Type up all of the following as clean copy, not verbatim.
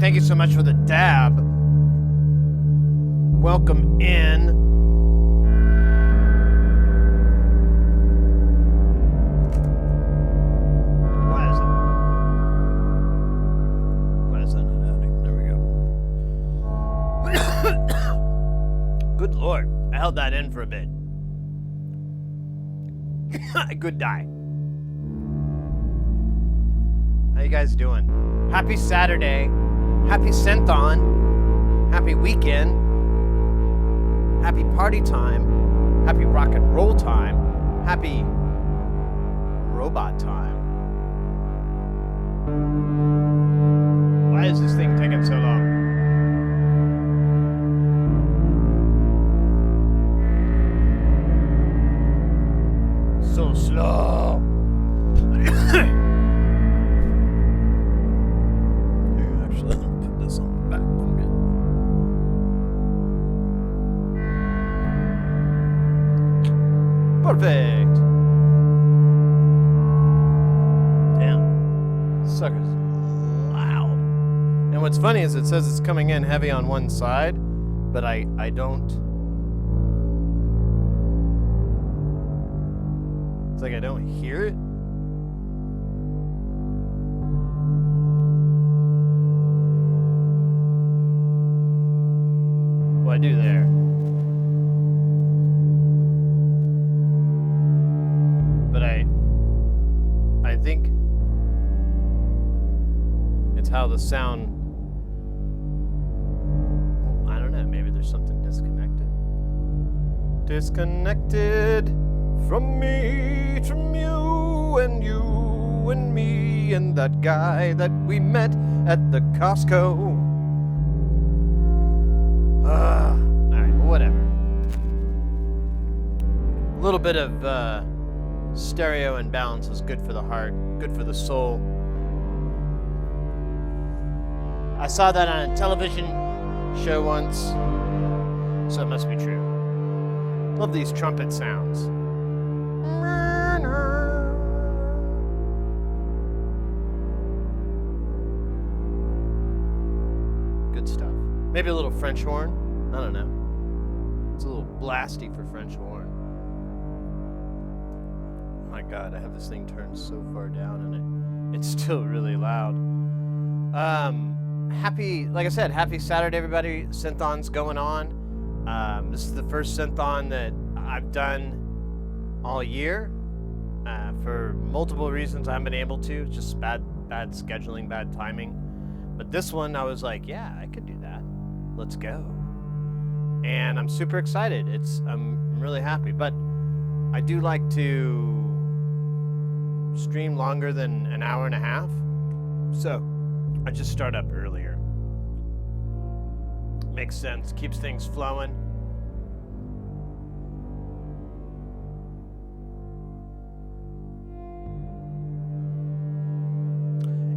thank you so much for the dab. Welcome in. Why is that not adding? There we go. Good Lord. I held that in for a bit. Good die. How you guys doing? Happy Saturday. Happy SynthON. Happy weekend. Happy party time. Happy rock and roll time. Happy robot time. Why is this thing taking so long? So slow. Actually, let me put this on the back one bit. Perfect. Damn. Sucker's loud. And what's funny is it says it's coming in heavy on one side, but I don't. It's like I don't hear it. Well, I do there. But I think it's how the sound. Well, I don't know. Maybe there's something disconnected. Disconnected. From me, from you and me and that guy that we met at the Costco. Alright, whatever. A little bit of stereo and balance is good for the heart, good for the soul. I saw that on a television show once, so it must be true. Love these trumpet sounds. Good stuff. Maybe a little French horn. I don't know. It's a little blasty for French horn. Oh my God, I have this thing turned so far down and it's still really loud. Like I said, happy Saturday, everybody. SynthON's going on. This is the first SynthON that I've done all year. For multiple reasons I haven't been able to. It's just bad scheduling, bad timing. But this one I was like, yeah, I could do that. Let's go. And I'm super excited. I'm really happy. But I do like to stream longer than an hour and a half. So I just start up earlier. Makes sense. Keeps things flowing.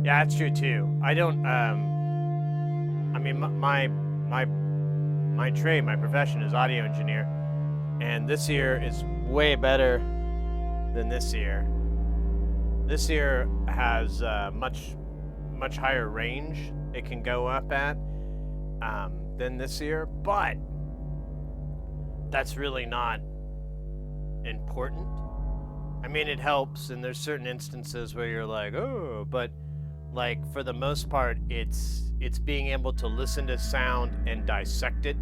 Yeah, that's true too. I don't. I mean, my trade, my profession is audio engineer, and this year is way better than this year. This year has much higher range it can go up at than this year, but that's really not important. I mean, it helps, and there's certain instances where you're like, oh, but like for the most part, it's being able to listen to sound and dissect it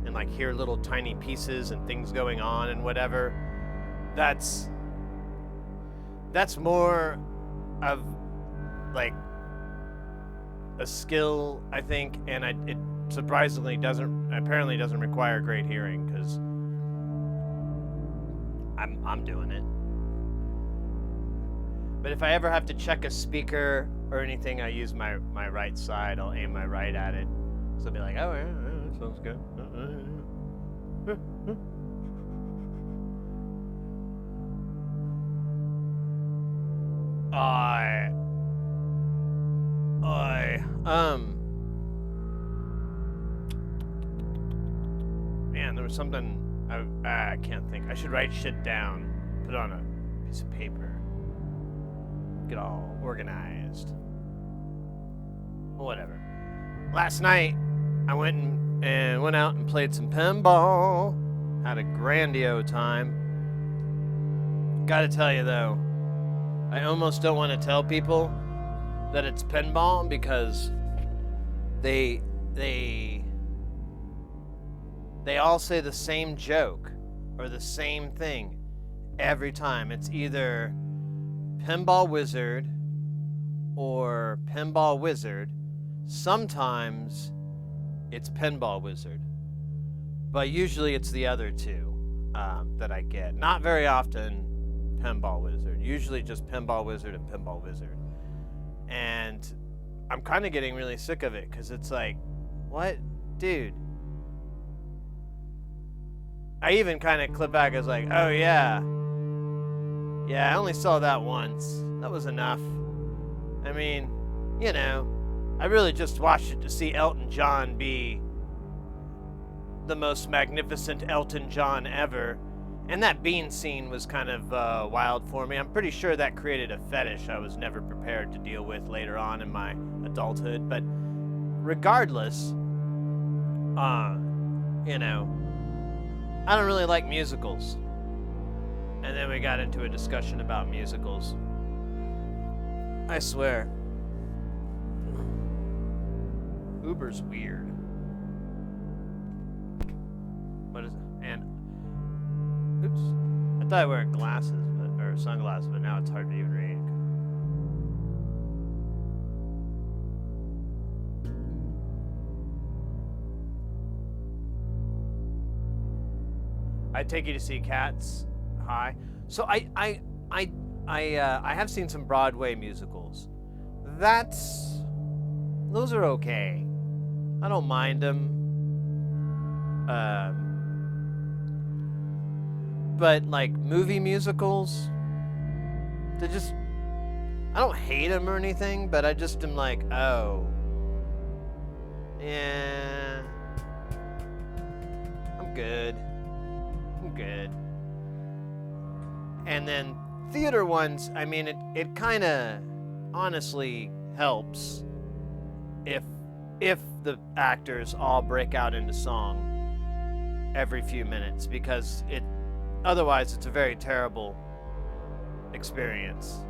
and like hear little tiny pieces and things going on and whatever. That's more of like a skill, I think, and it surprisingly apparently doesn't require great hearing because I'm doing it. But if I ever have to check a speaker or anything, I use my right side. I'll aim my right at it. So I'll be like, oh, yeah, that sounds good. Man, there was something, I can't think. I should write shit down, put it on a piece of paper, get all organized. Whatever. last night I went out and played some pinball. Had a grandio time. Gotta tell you though, I almost don't want to tell people that it's pinball because they all say the same joke or the same thing every time. It's either Pinball Wizard or Pinball Wizard. Sometimes it's Pinball Wizard, but usually it's the other two that I get. Not very often Pinball Wizard. Usually just Pinball Wizard and Pinball Wizard. And I'm kind of getting really sick of it because it's like, what? Dude. I even kind of clip back as like, oh yeah. Yeah, I only saw that once. That was enough. I mean, you know, I really just watched it to see Elton John be the most magnificent Elton John ever. And that bean scene was kind of wild for me. I'm pretty sure that created a fetish I was never prepared to deal with later on in my adulthood. But regardless, you know, I don't really like musicals. And then we got into a discussion about musicals. I swear. Uber's weird. What is it? And oops. I thought I wore glasses, or sunglasses, but now it's hard to even read. I take you to see Cats. Hi. So I have seen some Broadway musicals. Those are okay. I don't mind them. But like movie musicals, I don't hate them or anything, but I just am like, oh, yeah, I'm good. And then theater ones, I mean, it kind of honestly helps if the actors all break out into song every few minutes, because otherwise it's a very terrible experience.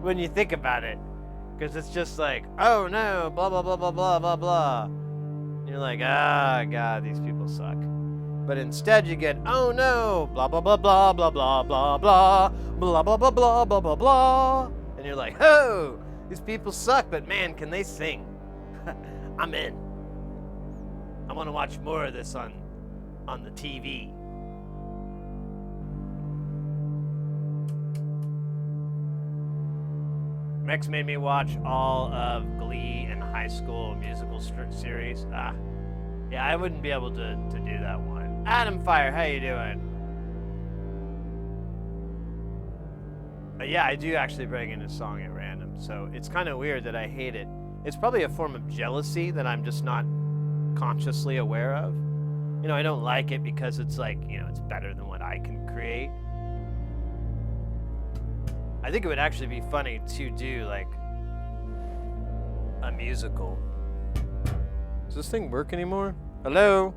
When you think about it, because it's just like, oh no, blah blah blah blah blah blah blah. And you're like, ah, God, these people suck. But instead you get, oh no, blah blah blah blah blah blah blah blah blah blah blah blah blah blah blah. And you're like, oh, these people suck, but man, can they sing? I'm in. I want to watch more of this on the TV. Mex made me watch all of Glee and High School Musical series. Yeah, I wouldn't be able to do that one. Adam Fire, how you doing? Yeah, I do actually bring in a song at random, so it's kind of weird that I hate it. It's probably a form of jealousy that I'm just not consciously aware of. You know, I don't like it because it's like, you know, it's better than what I can create. I think it would actually be funny to do like a musical. Does this thing work anymore? Hello?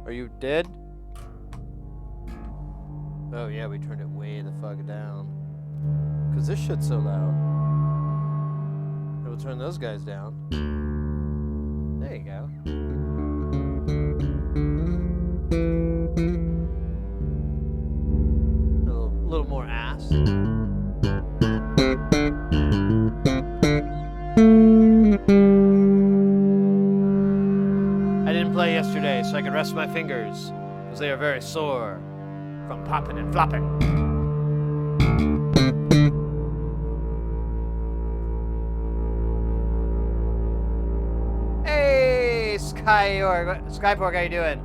Are you dead? Oh yeah, we turned it way the fuck down. Cause this shit's so loud. We'll turn those guys down. There you go. A little more ass. I didn't play yesterday, so I could rest my fingers, because they are very sore from popping and flopping. Hey, Skypork, how you doing?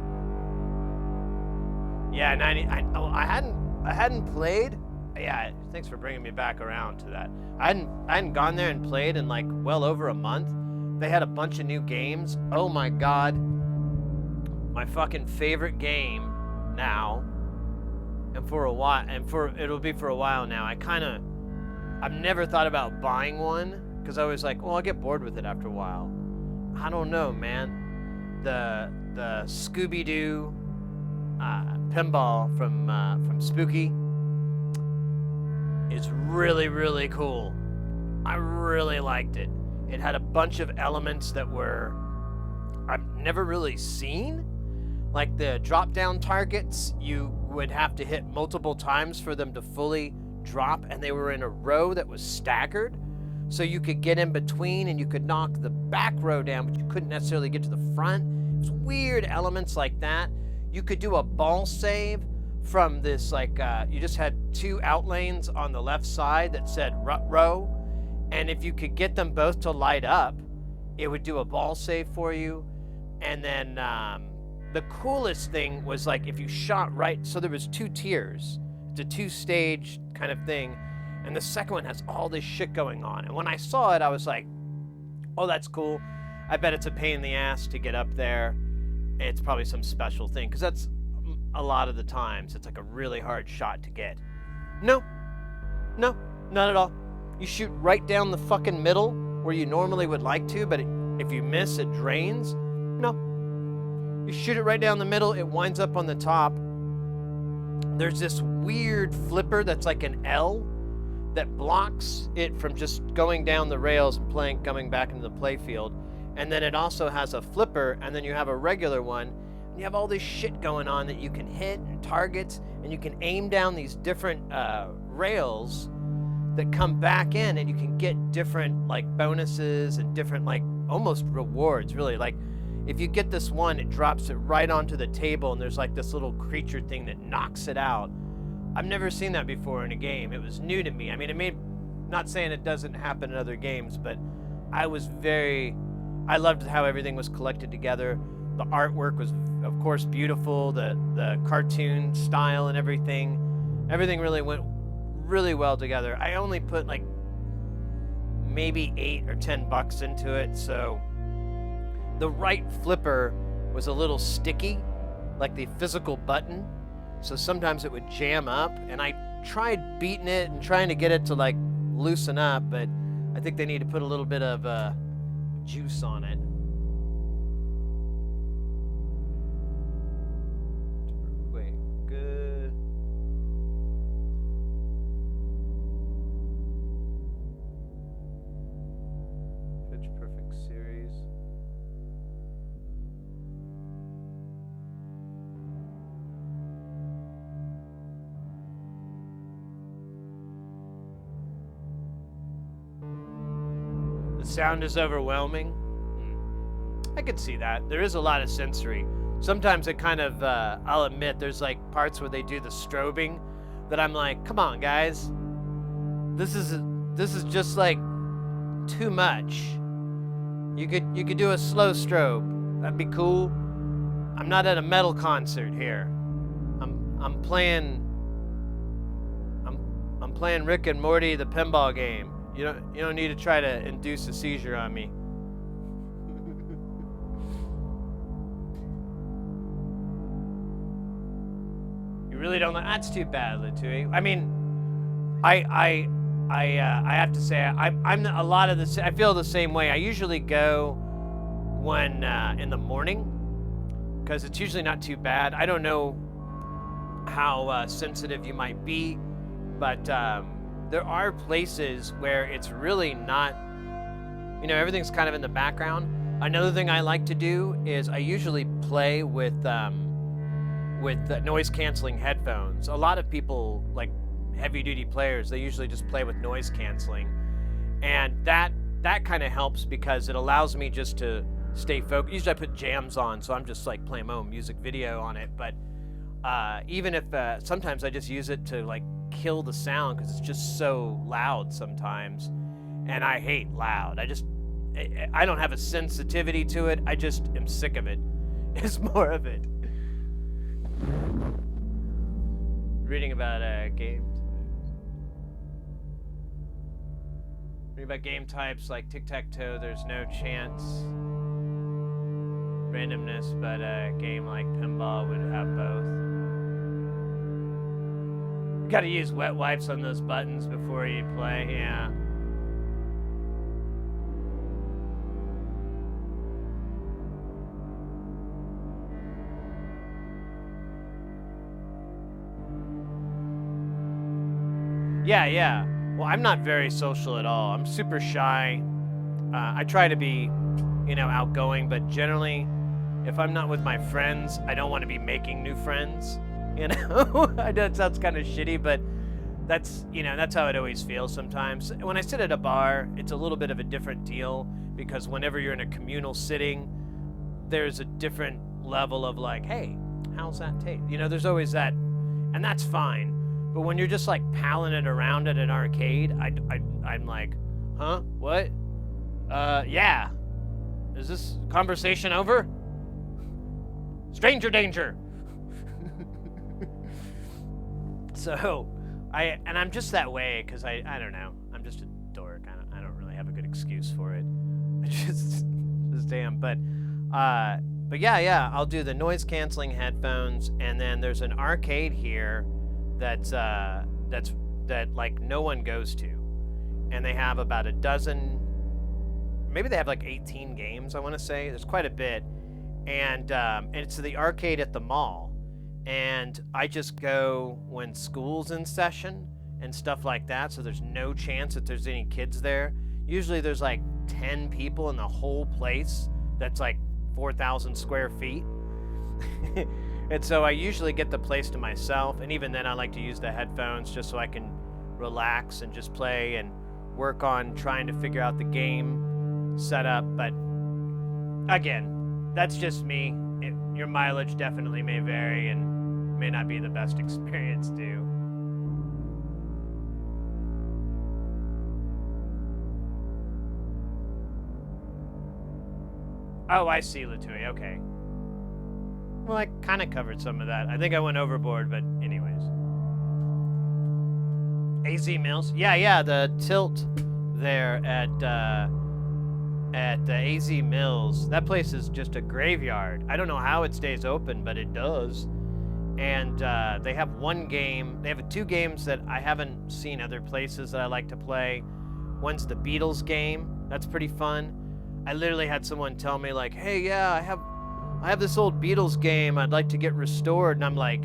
Yeah, 90. I hadn't played. Yeah, thanks for bringing me back around to that. I hadn't gone there and played in like well over a month. They had a bunch of new games. Oh my god. My fucking favorite game now. And for a while, it'll be for a while now. I kind of I've never thought about buying one because I was like, well, I'll get bored with it after a while. I don't know, man. The Scooby-Doo pinball from Spooky is really, really cool. I really liked it. It had a bunch of elements that were I've never really seen. Like the drop-down targets, you would have to hit multiple times for them to fully drop, and they were in a row that was staggered. So you could get in between and you could knock the back row down, but you couldn't necessarily get to the front. It was weird elements like that. You could do a ball save from this, like, you just had 2 outlanes on the left side that said rut row. And if you could get them both to light up, it would do a ball save for you. And then the coolest thing was, like, if you shot right, so there was 2 tiers. It's a 2-stage kind of thing. And the second one has all this shit going on. And when I saw it, I was like, oh, that's cool. I bet it's a pain in the ass to get up there. It's probably some special thing, because that's a lot of the times. It's like a really hard shot to get. No, not at all. You shoot right down the fucking middle where you normally would like to, but if you miss, it drains. No. You shoot it right down the middle, it winds up on the top. There's this weird flipper that's like an L that blocks it from just going down the rails and coming back into the playfield. And then it also has a flipper, and then you have a regular one. And you have all this shit going on that you can hit and targets, and you can aim down these different rails that come back in, and you can get different like bonuses and different like almost rewards, really. Like if you get this one, it drops it right onto the table, and there's like this little creature thing that knocks it out. I've never seen that before in a game. It was new to me. I mean, not saying it doesn't happen in other games, but I loved how everything was collected together. The artwork was, of course, beautiful. The cartoon style and everything really went really well together. I only put like maybe $8 or $10 into it, so the right flipper was a little sticky, like the physical button. So sometimes it would jam up, and I tried beating it and trying to get it to like loosen up, but I think they need to put a little bit of juice on it. Wait, good. Pitch Perfect series. Sound is overwhelming. I could see that. There is a lot of sensory. Sometimes it kind of, I'll admit, there's like parts where they do the strobing that I'm like, come on, guys. This is just like too much. You could do a slow strobe. That'd be cool. I'm not at a metal concert here. I'm playing Rick and Morty, the pinball game. You don't need to try to induce a seizure on me. You really don't. That's too bad, Latui. I mean, I have to say I'm a lot of this. I feel the same way. I usually go when in the morning because it's usually not too bad. I don't know how sensitive you might be, but there are places where it's really not, everything's kind of in the background. Another thing I like to do is I usually play with noise canceling headphones. A lot of people, like heavy duty players, they usually just play with noise canceling. And that kind of helps because it allows me just to stay focused. Usually I put jams on, so I'm just like playing my own music video on it. But even if sometimes I just use it to like kill the sound because it's just so loud sometimes, and I hate loud. I don't have a sensitivity to it. I just am sick of it. It's more of it. Reading about game types like tic-tac-toe. There's no chance randomness, but a game like pinball would have both. Gotta use wet wipes on those buttons before you play, yeah. Yeah. Well, I'm not very social at all. I'm super shy. I try to be, outgoing, but generally, if I'm not with my friends, I don't want to be making new friends. I know it sounds kind of shitty, but that's how it always feels sometimes. When I sit at a bar, it's a little bit of a different deal because whenever you're in a communal sitting, there's a different level of like, hey, how's that taste? There's always that, and that's fine. But when you're just like palling it around at an arcade, I'm like, huh? What? Yeah. Is this conversation over? Stranger danger. So, I'm just that way because I don't know. I'm just a dork. I don't really have a good excuse for it. I just am. But yeah. I'll do the noise canceling headphones, and then there's an arcade here that like no one goes to, and they have about a dozen. Maybe they have like 18 games. I want to say there's quite a bit, and it's the arcade at the mall. And I just go when school's in session and stuff like that, so there's no chance that there's any kids there. Usually there's like 10 people in the whole place that's like 4,000 square feet. And so I usually get the place to myself, and even then I like to use the headphones just so I can relax and just play and work on trying to figure out the game setup. But again, that's just me. Your mileage definitely may vary and may not be the best experience too. Oh, I see, Latui. Okay. Well, I kind of covered some of that. I think I went overboard, but anyways. AZ Mills? Yeah, the tilt there at the AZ Mills. That place is just a graveyard. I don't know how it stays open, but it does. And they have one game. They have two games that I haven't seen other places that I like to play. One's the Beatles game. That's pretty fun. I literally had someone tell me like, hey, yeah, I have this old Beatles game I'd like to get restored. And I'm like,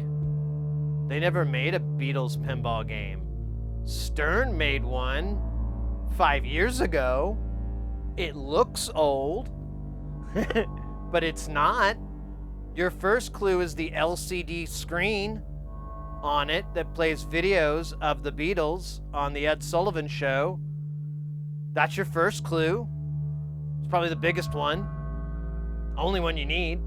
they never made a Beatles pinball game. Stern made one 5 years ago. It looks old, but it's not. Your first clue is the LCD screen on it that plays videos of the Beatles on the Ed Sullivan Show. That's your first clue. It's probably the biggest one. Only one you need.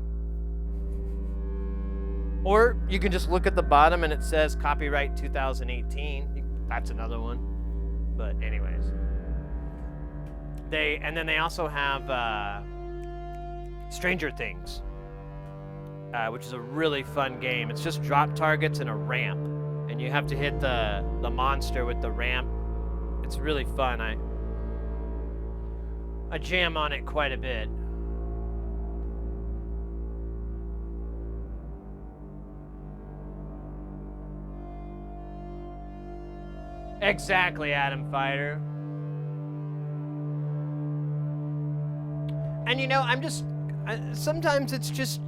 Or you can just look at the bottom and it says copyright 2018. That's another one. But anyways. And then they also have Stranger Things, which is a really fun game. It's just drop targets and a ramp, and you have to hit the monster with the ramp. It's really fun. I jam on it quite a bit. Exactly, Adam Fighter. And sometimes it's just,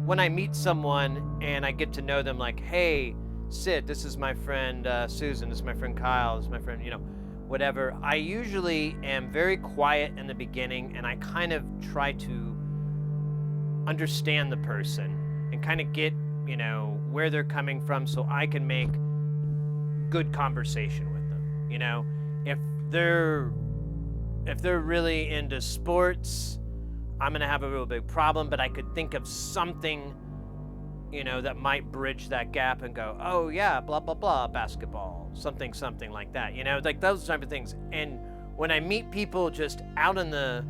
when I meet someone and I get to know them, like, hey, Sid, this is my friend Susan, this is my friend Kyle, this is my friend, whatever. I usually am very quiet in the beginning, and I kind of try to understand the person and kind of get, where they're coming from so I can make good conversation with them. If they're really into sports, I'm going to have a real big problem, but I could think of something, that might bridge that gap and go, oh yeah, blah, blah, blah, basketball, something like that, like those type of things. And when I meet people just out in the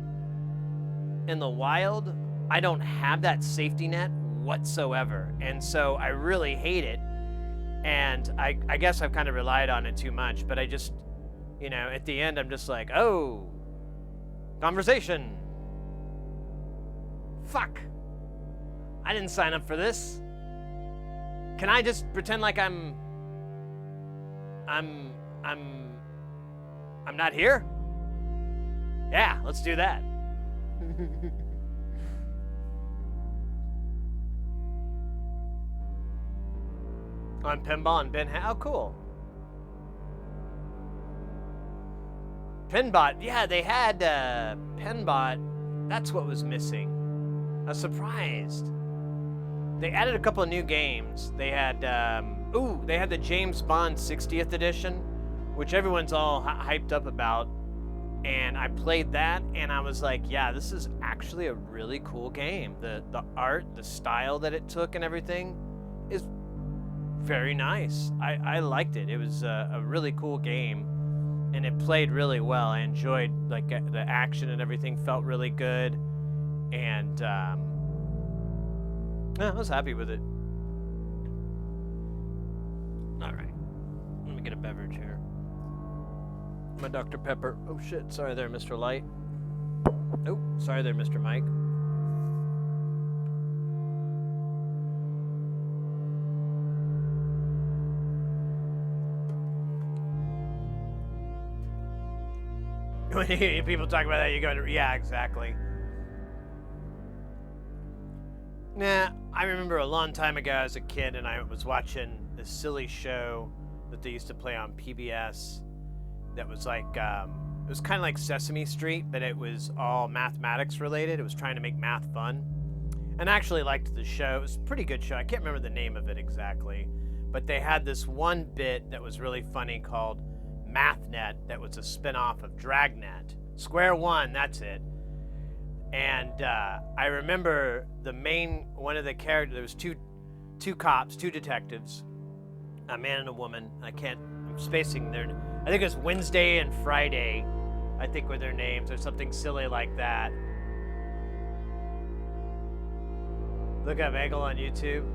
wild, I don't have that safety net whatsoever. And so I really hate it. And I guess I've kind of relied on it too much, but I just, at the end, I'm just like, oh, conversation. Fuck. I didn't sign up for this. Can I just pretend like I'm not here? Yeah, let's do that. On pinball and Ben. Oh, cool. Pinbot. Yeah, they had Pinbot. That's what was missing. I was surprised. They added a couple of new games. They had, they had the James Bond 60th edition, which everyone's all hyped up about. And I played that, and I was like, yeah, this is actually a really cool game. The art, the style that it took and everything is very nice. I liked it. It was a really cool game, and it played really well. I enjoyed, like, the action and everything felt really good, and I was happy with it. All right, let me get a beverage here. My Dr. Pepper. Oh shit, sorry there, Mr. Light. Oh, sorry there, Mr. Mike. When you hear people talk about that, you're going, yeah, exactly. Nah, I remember a long time ago as a kid, and I was watching this silly show that they used to play on PBS that was like, it was kind of like Sesame Street, but it was all mathematics related. It was trying to make math fun. And I actually liked the show. It was a pretty good show. I can't remember the name of it exactly, but they had this one bit that was really funny called MathNet that was a spin-off of Dragnet. Square One, that's it. And I remember one of the characters, there was two cops, two detectives, a man and a woman. I'm spacing their, I think it was Wednesday and Friday, I think were their names, or something silly like that. Look up Eggle on YouTube.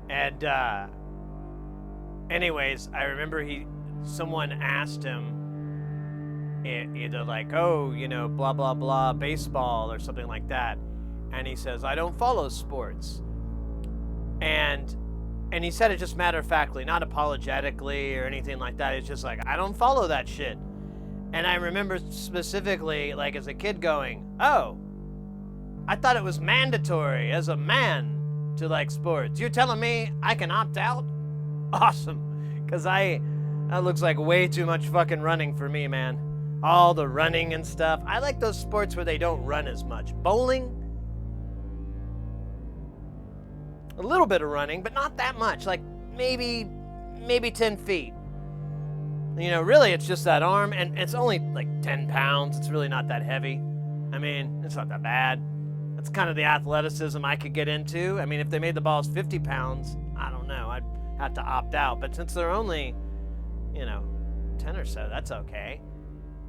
And anyways, I remember someone asked him either like, oh, blah, blah, blah, baseball or something like that. And he says, I don't follow sports. And he said it just matter-of-factly, not apologetically or anything like that. It's just like, I don't follow that shit. And I remember specifically, like, as a kid going, oh, I thought it was mandatory as a man to like sports. You're telling me I can opt out? Awesome. Because that looks like way too much fucking running for me, man. All the running and stuff. I like those sports where they don't run as much. Bowling, a little bit of running, but not that much. Like maybe 10 feet. Really it's just that arm, and it's only like 10 pounds. It's really not that heavy. I mean, it's not that bad. That's kind of the athleticism I could get into. I mean, if they made the balls 50 pounds, I don't know. I'd have to opt out. But since they're only, 10 or so, that's okay.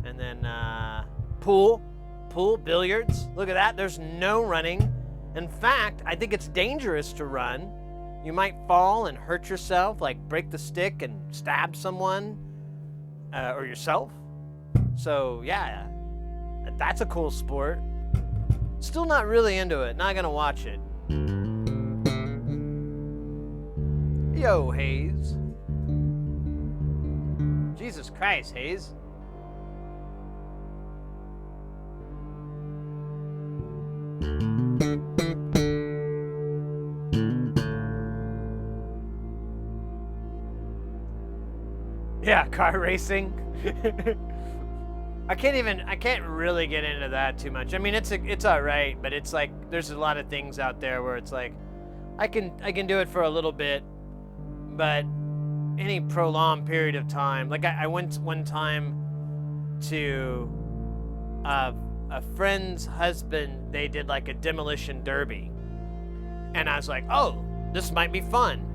And then pool, billiards. Look at that. There's no running. In fact, I think it's dangerous to run. You might fall and hurt yourself, like break the stick and stab someone or yourself. So, yeah, that's a cool sport. Still not really into it. Not gonna watch it. Yo, Hayes. Jesus Christ, Hayes. Yeah, car racing. I can't really get into that too much. I mean, it's all right, but it's like there's a lot of things out there where it's like I can do it for a little bit, but any prolonged period of time. Like I went one time to a friend's husband. They did like a demolition derby, and I was like, oh, this might be fun.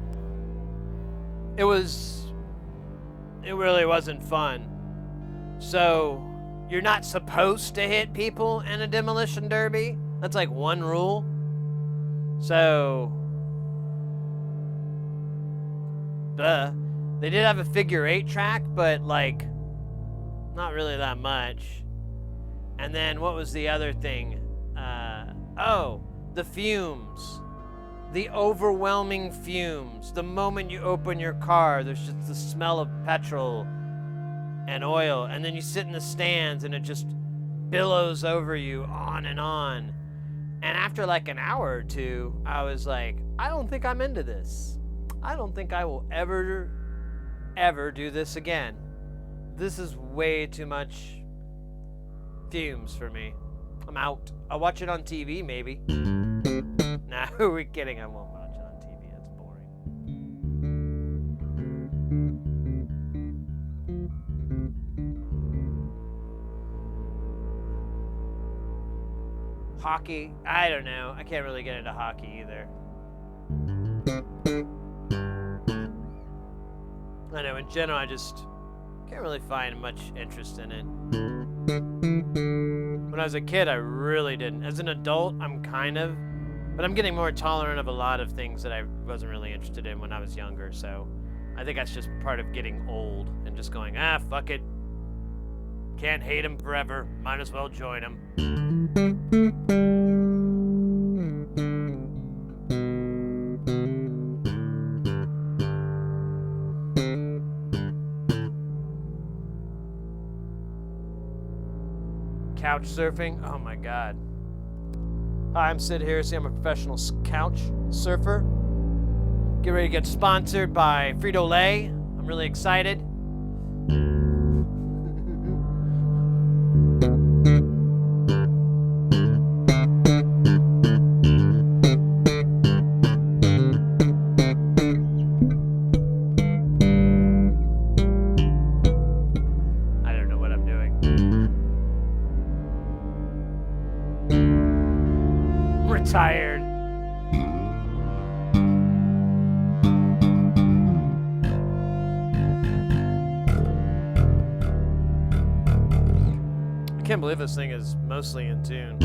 It really wasn't fun. So you're not supposed to hit people in a demolition derby. That's like one rule. So, they did have a figure 8 track, but like, not really that much. And then what was the other thing? The fumes. The overwhelming fumes. The moment you open your car, there's just the smell of petrol and oil. And then you sit in the stands and it just billows over you on and on. And after like an hour or two, I was like, I don't think I'm into this. I don't think I will ever do this again. This is way too much fumes for me. I'm out. I'll watch it on TV maybe. Nah, who are we kidding? I won't watch it on TV. That's boring. Hockey? I don't know. I can't really get into hockey either. I know, in general, I just can't really find much interest in it. When I was a kid, I really didn't. As an adult, I'm kind of, but I'm getting more tolerant of a lot of things that I wasn't really interested in when I was younger, so I think that's just part of getting old and just going, fuck it. Can't hate him forever. Might as well join him. Couch surfing? Oh my god. Hi, I'm Sid Harrison. I'm a professional couch surfer. Get ready to get sponsored by Frito-Lay. I'm really excited. I don't know what I'm doing. Retired. I can't believe this thing is mostly in tune.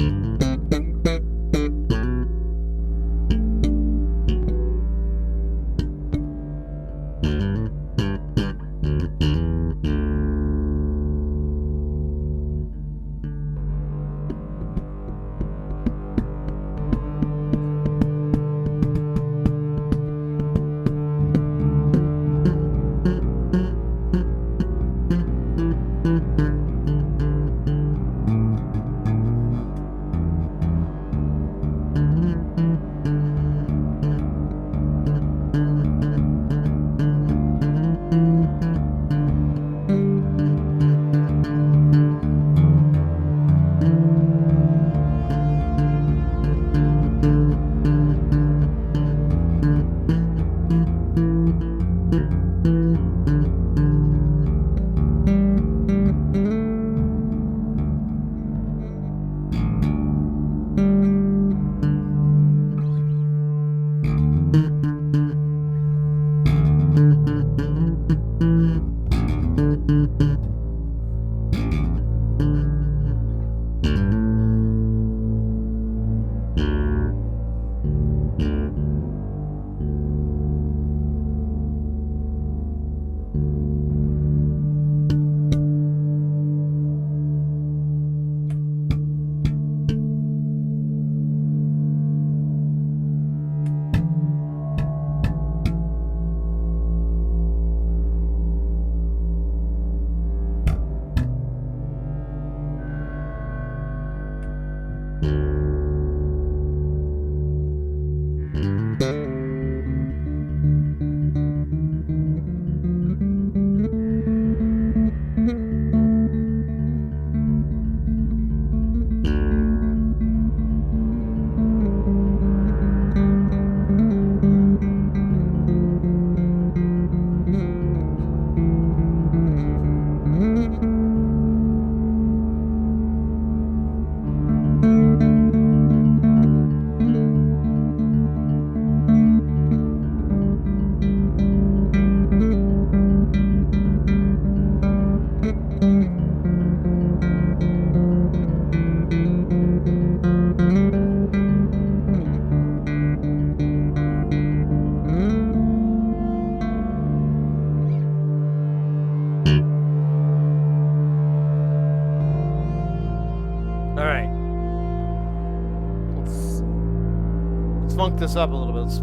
funk this up a little bit. Let's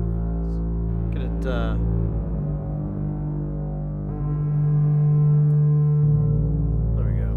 get it. There we go.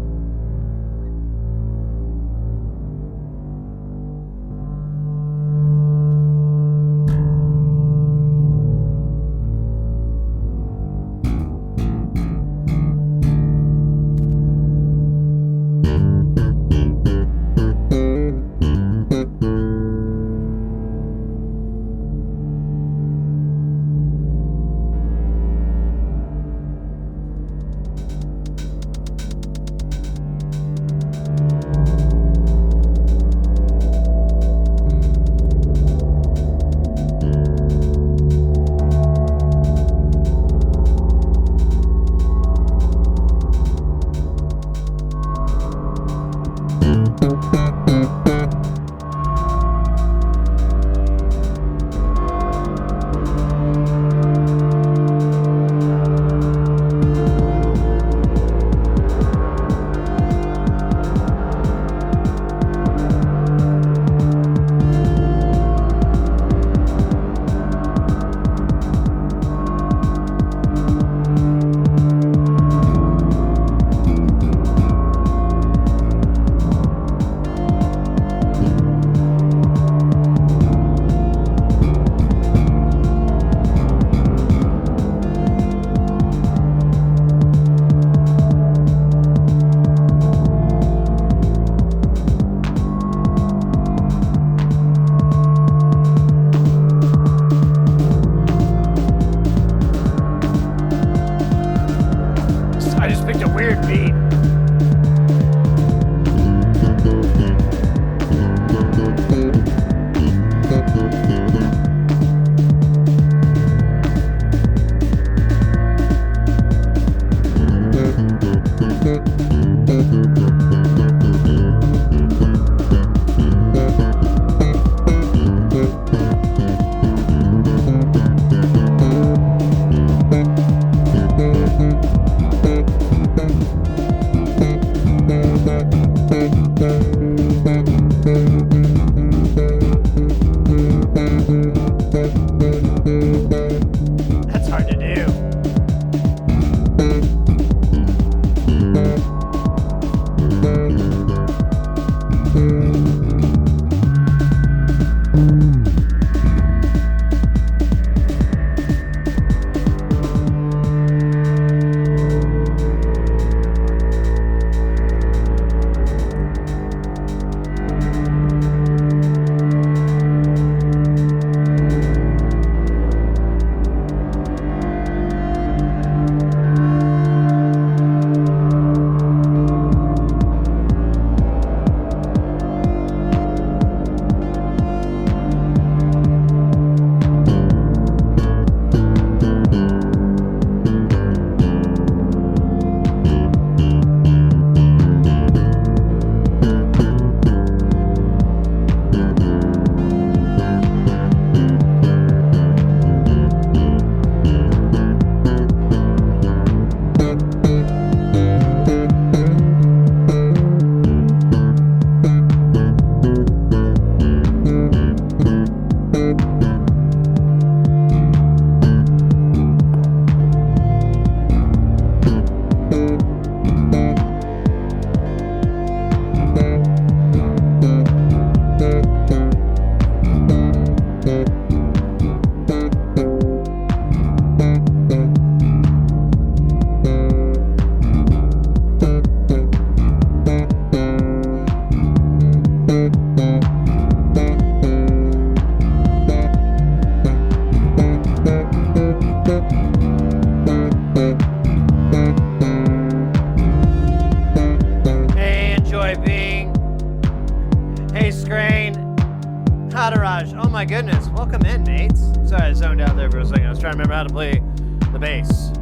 my goodness. Welcome in, mates. Sorry, I zoned out there for a second. I was trying to remember how to play the bass.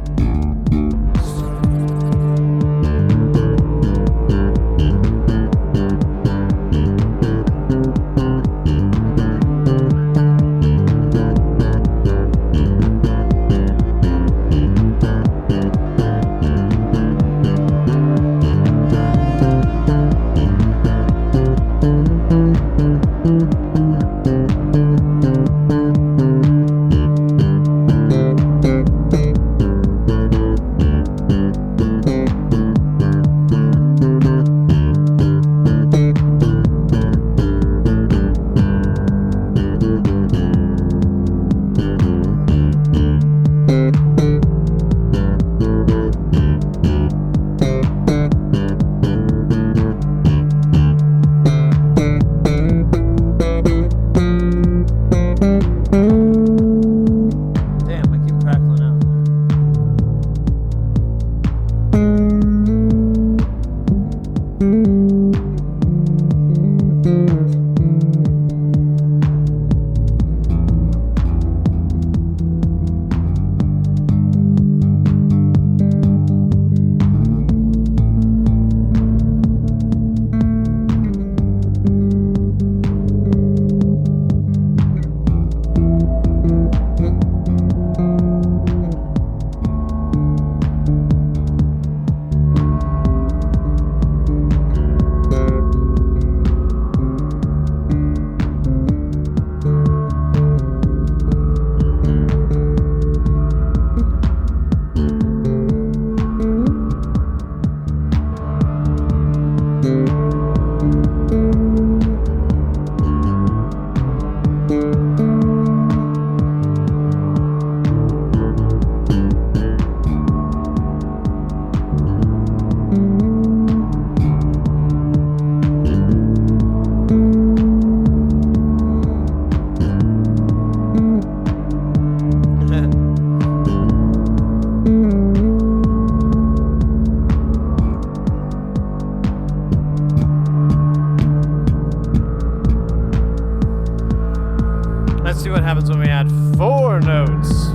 Let's see what happens when we add 4 notes.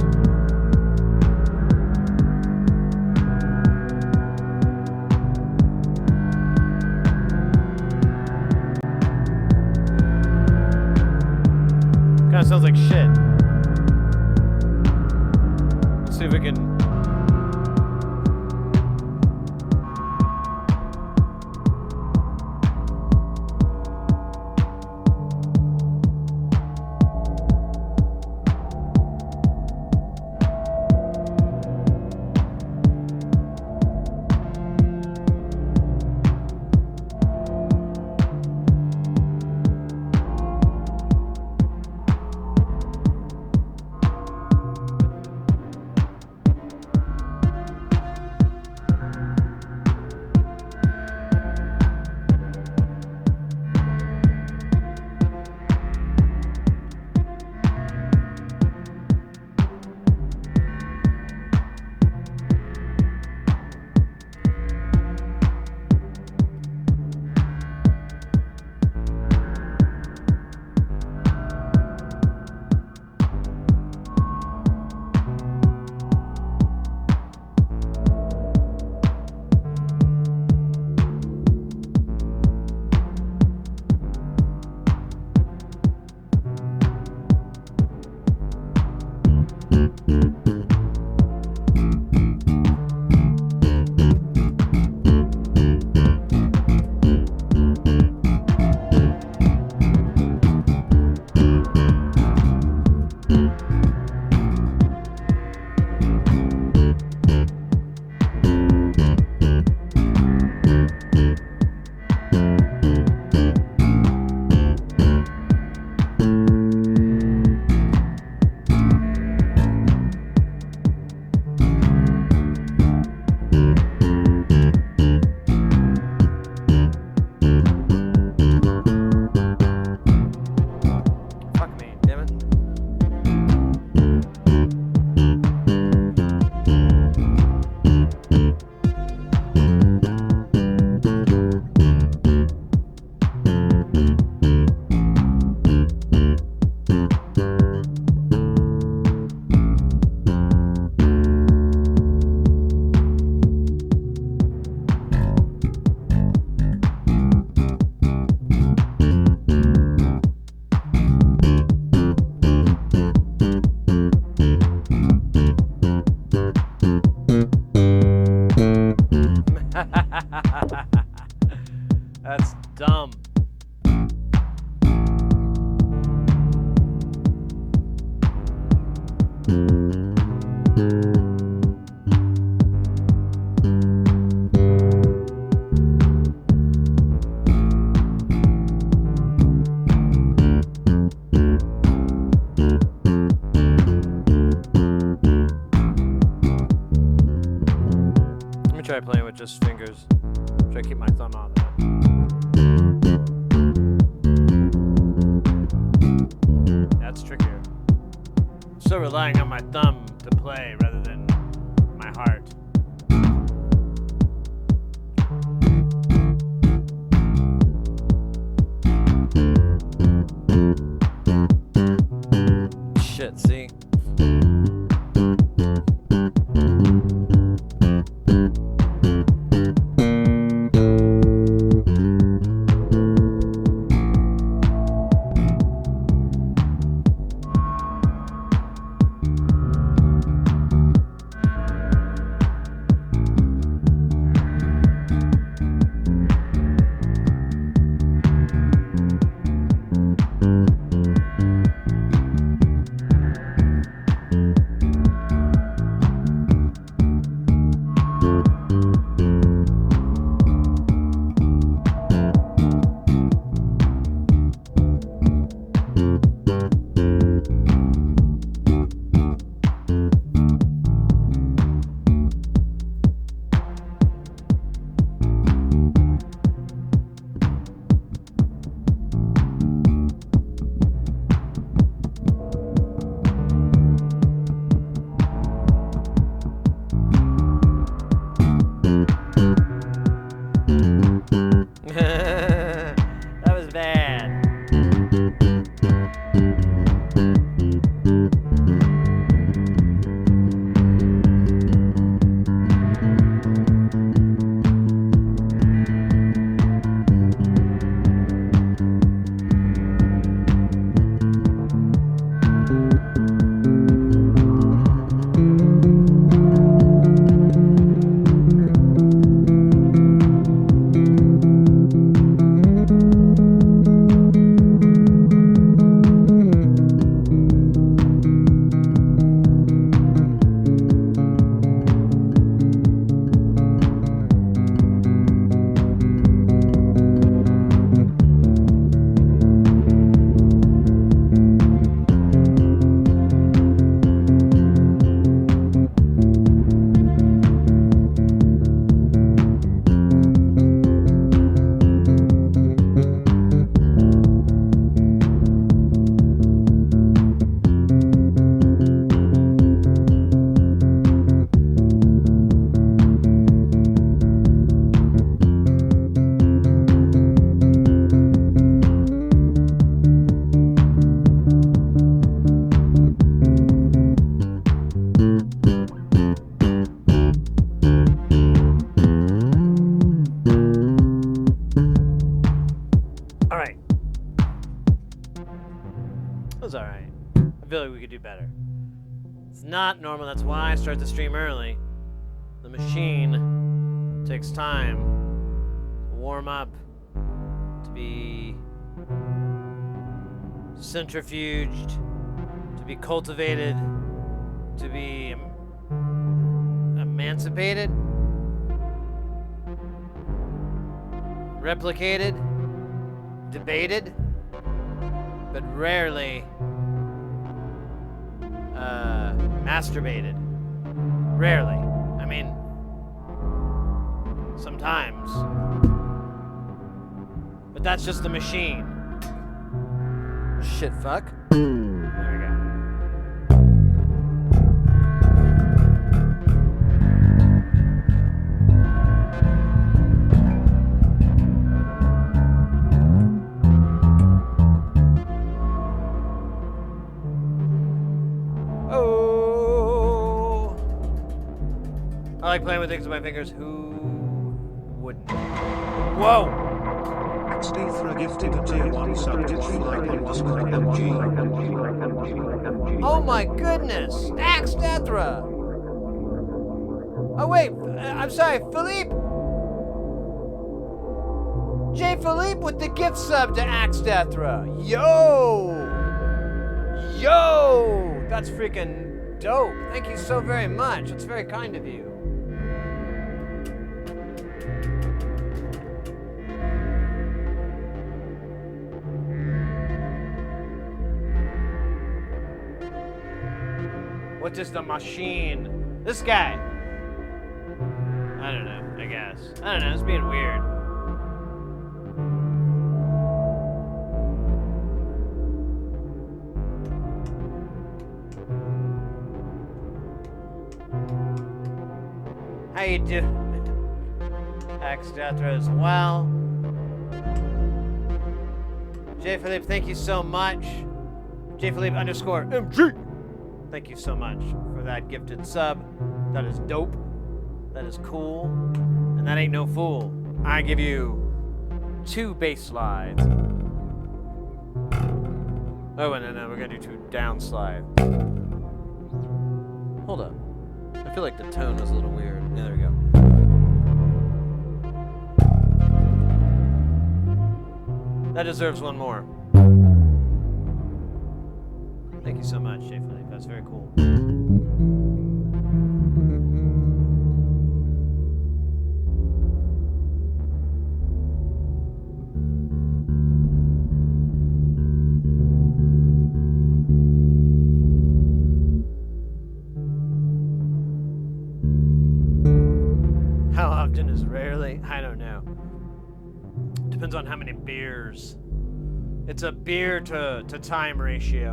Kinda sounds like shit. Let's see if we can... That's dumb. Let me try playing with just fingers. Try to keep my thumb out of that. That's trickier. Still relying on my thumb to play rather than my heart. was alright. I feel like we could do better. It's not normal, that's why I start the stream early. The machine takes time to warm up, to be centrifuged, to be cultivated, to be emancipated, replicated, debated, but rarely masturbated. Rarely. I mean, sometimes. But that's just the machine. Shit fuck. There we go. I like playing with things with my fingers. Who wouldn't? Whoa! Steethra gifted a tier 1 sub to fly_MG. Oh my goodness! Axe Dethra! Oh wait, I'm sorry, Philippe! J. Philippe with the gift sub to Axe Dethra. Yo! Yo! That's freaking dope. Thank you so very much. It's very kind of you. What is the machine? This guy. I don't know, I guess. I don't know, it's being weird. How you do? Axe Dethra as well. J. Philippe, thank you so much. J. Philippe _MG. Thank you so much for that gifted sub. That is dope. That is cool. And that ain't no fool. I give you 2 bass slides. Oh, and then we're gonna do 2 down slides. Hold up. I feel like the tone was a little weird. Yeah, there we go. That deserves 1 more. Thank you so much, Jay Philippe. That's very cool. How often is rarely? I don't know. Depends on how many beers. It's a beer to time ratio.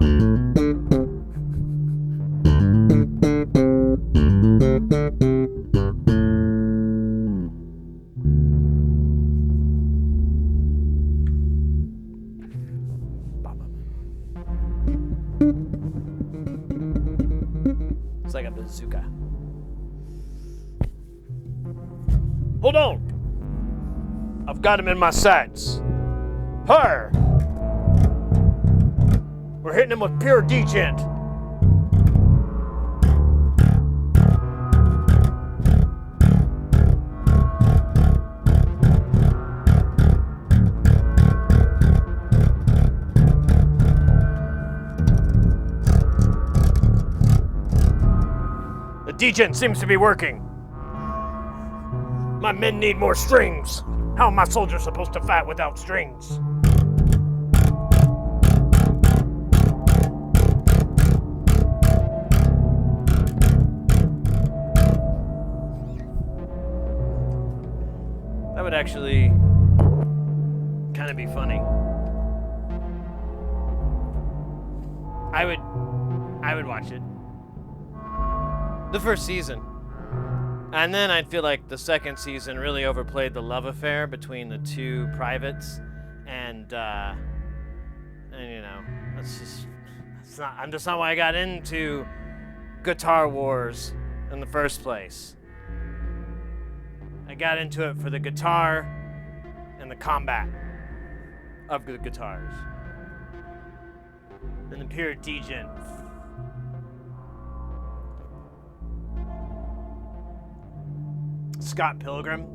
It's like a bazooka. Hold on! I've got him in my sights. Her! We're hitting him with pure degent. The degent seems to be working. My men need more strings. How are my soldiers supposed to fight without strings? That would actually kind of be funny. I would watch it. The first season. And then I'd feel like the second season really overplayed the love affair between the 2 privates, and you know, that's just not why I got into Guitar Wars in the first place. I got into it for the guitar and the combat of the guitars. And the pure degen. Scott Pilgrim.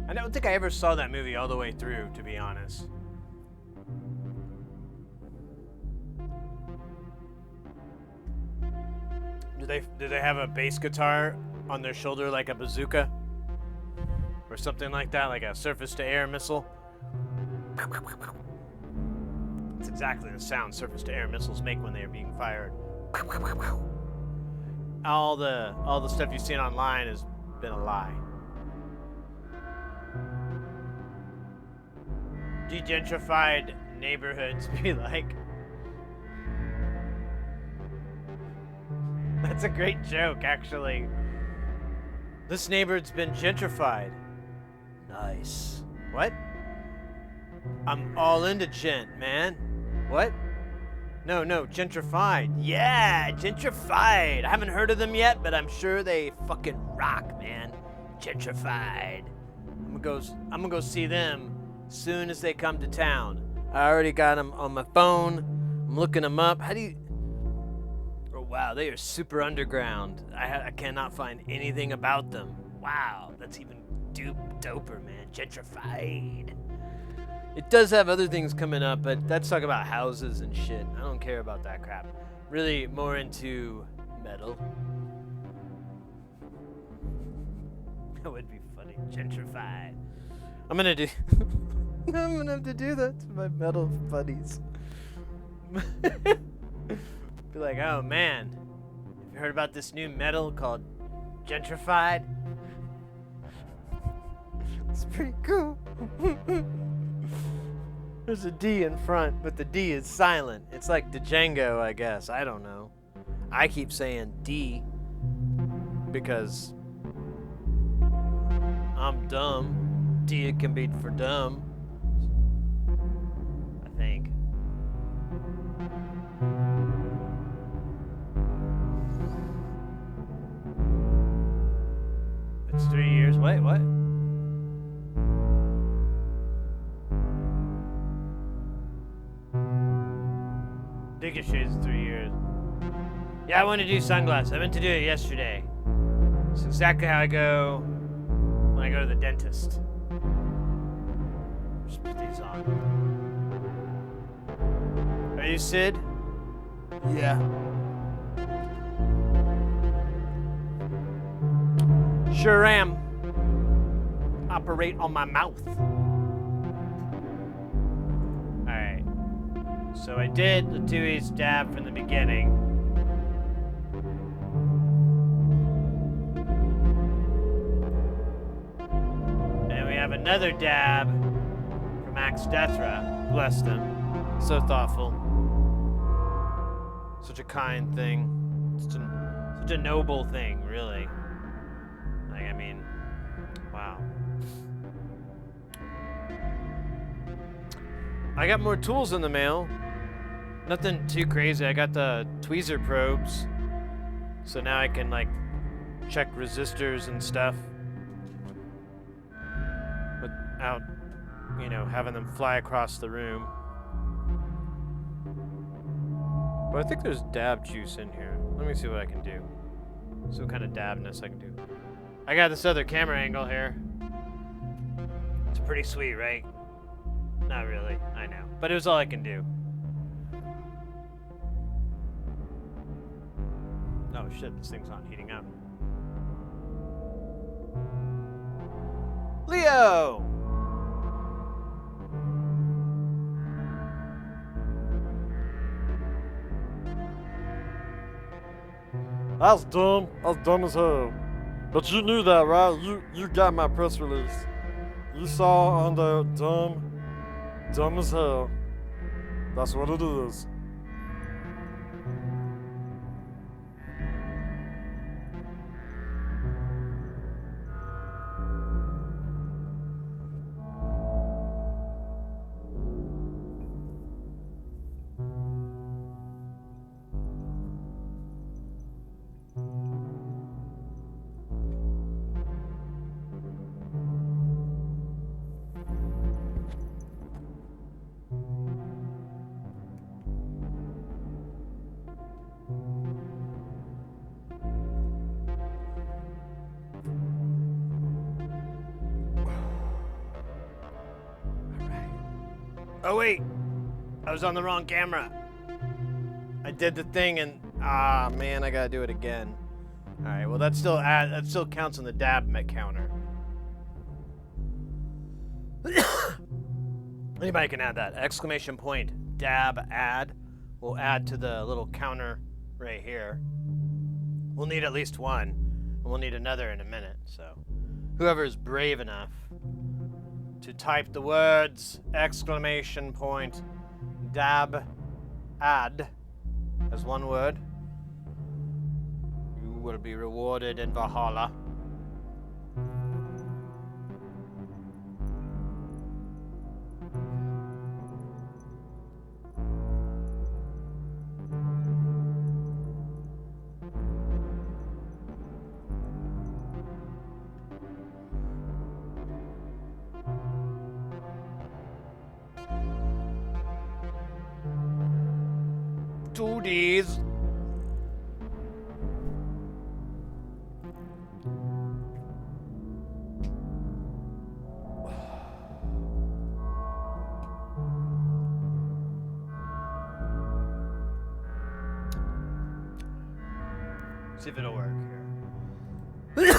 I don't think I ever saw that movie all the way through, to be honest. Do they have a bass guitar on their shoulder like a bazooka? Or something like that, like a surface-to-air missile? That's exactly the sound surface-to-air missiles make when they are being fired. All the stuff you've seen online has been a lie. De-gentrified neighborhoods be like. That's a great joke, actually. This neighborhood's been gentrified. Nice. What? I'm all into gent, man. What? No, gentrified. Yeah, gentrified. I haven't heard of them yet, but I'm sure they fucking rock, man. Gentrified. I'm gonna go see them as soon as they come to town. I already got them on my phone. I'm looking them up. How do you... Oh, wow, they are super underground. I cannot find anything about them. Wow, that's even doper, man. Gentrified. It does have other things coming up, but that's talking about houses and shit. I don't care about that crap. Really more into metal. That would be funny. Gentrified. I'm gonna have to do that to my metal buddies. Be like, oh man, have you heard about this new metal called Gentrified? It's pretty cool. There's a D in front, but the D is silent. It's like Django, I guess. I don't know. I keep saying D because I'm dumb. D can be for dumb. I think. It's 3 years. Wait, what? Dig your shoes 3 years. Yeah, I want to do sunglasses. I meant to do it yesterday. It's exactly how I go when I go to the dentist. Just put these on. Are you Sid? Yeah. Sure am. Operate on my mouth. Alright. So I did the Tui's dab from the beginning. And we have another dab from Max Deathra. Bless them. So thoughtful. Such a kind thing. Such a noble thing, really. Like, I mean, wow. I got more tools in the mail. Nothing too crazy. I got the tweezer probes. So now I can, like, check resistors and stuff. Without, you know, having them fly across the room. But I think there's dab juice in here. Let me see what I can do. See what kind of dabness I can do. I got this other camera angle here. It's pretty sweet, right? Not really, I know. But it was all I can do. Oh shit, this thing's not heating up. Leo! That's dumb. That's dumb as hell. But you knew that, right? You got my press release. You saw on the dumb as hell. That's what it is. Oh wait, I was on the wrong camera. I did the thing and ah man, I gotta do it again. All right, well that still counts on the dab met counter. Anybody can add that exclamation point dab add. We'll add to the little counter right here. We'll need at least one, and we'll need another in a minute. So, whoever is brave enough to type the words exclamation point dab add as one word, you will be rewarded in Valhalla. Two D's. See if it'll work here.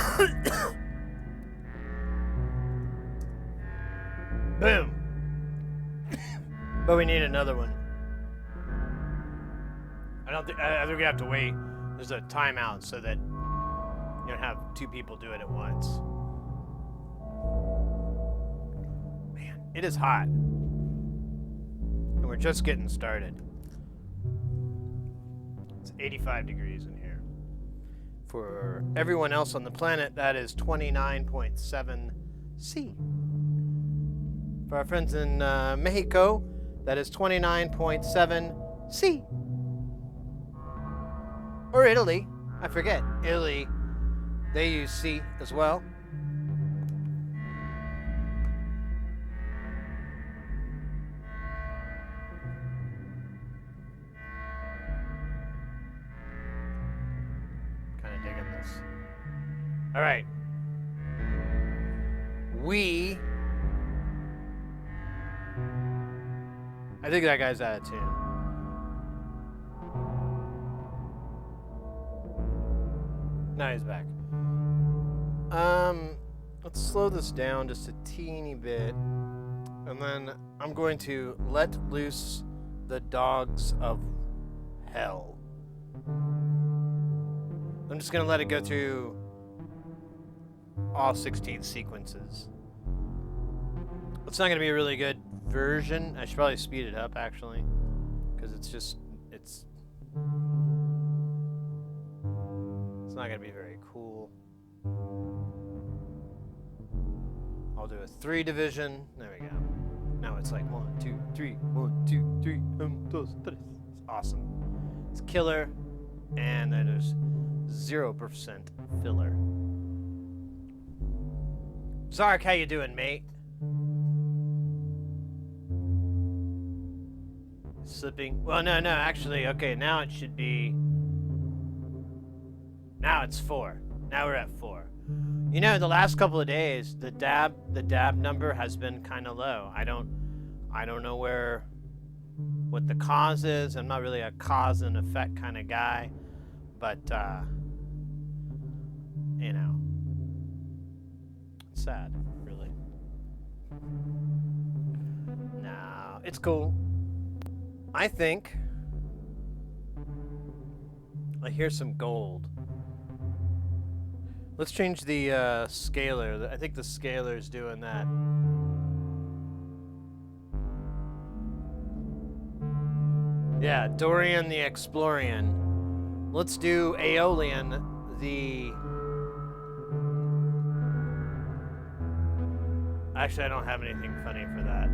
Boom. But we need another one. I think we have to wait. There's a timeout so that you don't have two people do it at once. Man, it is hot. And we're just getting started. It's 85 degrees in here. For everyone else on the planet, that is 29.7 C. For our friends in Mexico, that is 29.7 C. Or Italy. I forget. Italy, they use C as well. Kind of digging this. All right. I think that guy's out of tune. Now he's back. Let's slow this down just a teeny bit. And then I'm going to let loose the dogs of hell. I'm just going to let it go through all 16 sequences. It's not going to be a really good version. I should probably speed it up, actually. Because it's not going to be very cool. I'll do a 3 division. There we go. Now it's like 1, 2, 3, 1, 2, 3, 1, 2, 3. It's awesome. It's killer. And then there's 0% filler. Zark, how you doing, mate? Slipping. Well, no, actually, okay, now it should be... Now it's 4. Now we're at 4. You know, the last couple of days, the dab number has been kind of low. I don't know what the cause is. I'm not really a cause and effect kind of guy, but you know, it's sad, really. No, it's cool. I think I hear some gold. Let's change the scaler. I think the scaler's doing that. Yeah, Dorian the Explorian. Let's do Aeolian the... Actually, I don't have anything funny for that.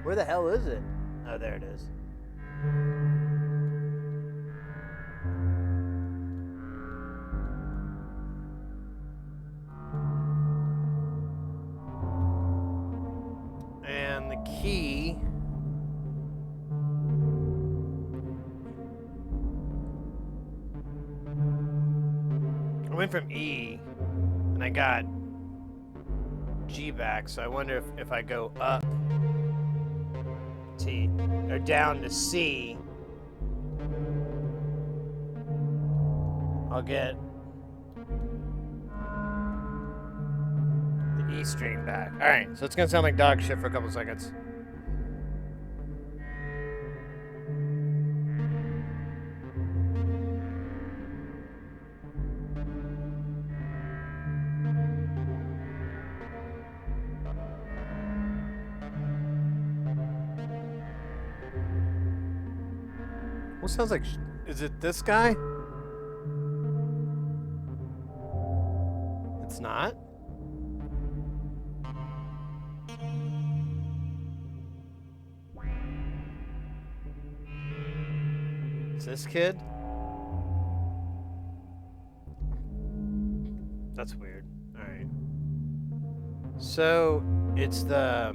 Where the hell is it? Oh, there it is. And the key... I went from E, and I got G. G back, so I wonder if I go up to or down to C, I'll get the E string back. All right, so it's gonna sound like dog shit for a couple seconds. What sounds like? Is it this guy? It's not. It's this kid? That's weird. Alright. So, it's this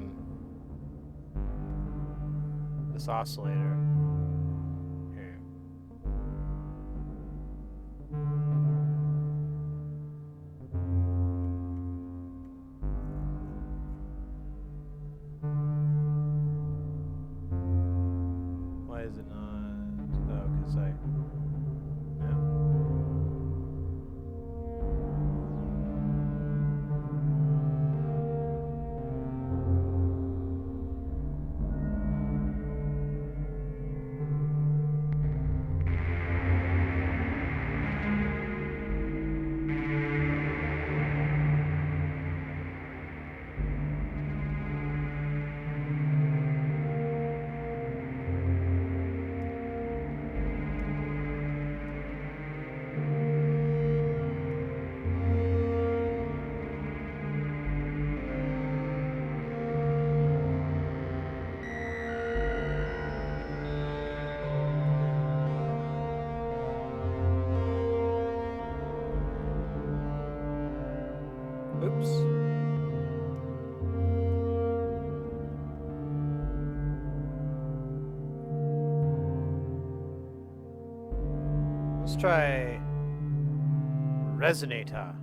oscillator. Here. Why is it not? Oh, because I... No. Oops. Let's try Resonator.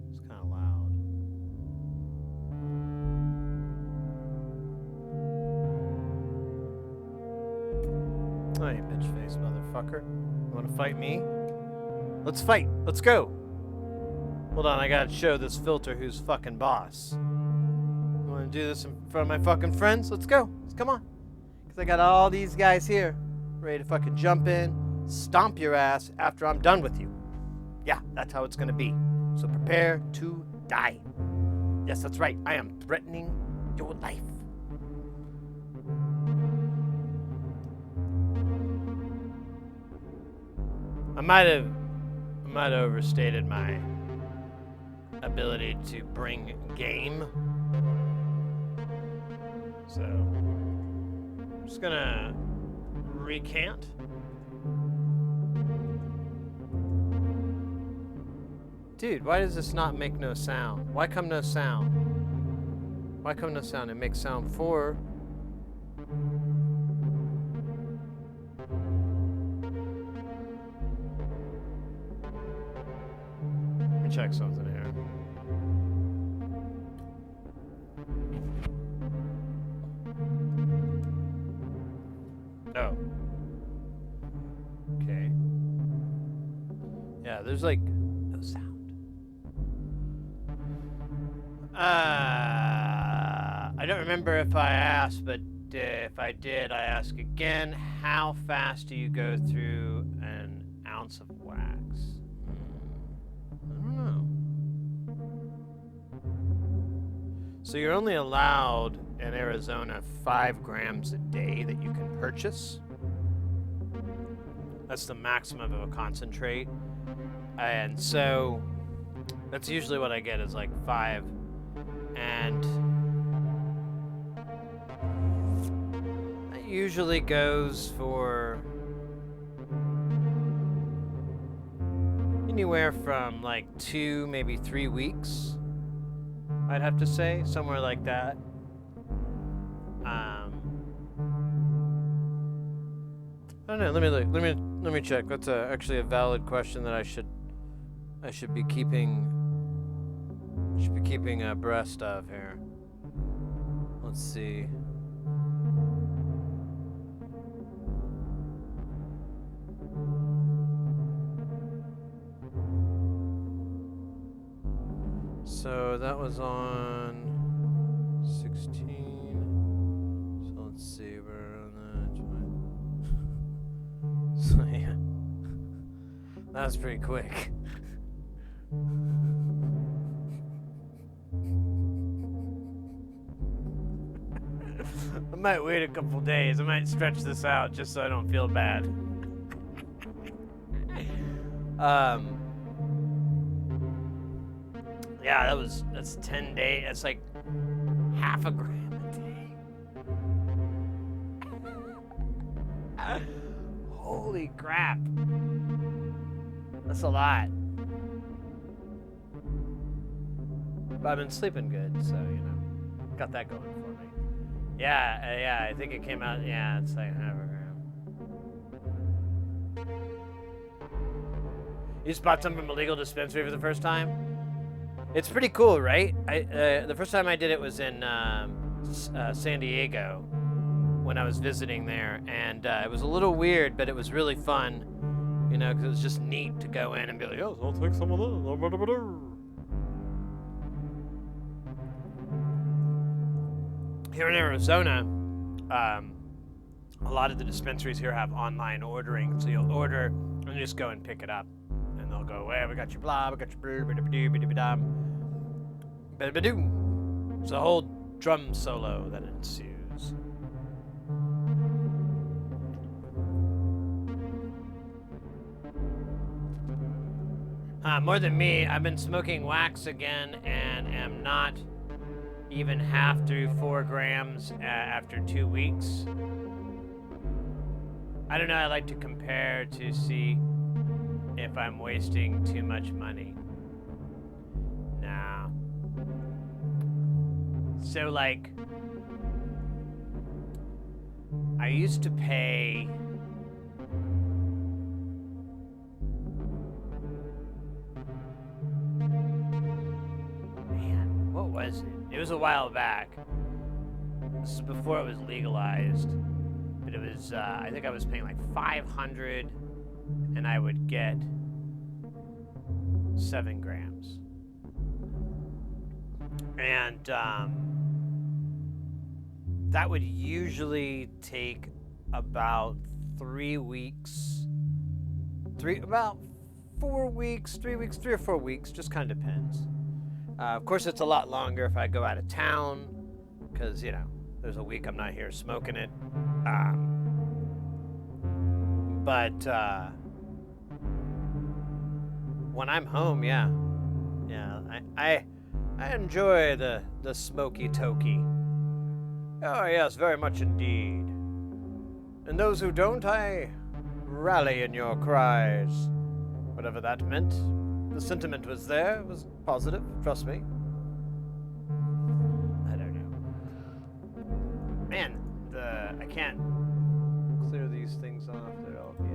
It's kind of loud. Oh, you bitch face motherfucker. You wanna fight me? Let's fight. Let's go. Hold on, I gotta show this filter who's fucking boss. You wanna do this in front of my fucking friends? Let's go. Let's come on. Cause I got all these guys here ready to fucking jump in, stomp your ass after I'm done with you. Yeah, that's how it's gonna be. So prepare to die. Yes, that's right. I am threatening your life. I might have overstated my ability to bring game. So I'm just gonna recant. Dude, why does this not make no sound? Why come no sound? Why come no sound? It makes sound for... Let me check something here. Oh. Okay. Yeah, there's like no sound. I don't remember if I asked, but if I did, I ask again. How fast do you go through an ounce of wax? I don't know. So you're only allowed in Arizona 5 grams a day that you can purchase. That's the maximum of a concentrate. And so that's usually what I get is like 5. And that usually goes for anywhere from like 2, maybe 3 weeks. I'd have to say, somewhere like that. I don't know. Let me look. Let me check. That's actually a valid question that I should be keeping abreast of here. Let's see. So that was on 16. So let's see, we're on the 20. So yeah, that was pretty quick. I might wait a couple days. I might stretch this out just so I don't feel bad. Yeah, that's 10 days. That's like half a gram a day. Holy crap. That's a lot. But I've been sleeping good, so, you know, got that going for me. Yeah, I think it came out, yeah, it's like half a gram. You just bought some from a legal dispensary for the first time? It's pretty cool, right? The first time I did it was in San Diego when I was visiting there, and it was a little weird, but it was really fun, you know, because it was just neat to go in and be like, oh, I'll take some of this. Here in Arizona, a lot of the dispensaries here have online ordering, so you'll order and just go and pick it up. And they'll go, well, we got your blah, we got your brr, it's a whole drum solo that ensues. More than me, I've been smoking wax again and am not even half through 4 grams after 2 weeks. I don't know, I like to compare to see if I'm wasting too much money. Nah. So, like, I used to pay man, what was it? It was a while back. This is before it was legalized. But it was, I think I was paying like $500 and I would get 7 grams. And that would usually take about 3 weeks. About 4 weeks, 3 weeks, 3 or 4 weeks, just kind of depends. Of course, it's a lot longer if I go out of town, because, you know, there's a week I'm not here smoking it. But when I'm home, yeah, I enjoy the smoky toky. Oh yes, very much indeed. And those who don't, I rally in your cries. Whatever that meant, the sentiment was there. It was positive. Trust me. I don't know. Man, I can't clear these things off. They're all good.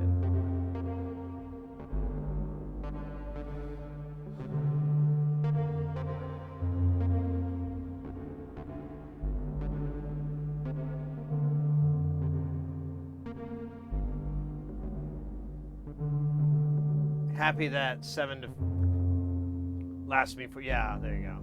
Happy that 7 to last me for, yeah, there you go.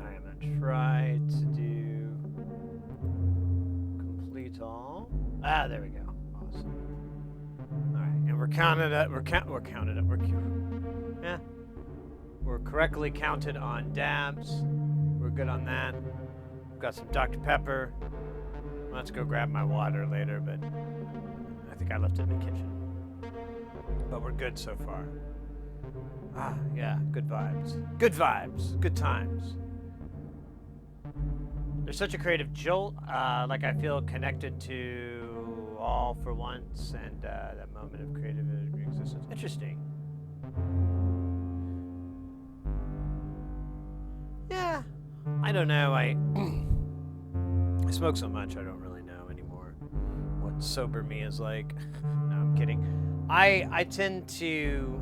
I am gonna try to do complete all. Ah, there we go. Awesome. All right, and we're counted up. Yeah. We're correctly counted on dabs. We're good on that. We've got some Dr. Pepper. Let's go grab my water later, but I think I left it in the kitchen. But we're good so far. Ah, yeah, good vibes. Good vibes. Good times. There's such a creative jolt. Like I feel connected to all for once, and that moment of creative existence. Interesting. I don't know. I smoke so much I don't really know anymore what sober me is like. No, I'm kidding. I tend to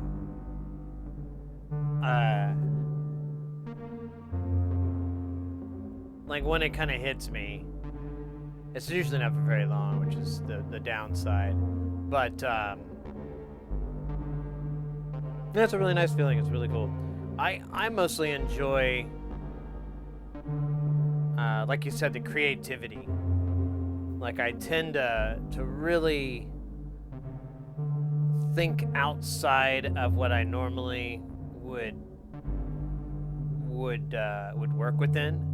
like when it kind of hits me, it's usually not for very long, which is the downside. But yeah, it's a really nice feeling. It's really cool. I mostly enjoy, like you said, the creativity. Like I tend to really think outside of what I normally would work within.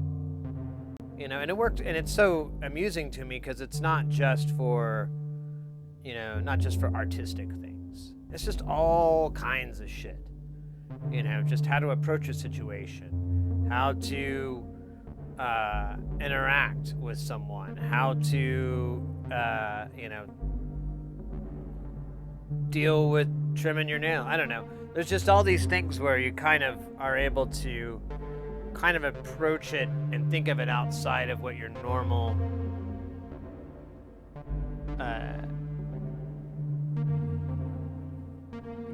You know, and it worked, and it's so amusing to me because it's not just for, you know, not just for artistic things. It's just all kinds of shit. You know, just how to approach a situation, how to interact with someone, how to, you know, deal with trimming your nail. I don't know. There's just all these things where you kind of are able to kind of approach it and think of it outside of what your normal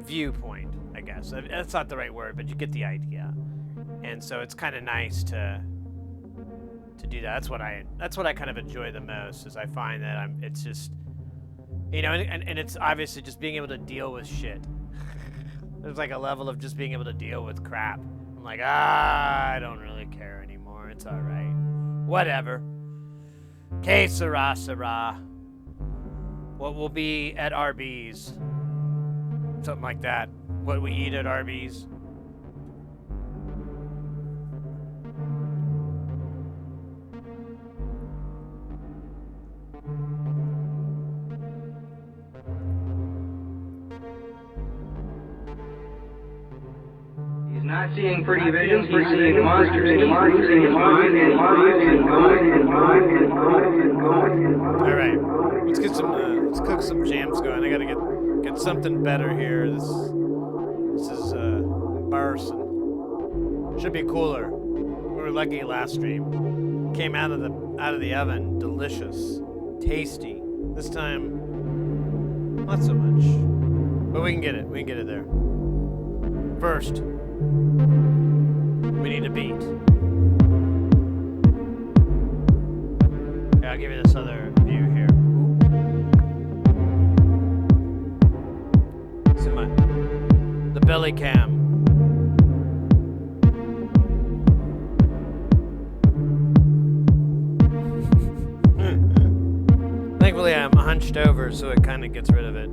viewpoint, I guess. That's not the right word, but you get the idea. And so it's kind of nice to do that. That's what I kind of enjoy the most, is I find that it's just, you know, and it's obviously just being able to deal with shit. There's like a level of just being able to deal with crap. I'm like, I don't really care anymore. It's all right. Whatever. Que sera, sera. What will be at Arby's? Something like that. What we eat at Arby's. Not seeing pretty visions, he's seeing monsters, and he's losing his mind, and all right, let's get some, let's cook some jams going. I gotta get something better here. This is embarrassing. Should be cooler. We were lucky last stream. Came out of the oven, delicious, tasty. This time, not so much, but we can get it. We can get it there. First, we need a beat. Yeah, I'll give you this other view here. It's in the belly cam. Thankfully, I'm hunched over, so it kind of gets rid of it.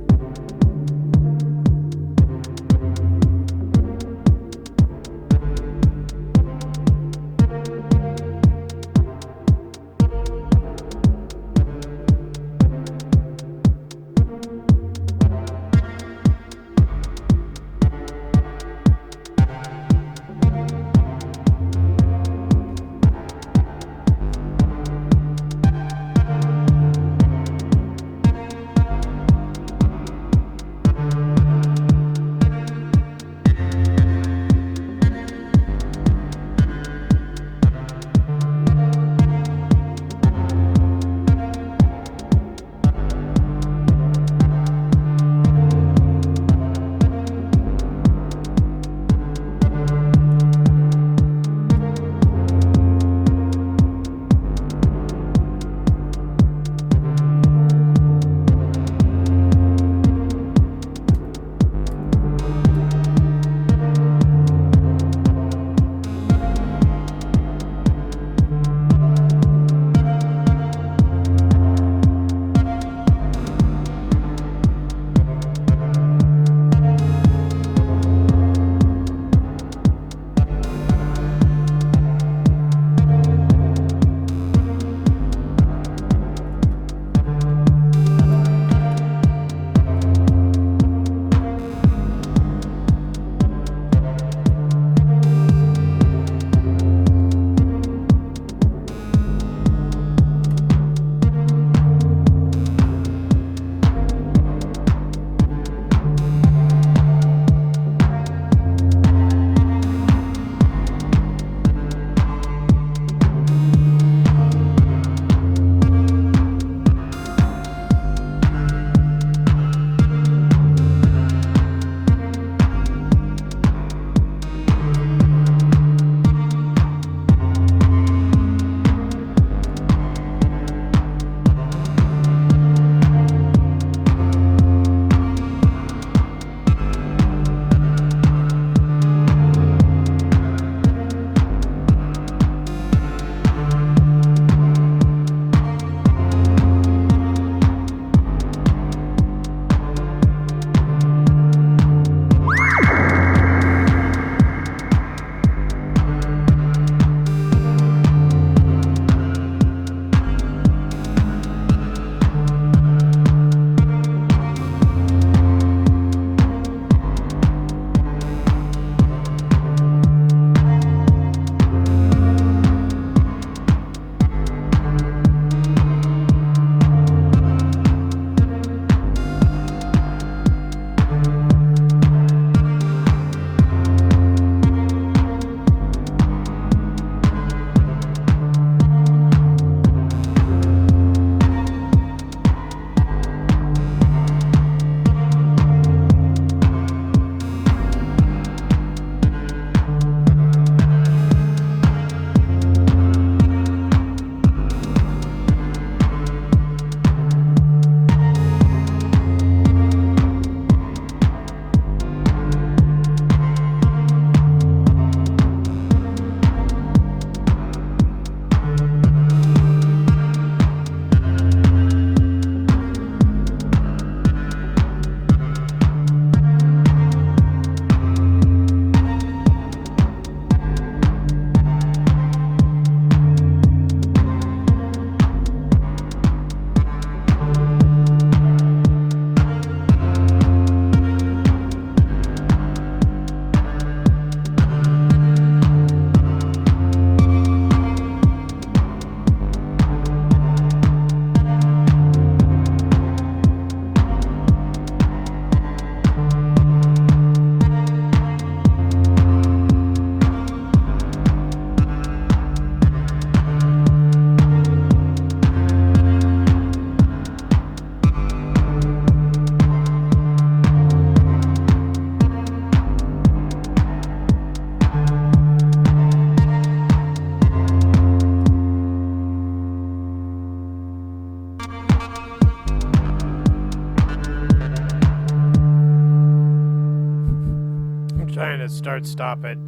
start, stop it.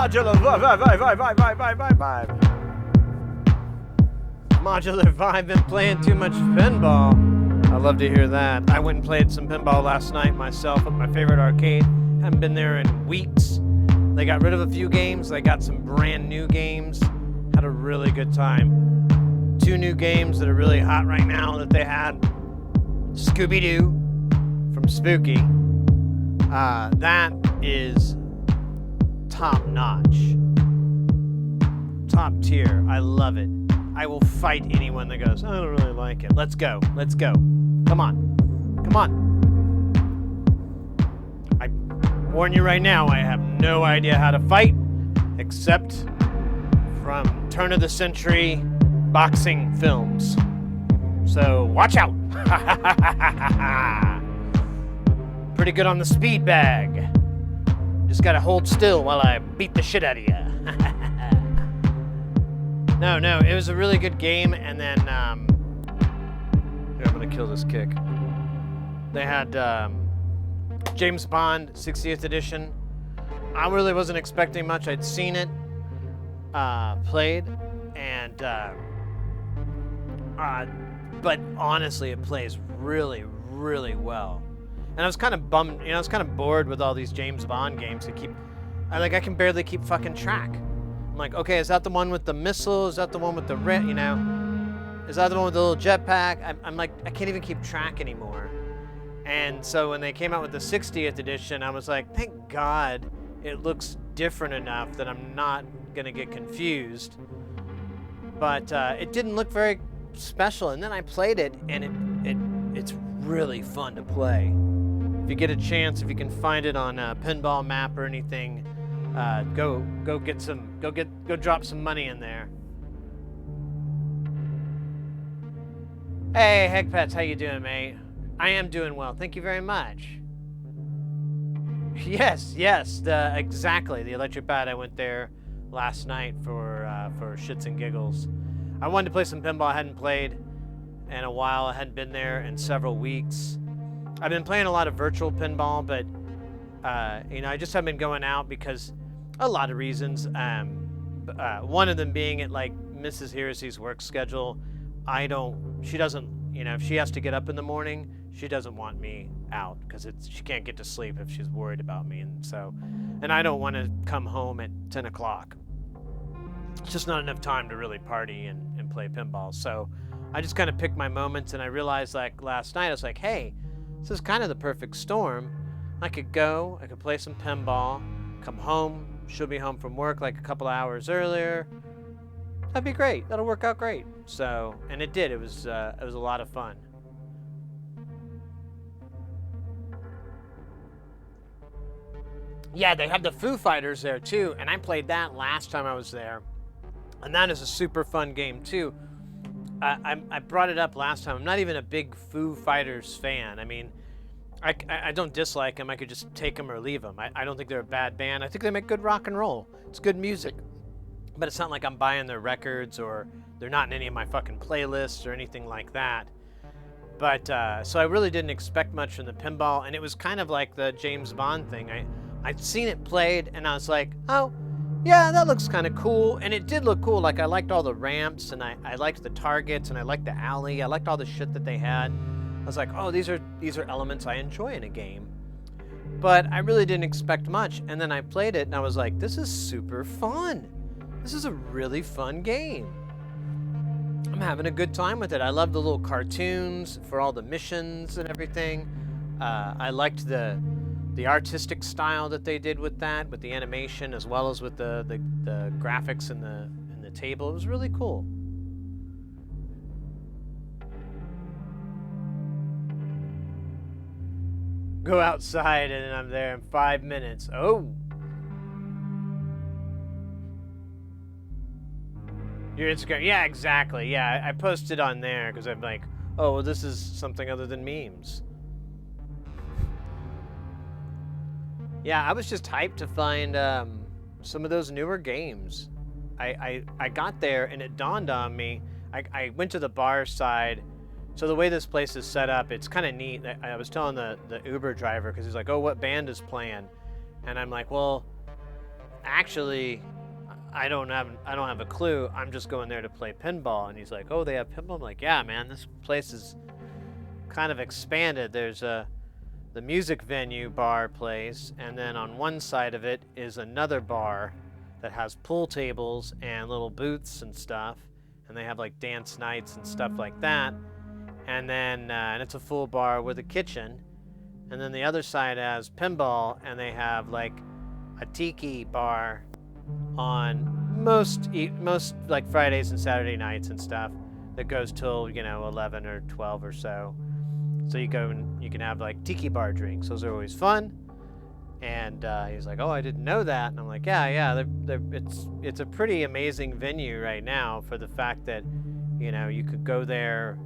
Modular vibe. Modular vibe and playing too much pinball. I love to hear that. I went and played some pinball last night myself at my favorite arcade. Haven't been there in weeks. They got rid of a few games. They got some brand new games. Had a really good time. 2 new games that are really hot right now that they had. Scooby-Doo from Spooky. That is top notch. Top tier. I love it. I will fight anyone that goes, I don't really like it. Let's go. Let's go. Come on. Come on. I warn you right now, I have no idea how to fight except from turn of the century boxing films. So watch out. Pretty good on the speed bag. Just gotta hold still while I beat the shit out of you. No, it was a really good game, and then, here, I'm gonna kill this kick. They had, James Bond 60th edition. I really wasn't expecting much. I'd seen it, played, and, but honestly, it plays really, really well. And I was kind of bummed, I was kind of bored with all these James Bond games that I can barely keep fucking track. I'm like, okay, is that the one with the missile? Is that the one with the, is that the one with the little jetpack? I'm like, I can't even keep track anymore. And so when they came out with the 60th edition, I was like, thank God it looks different enough that I'm not gonna get confused. But it didn't look very special, and then I played it, and it's really fun to play. If you get a chance, if you can find it on a pinball map or anything, go drop some money in there. Hey, Heck Pets, how you doing, mate? I am doing well, thank you very much. Yes, exactly. The Electric Bat. I went there last night for shits and giggles. I wanted to play some pinball. I hadn't played in a while. I hadn't been there in several weeks. I've been playing a lot of virtual pinball, but I just haven't been going out because a lot of reasons. One of them being at like Mrs. Heresy's work schedule. She doesn't, if she has to get up in the morning, she doesn't want me out because she can't get to sleep if she's worried about me, and I don't want to come home at 10 o'clock. It's just not enough time to really party and play pinball. So I just kind of picked my moments, and I realized like last night, I was like, hey, this is kind of the perfect storm. I could play some pinball, come home, she'll be home from work like a couple hours earlier. That'd be great. That'll work out great. So, and it did. It was a lot of fun. Yeah, they have the Foo Fighters there too, and I played that last time I was there, and that is a super fun game too. I brought it up last time. I'm not even a big Foo Fighters fan. I mean, I don't dislike them. I could just take them or leave them. I don't think they're a bad band. I think they make good rock and roll. It's good music. But it's not like I'm buying their records or they're not in any of my fucking playlists or anything like that. But, so I really didn't expect much from the pinball, and it was kind of like the James Bond thing. I'd seen it played, and I was like, oh, yeah, that looks kind of cool. And it did look cool. Like, I liked all the ramps, and I liked the targets, and I liked the alley. I liked all the shit that they had. I was like, oh, these are elements I enjoy in a game. But I really didn't expect much, and then I played it, and I was like, this is super fun. This is a really fun game. I'm having a good time with it. I love the little cartoons for all the missions and everything. I liked the artistic style that they did with that, with the animation as well as with the graphics in the table. It was really cool. Go outside and I'm there in 5 minutes. Oh. Your Instagram, yeah, exactly. Yeah, I posted on there because I'm like, oh, well, this is something other than memes. Yeah, I was just hyped to find some of those newer games. I got there and it dawned on me. I went to the bar side. So the way this place is set up, it's kind of neat. I was telling the Uber driver because he's like, oh, what band is playing? And I'm like, well, actually, I don't have a clue. I'm just going there to play pinball. And he's like, oh, they have pinball? I'm like, yeah, man, this place is kind of expanded. There's the music venue bar place, and then on one side of it is another bar that has pool tables and little booths and stuff. And they have like dance nights and stuff like that. And then and it's a full bar with a kitchen. And then the other side has pinball, and they have like a tiki bar on most like Fridays and Saturday nights and stuff that goes till 11 or 12 or so. So you go and you can have like tiki bar drinks. Those are always fun. And he's like, "Oh, I didn't know that." And I'm like, "Yeah. It's a pretty amazing venue right now for the fact that you could go there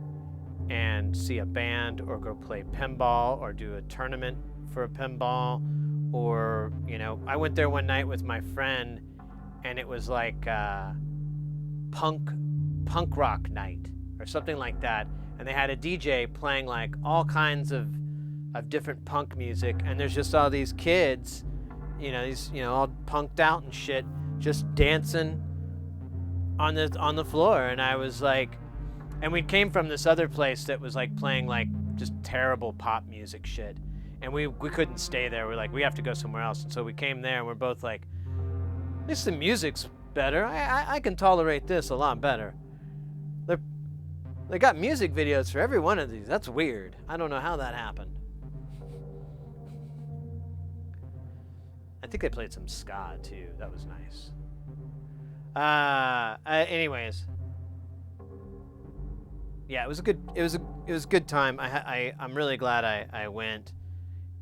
and see a band or go play pinball or do a tournament for a pinball, or I went there one night with my friend, and it was like punk rock night or something like that, and they had a DJ playing like all kinds of different punk music, and there's just all these kids, these all punked out and shit, just dancing on the floor. And I was like, and we came from this other place that was like playing like just terrible pop music shit, and we couldn't stay there. We're like, we have to go somewhere else. And so we came there, and we're both like, at least the music's better. I can tolerate this a lot better. They got music videos for every one of these. That's weird. I don't know how that happened. I think they played some ska too. That was nice. Anyways, yeah, it was a good time. I'm really glad I went,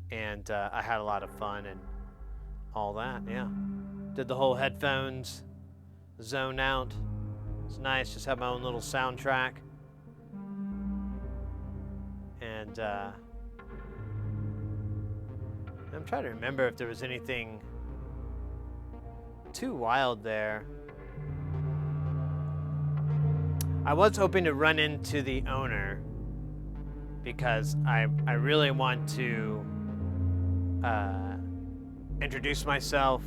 and I had a lot of fun and all that. Yeah, did the whole headphones, zone out. It's nice. Just have my own little soundtrack, and I'm trying to remember if there was anything too wild there. I was hoping to run into the owner because I really want to introduce myself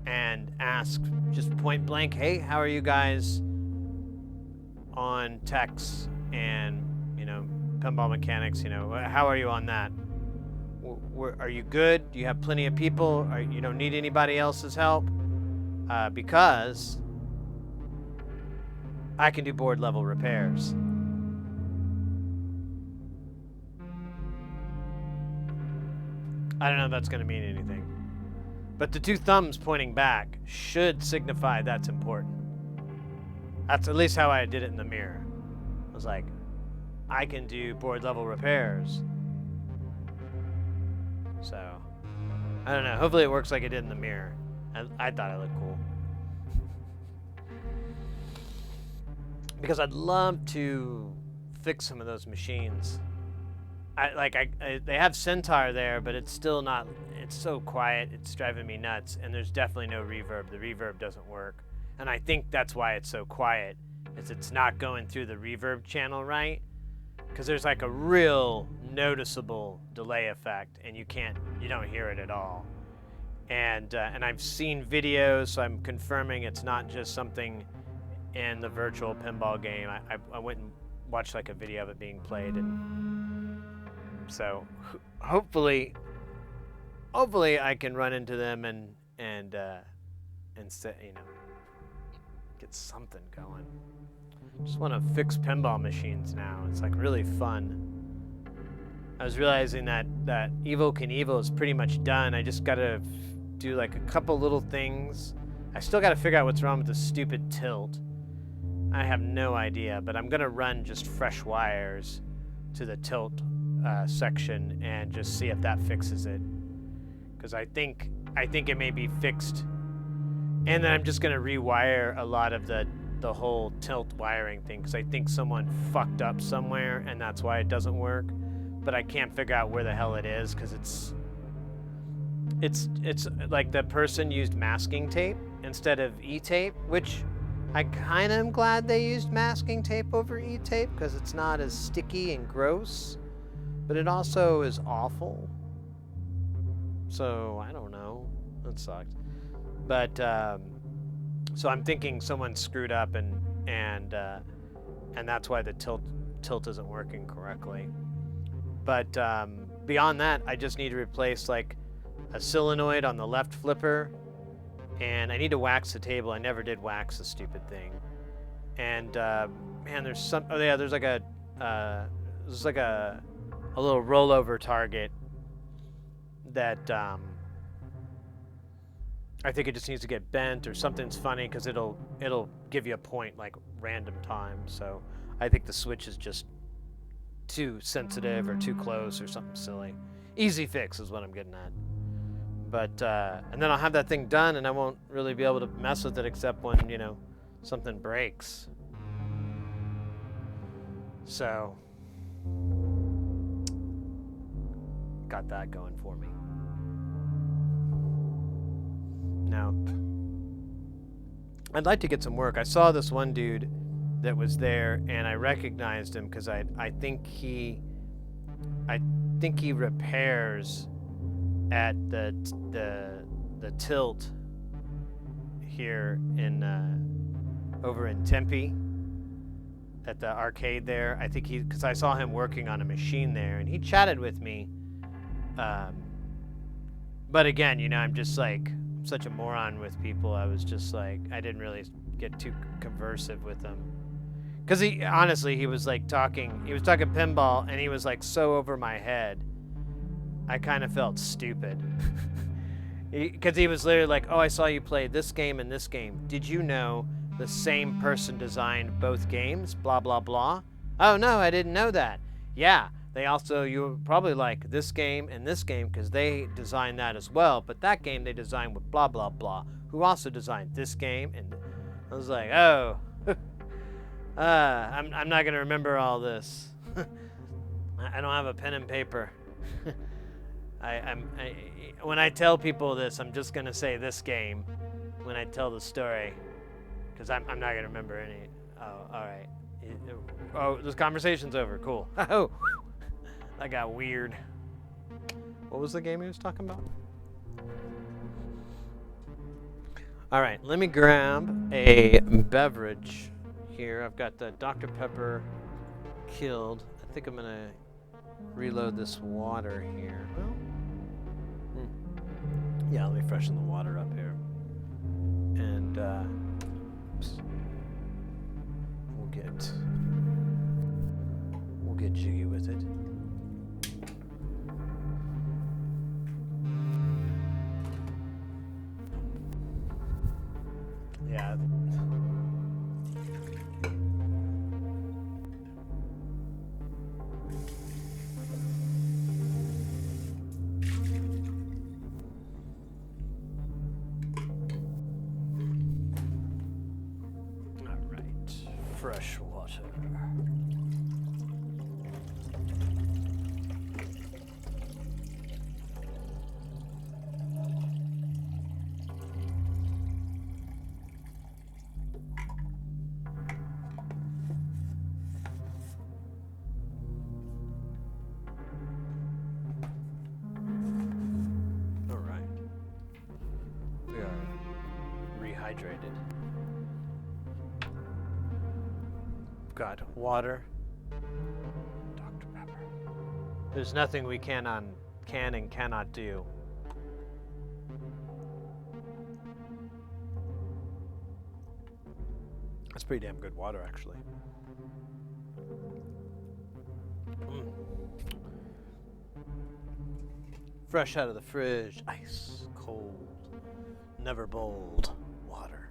and ask just point blank, hey, how are you guys on techs and pinball mechanics? How are you on that? Are you good? Do you have plenty of people? You don't need anybody else's help? Because I can do board level repairs. I don't know if that's going to mean anything. But the two thumbs pointing back should signify that's important. That's at least how I did it in the mirror. I was like, I can do board level repairs. So, I don't know. Hopefully it works like it did in the mirror. I thought it looked cool. Because I'd love to fix some of those machines. They have Centaur there, but it's still not, it's so quiet, it's driving me nuts, and there's definitely no reverb. The reverb doesn't work. And I think that's why it's so quiet, is it's not going through the reverb channel right. Because there's like a real noticeable delay effect, and you don't hear it at all. And I've seen videos, so I'm confirming it's not just something in the virtual pinball game. I went and watched like a video of it being played, and so hopefully I can run into them and get something going. Just want to fix pinball machines now. It's like really fun. I was realizing that Evo Knievel is pretty much done. I just gotta do like a couple little things. I still gotta figure out what's wrong with the stupid tilt. I have no idea, but I'm gonna run just fresh wires to the tilt section and just see if that fixes it. Because I think it may be fixed. And then I'm just gonna rewire a lot of the whole tilt wiring thing, because I think someone fucked up somewhere and that's why it doesn't work. But I can't figure out where the hell it is, because it's like the person used masking tape instead of e-tape, which I kind of am glad they used masking tape over e-tape, because it's not as sticky and gross, but it also is awful. So I don't know, that sucked. But so I'm thinking someone screwed up and that's why the tilt isn't working correctly. But beyond that, I just need to replace like a solenoid on the left flipper, and I need to wax the table. I never did wax the stupid thing. And man, there's like a little rollover target that I think it just needs to get bent or something's funny because it'll give you a point like random time. So I think the switch is just too sensitive or too close or something silly. Easy fix is what I'm getting at. But and then I'll have that thing done and I won't really be able to mess with it except when, you know, something breaks. So got that going for me. Now, I'd like to get some work. I saw this one dude that was there, and I recognized him because I think he repairs at the tilt here in over in Tempe at the arcade there. I think because I saw him working on a machine there, and he chatted with me. But again, you know, I'm just like such a moron with people. I was just like, I didn't really get too conversive with him. Because he was like talking pinball, and he was like so over my head. I kind of felt stupid. Because he was literally like, oh, I saw you play this game and this game. Did you know the same person designed both games? Blah, blah, blah. Oh, no, I didn't know that. Yeah, you were probably like this game and this game because they designed that as well. But that game they designed with blah, blah, blah, who also designed this game. And I was like, oh, I'm not going to remember all this. I don't have a pen and paper. When I tell people this, I'm just going to say this game when I tell the story, because I'm not going to remember any. Oh, all right. Oh, this conversation's over. Cool. Oh, that got weird. What was the game he was talking about? All right, let me grab a beverage here. I've got the Dr. Pepper killed. I think I'm going to reload this water here. Well, yeah, let me freshen the water up here. And we'll get jiggy with it. Yeah. Fresh water. All right. We are rehydrated. Got water. Dr. Pepper. There's nothing we can and cannot do. That's pretty damn good water, actually. Fresh out of the fridge, ice cold, never boiled water.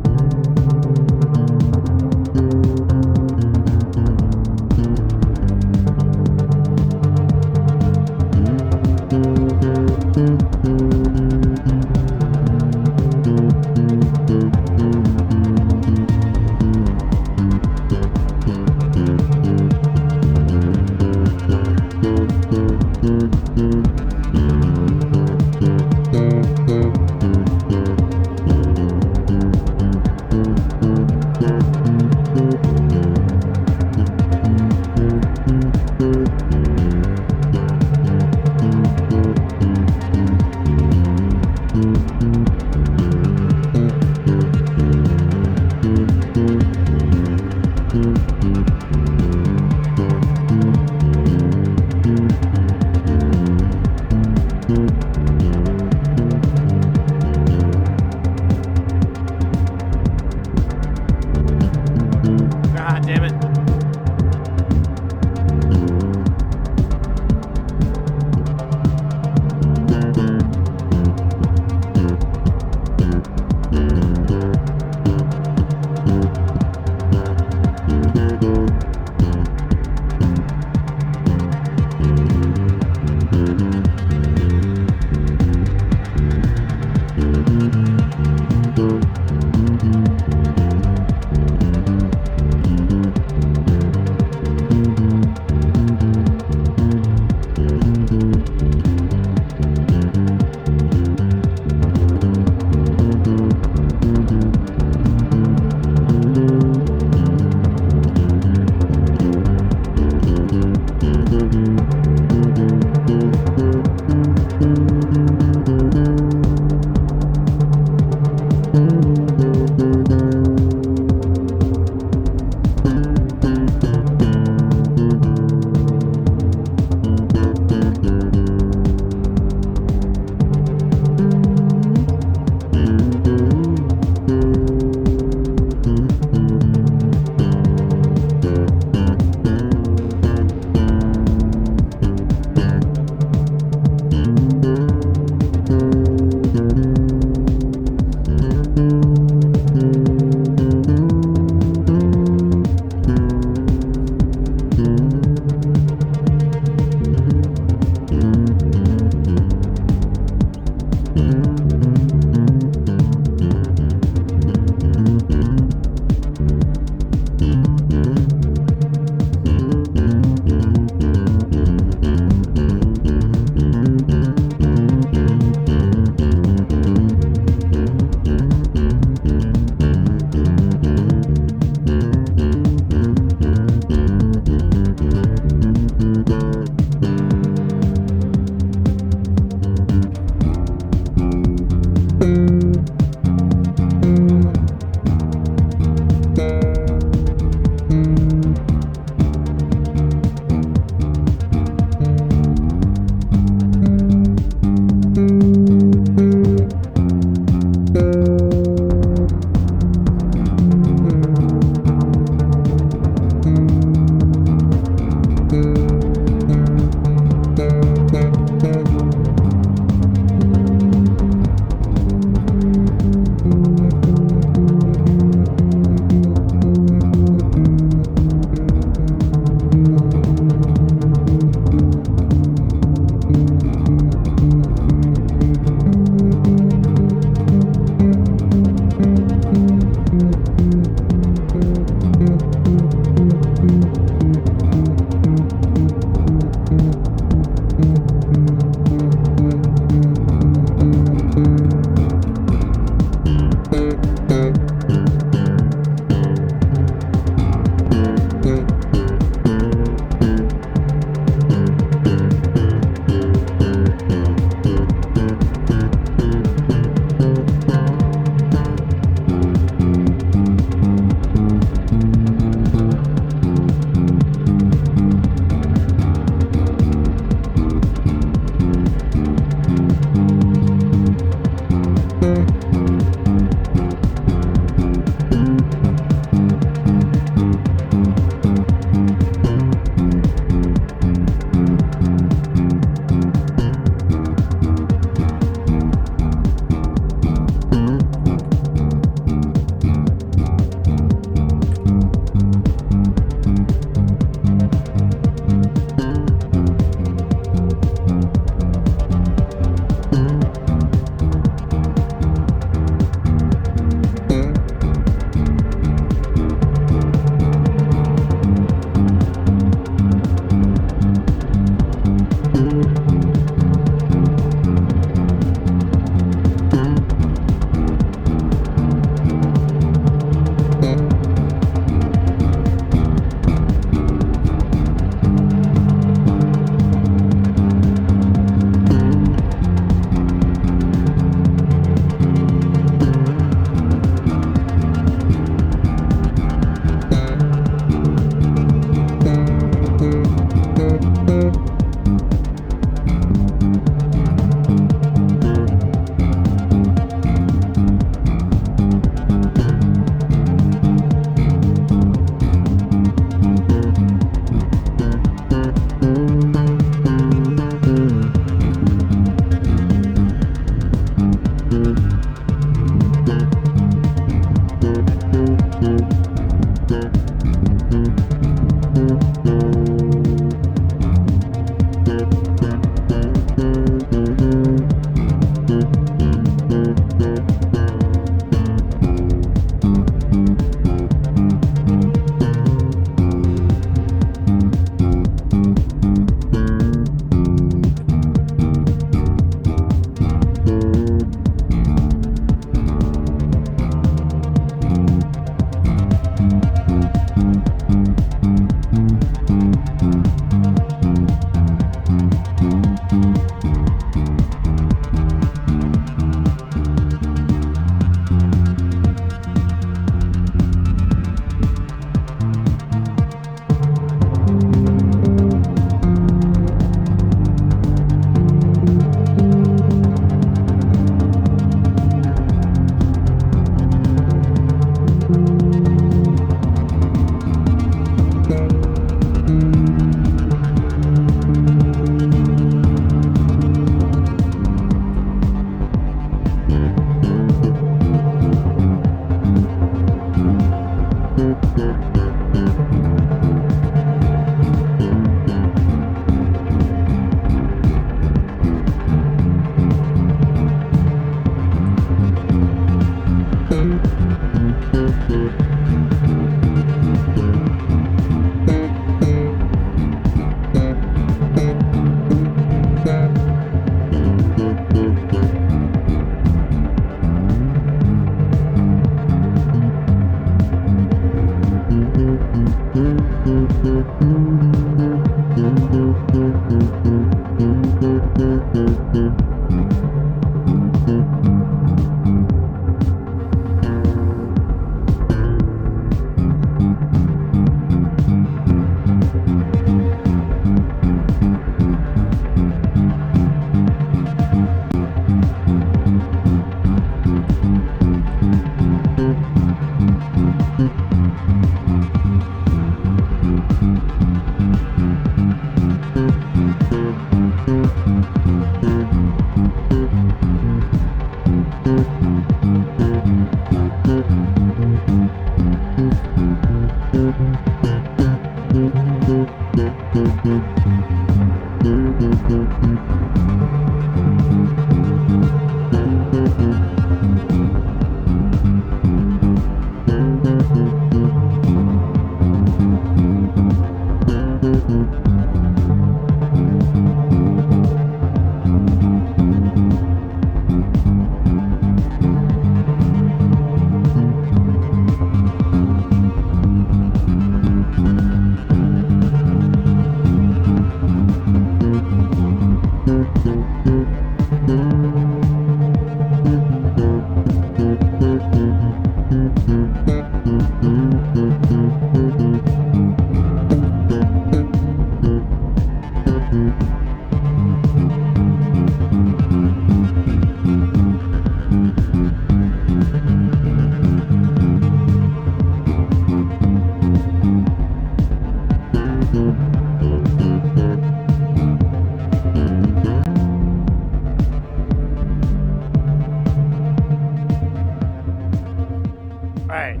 Right.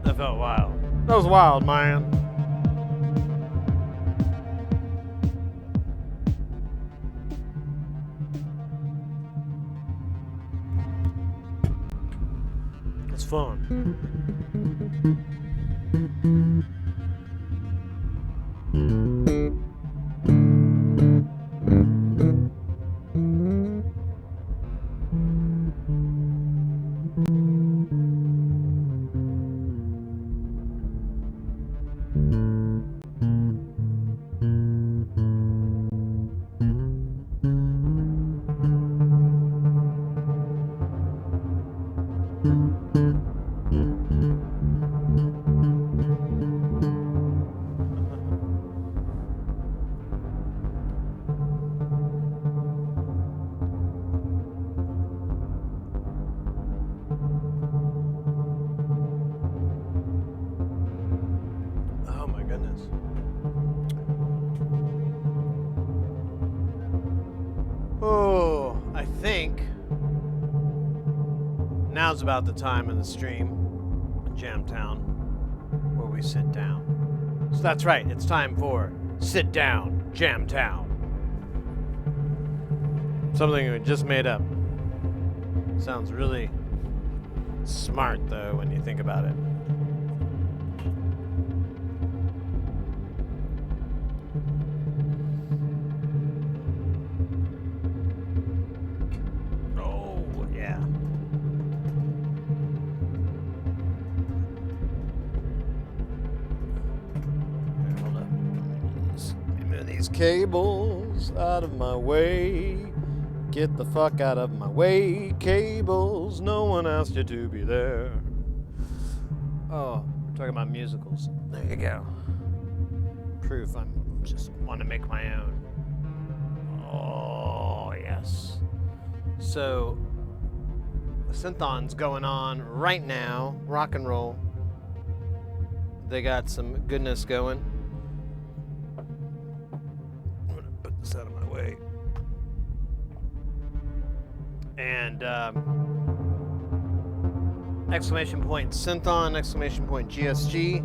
That felt wild. That was wild, man. It's fun. Oh my goodness. Oh, I think now's about the time in the stream in Jamtown where we sit down. So that's right, it's time for Sit Down Jamtown. Something we just made up. Sounds really smart though when you think about it. Oh, yeah. Okay, hold up. Just move these cables out of my way. Get the fuck out of my way, cables. No one asked you to be there. Oh, we're talking about musicals. There you go. Proof I'm just want to make my own. Oh, yes. So, SynthON's going on right now. Rock and roll. They got some goodness going. I'm going to put this out of my way. And exclamation point SynthON, exclamation point GSG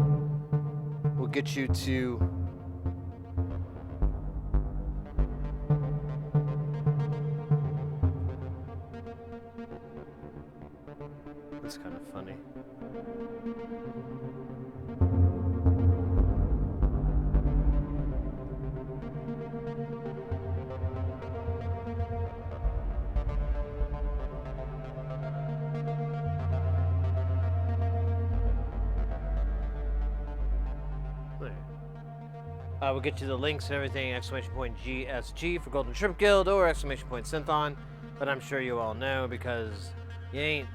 will get you to that's kind of funny. We'll get you the links and everything, exclamation point GSG for Golden Shrimp Guild or exclamation point SynthON, but I'm sure you all know because you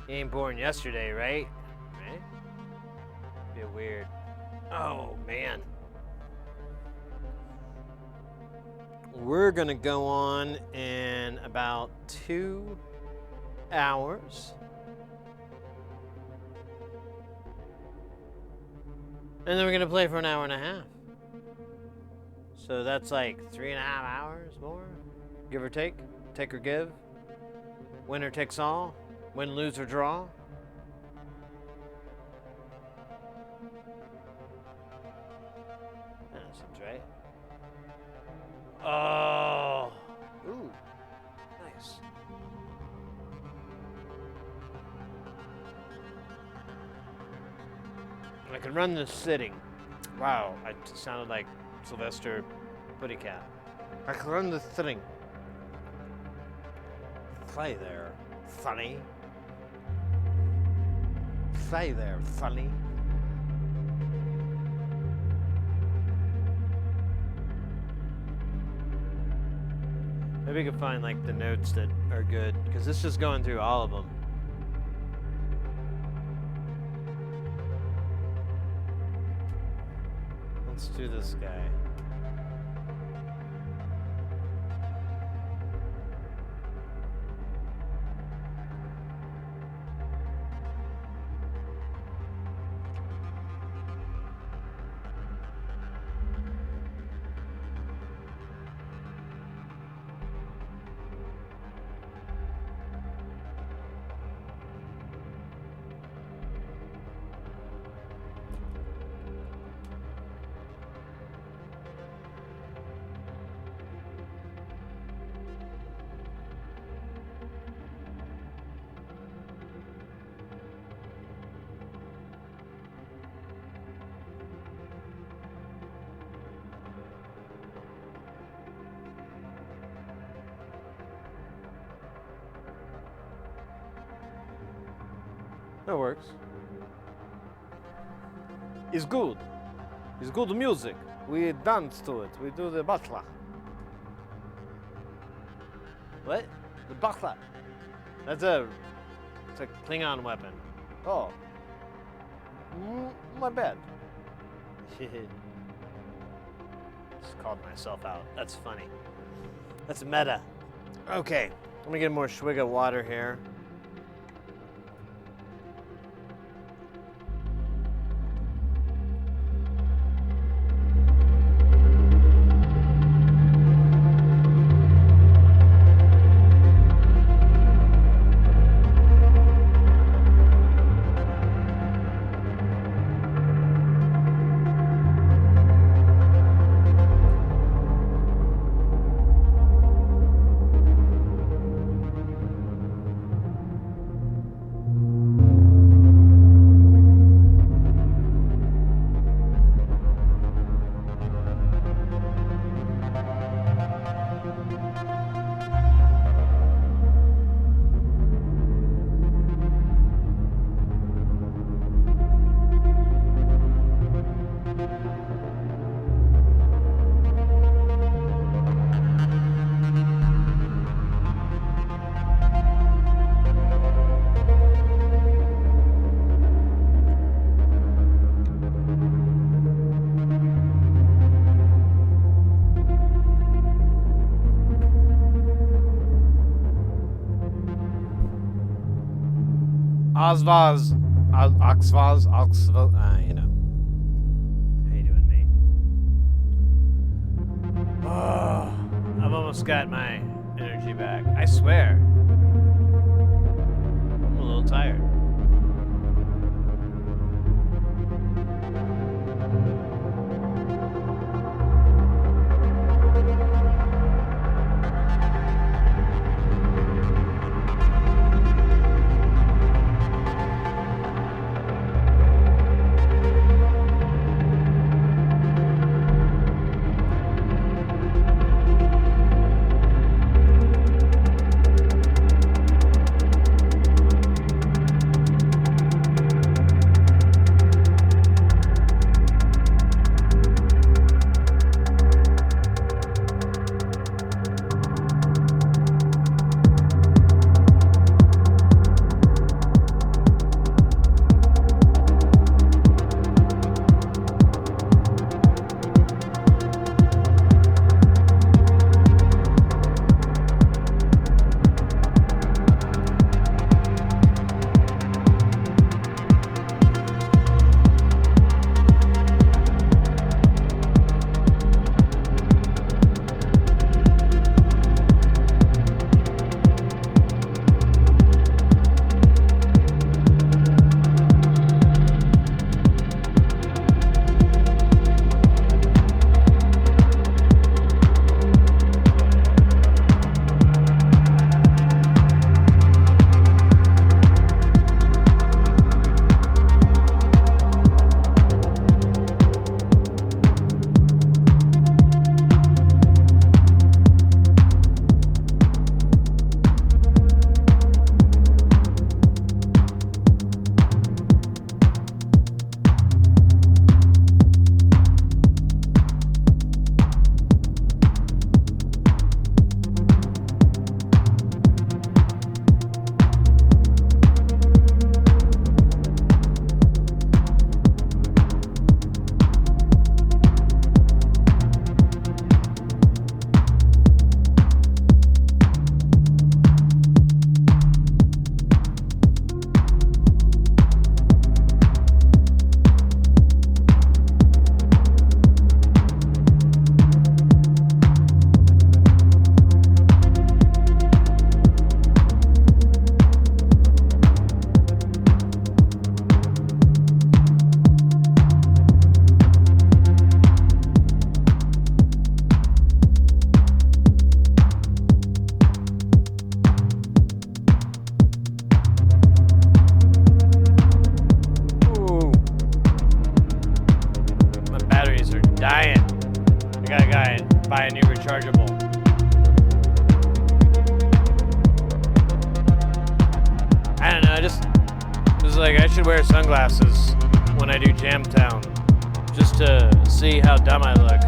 ain't born yesterday, right? Right? Bit weird. Oh man. We're gonna go on in about 2 hours. And then we're gonna play for an hour and a half. So that's like 3.5 hours more, give or take or give. Winner takes all, win, lose, or draw. That seems right. Oh, ooh, nice. I can run this sitting. Wow, I sounded like Sylvester Puttycat. I can run this sitting. Play there, funny. Play there, funny. Maybe we can find like the notes that are good, because this is going through all of them. Let's do this guy. That works. It's good. It's good music. We dance to it. We do the batla. What? The batla. It's a Klingon weapon. Oh. My bad. Just called myself out. That's funny. That's meta. Okay. Let me get more swig of water here. Oxvaz, you know. How you doing, mate? Oh, I've almost got my energy back. I swear. I'm a little tired. Buy a new rechargeable. I don't know, I just was like, I should wear sunglasses when I do Jamtown, just to see how dumb I look.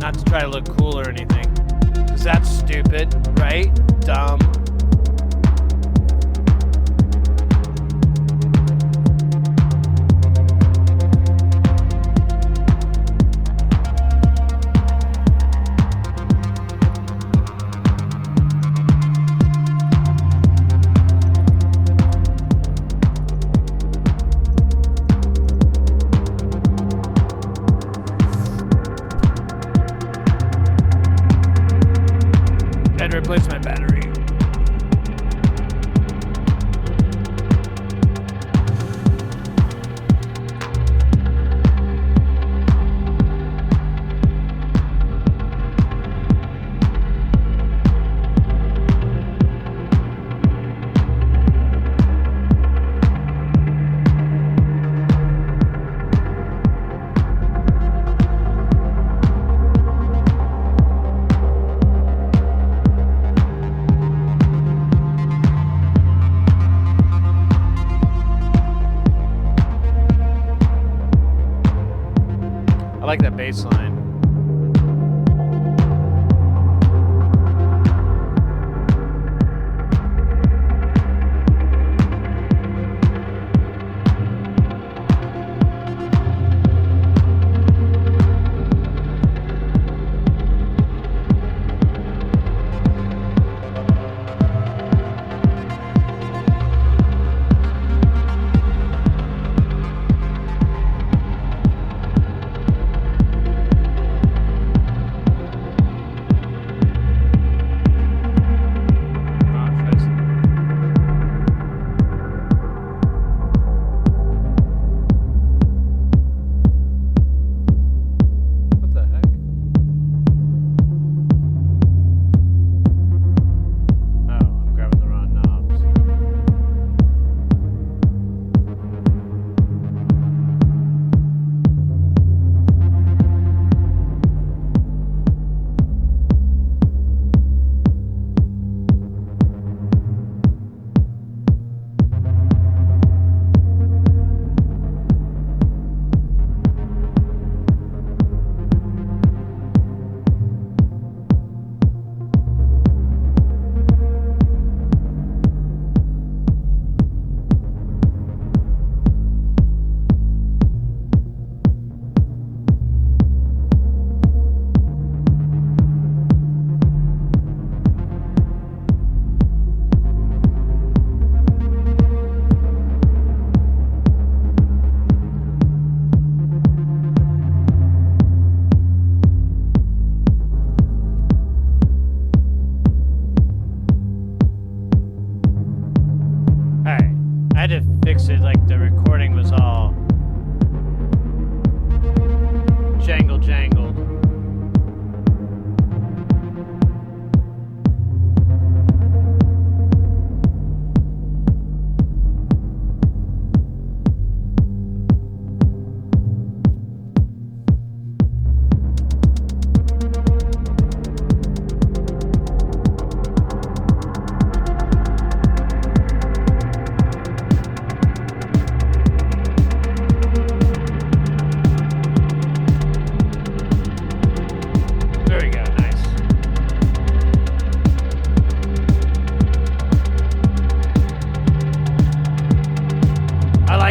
Not to try to look cool or anything, because that's stupid, right? Dumb. Had to replace my battery. I like that bass line.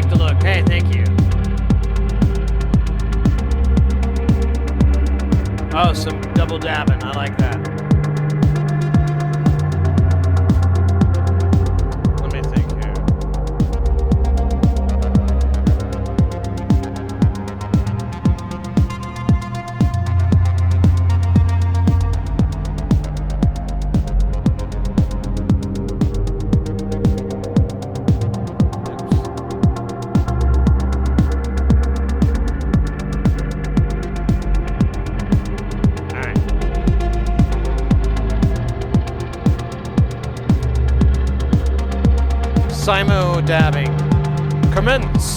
have to look. Hey, thank you. Oh, some double dabbing. I like that. Let me think here. Simo dabbing. Commence.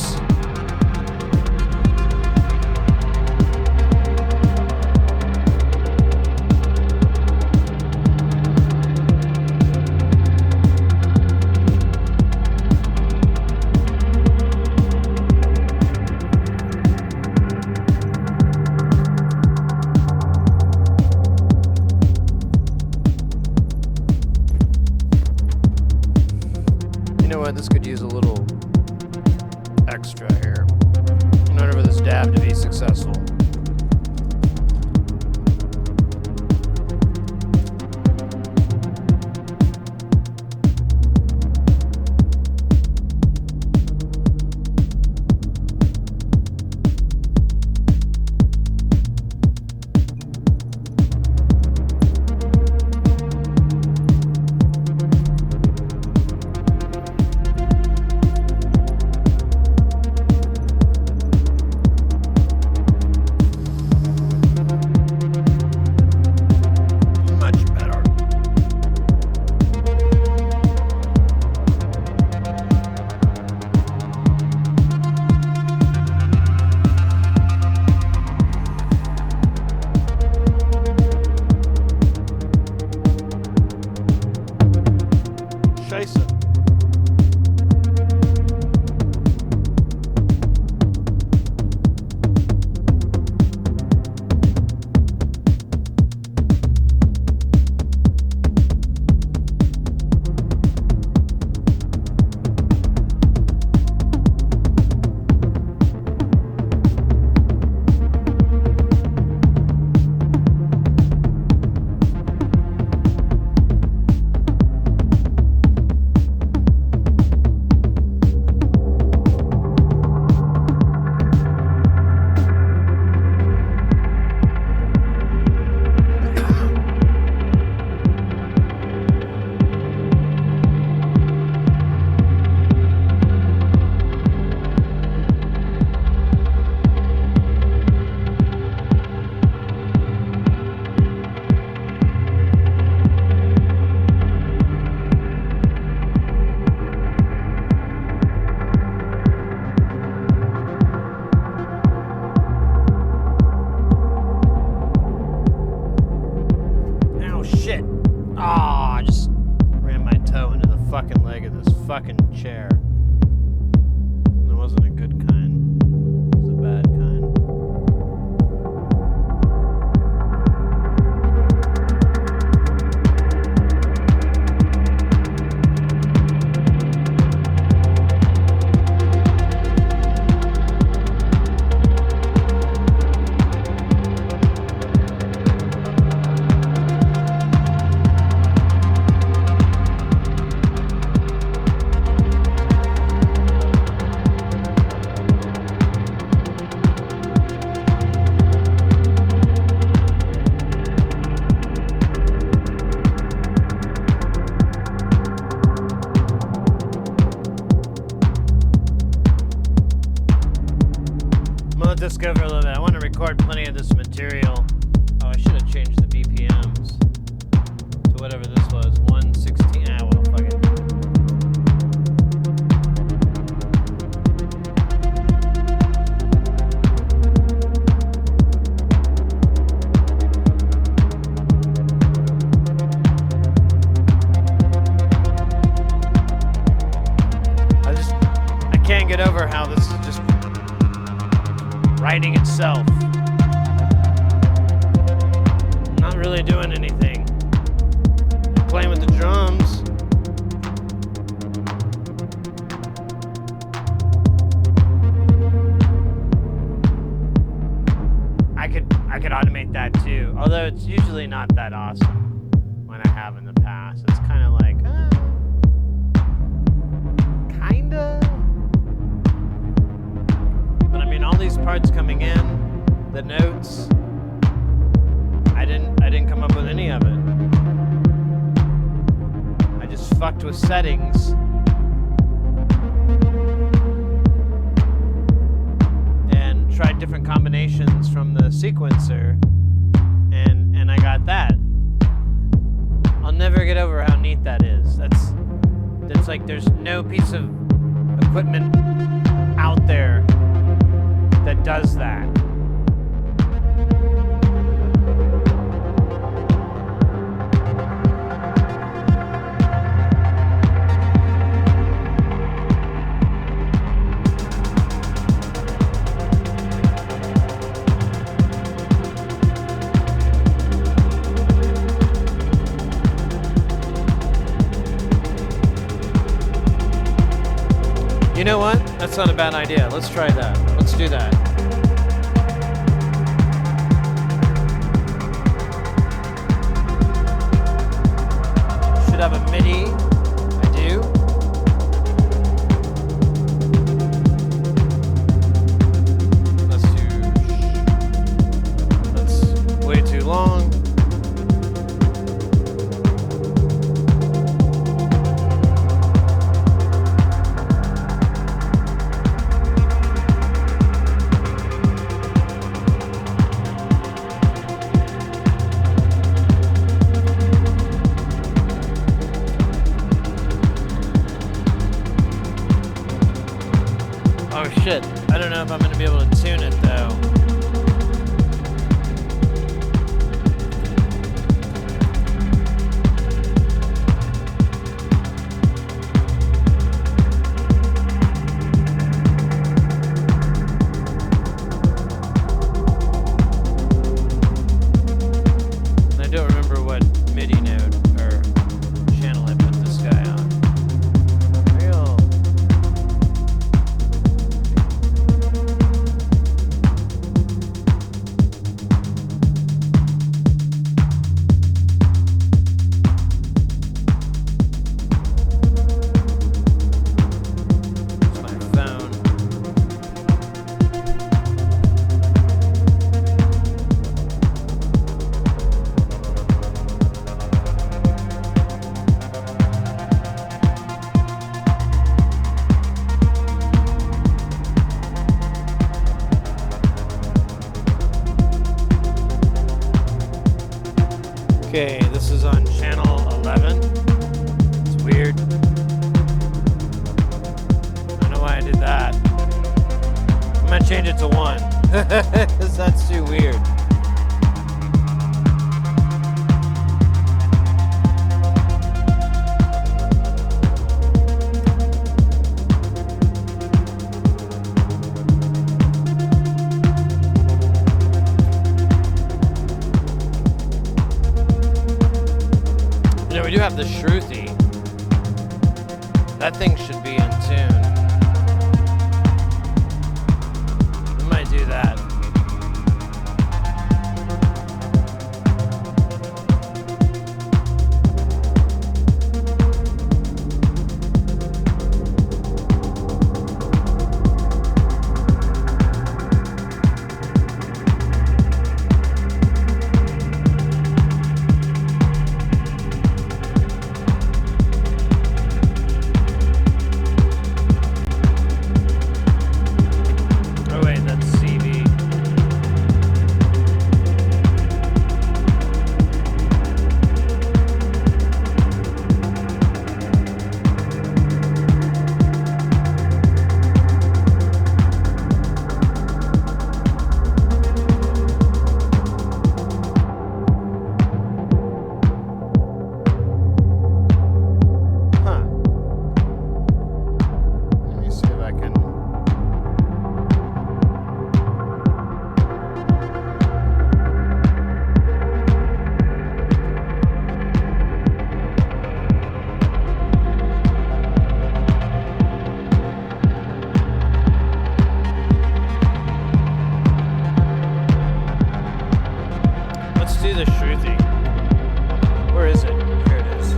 This could use a little extra here in order for this dab to be successful. Fucking chair. It wasn't a good kind. It was a bad kind. This go for a little bit. I want to record plenty of this material. Oh, I should have changed the BPMs to whatever this was. 116. Ah, well, fuck it. I can't get over how this is just writing itself. Not really doing anything. Playing with the drums. could automate that too. Although it's usually not that awesome when I have in the past. It's kind of like, kinda. But I mean, all these parts coming in, the notes, I didn't come up with any of it. I just fucked with settings. And tried different combinations from the sequencer, and I got that. I'll never get over how neat that is. That's like there's no piece of equipment out there that does that. You know what? That's not a bad idea. Let's try that. Let's do that. Should have a MIDI. I do. That's way too long. Oh shit, I don't know if I'm going to be able to tune it though. I don't remember what MIDI node or channel I put this guy on. Okay, this is on channel 11. It's weird. I don't know why I did that. I'm gonna change it to 1. Because that's too weird. We do have the Shruti. That thing should be in tune. We might do that. this Shruti? Where is it? Here it is.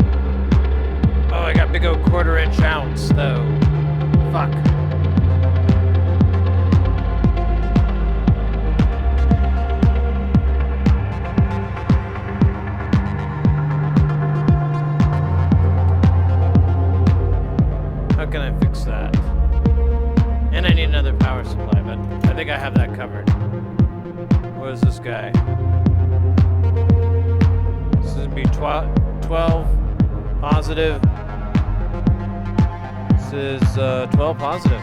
Oh, I got big old 1/4-inch ounce though. Fuck. How can I fix that? And I need another power supply, but I think I have that covered. What is this guy? This is gonna be 12 positive. This is 12 positive.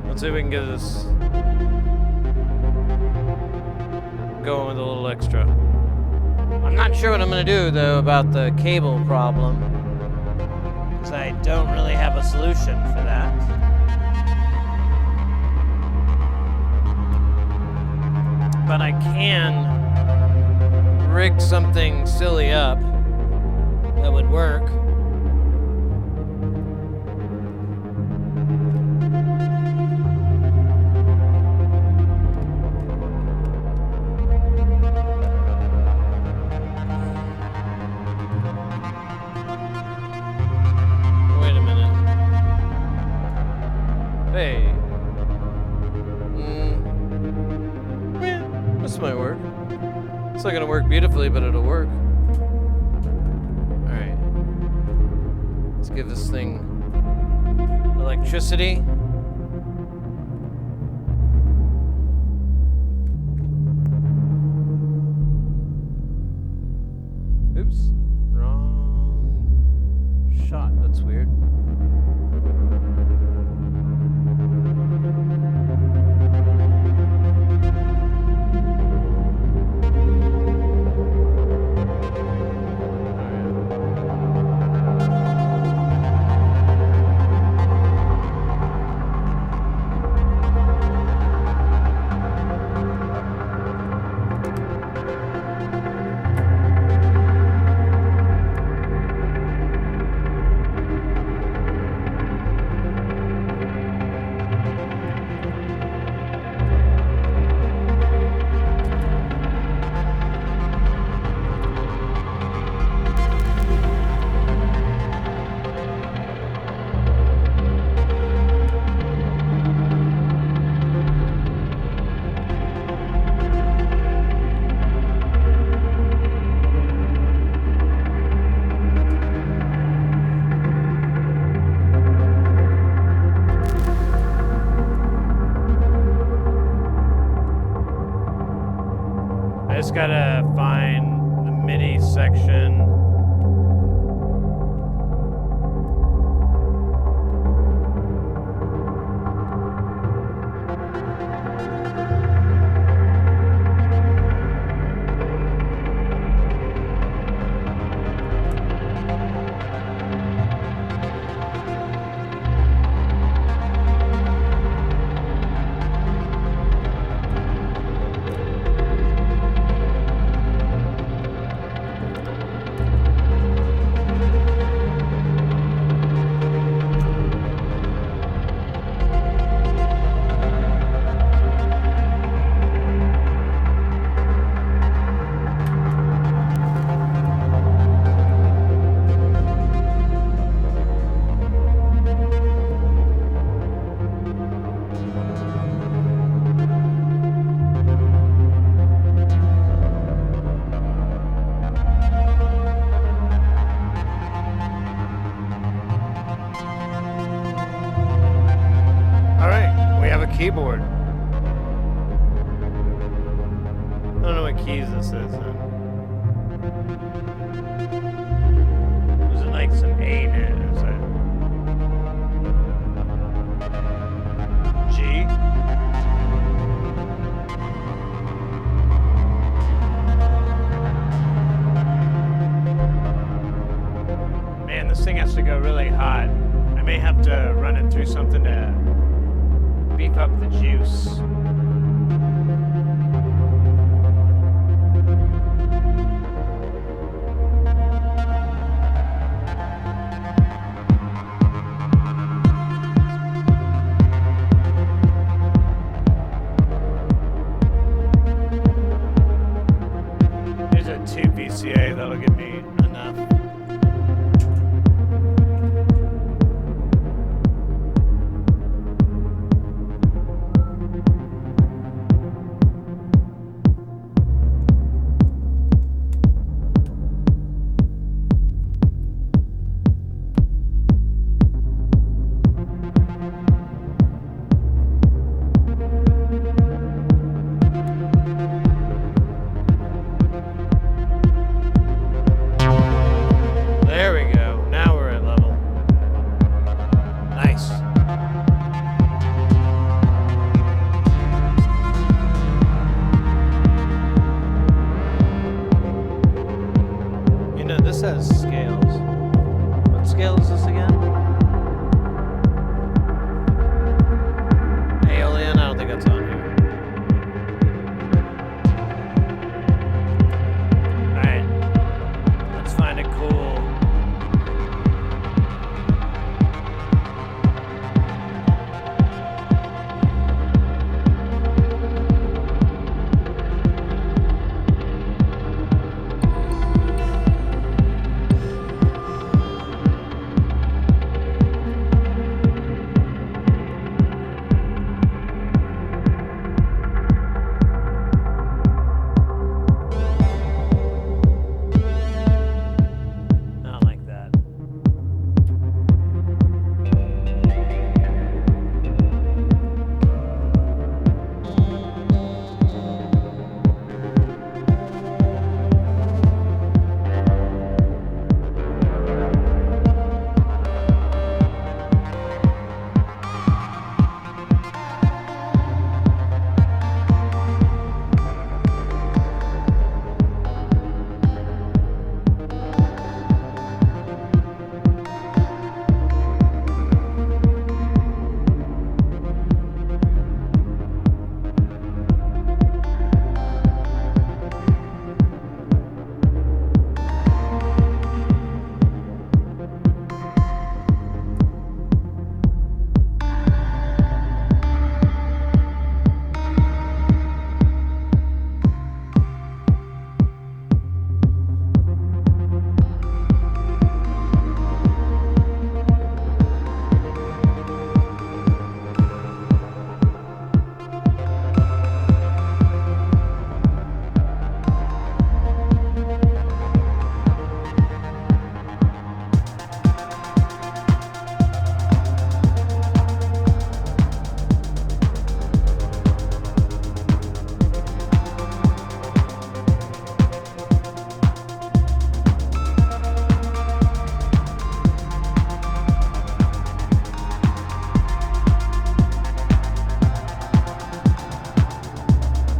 Let's see if we can get this going with a little extra. I'm not sure what I'm gonna do though about the cable problem, because I don't really have a solution for that. But I can rig something silly up that would work. Wait a minute. Hey. This might work. It's not gonna work beautifully, but it'll work. Alright. Let's give this thing electricity. Oops. Wrong shot. That's weird. I just gotta find the MIDI section. Keyboard. I don't know what keys this is. Is it like some A in it? Is it G? Man, this thing has to go really hot. I may have to run it through something to beef up the juice. scale is this again? Aeolian? I don't think that's on here. Alright. Let's find a cool. I don't like that.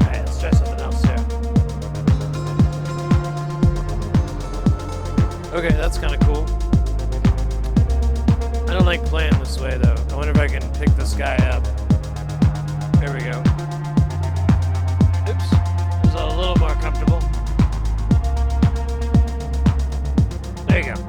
Alright, let's try something else here. Okay, that's kind of cool. I don't like playing this way though. I wonder if I can pick this guy up. There we go. Oops. This is a little more comfortable. There you go.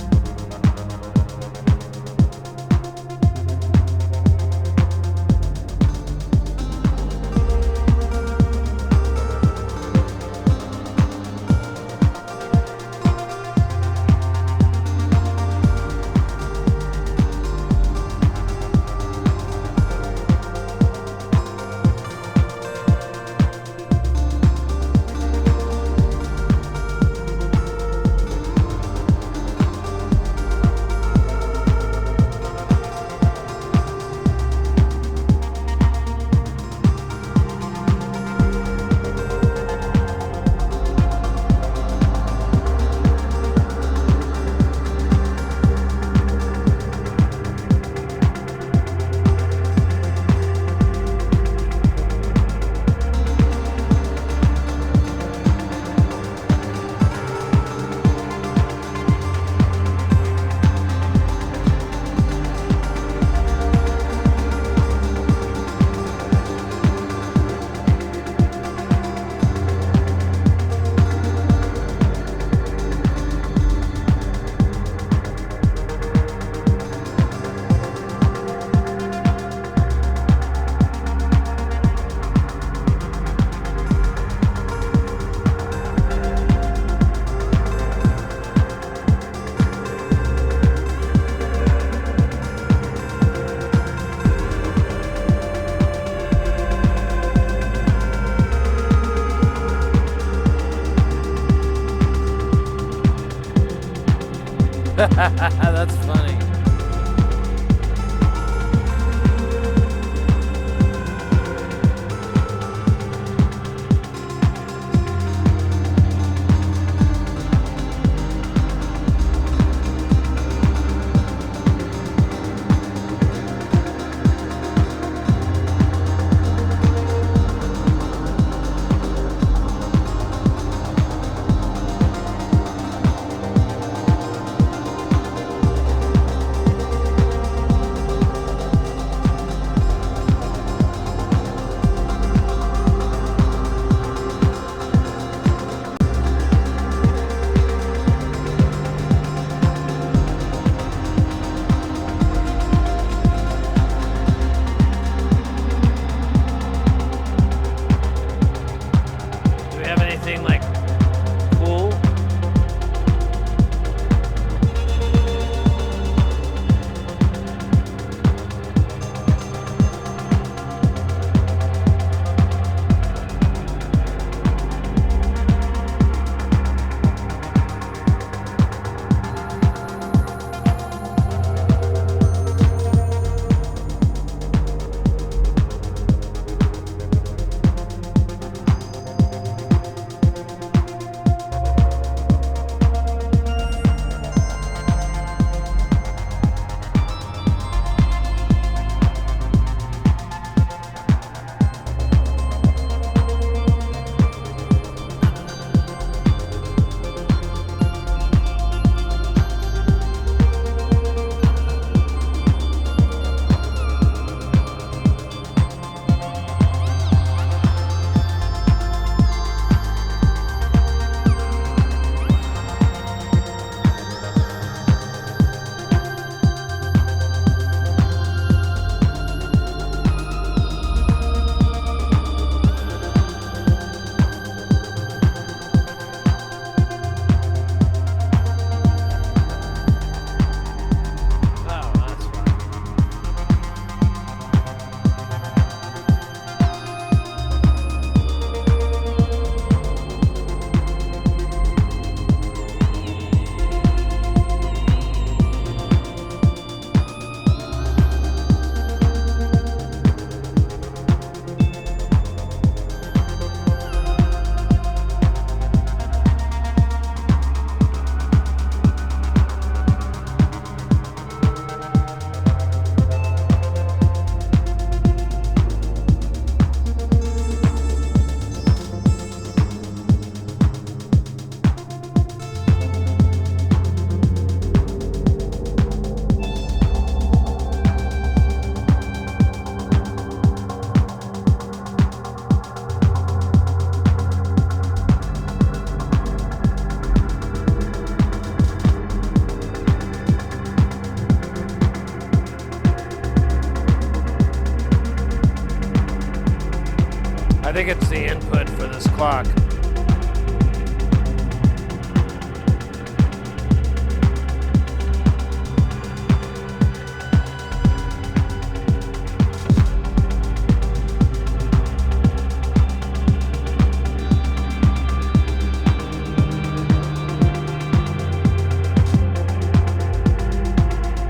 think it's the input for this clock.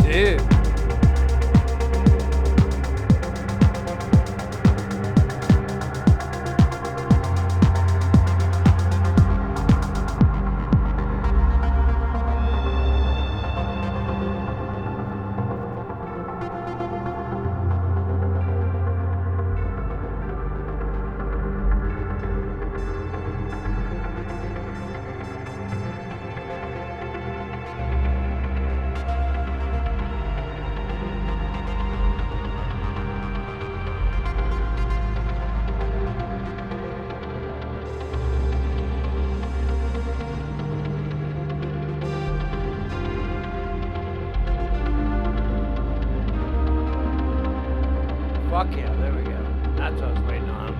Dude. Fuck yeah, there we go. That's what I was waiting on.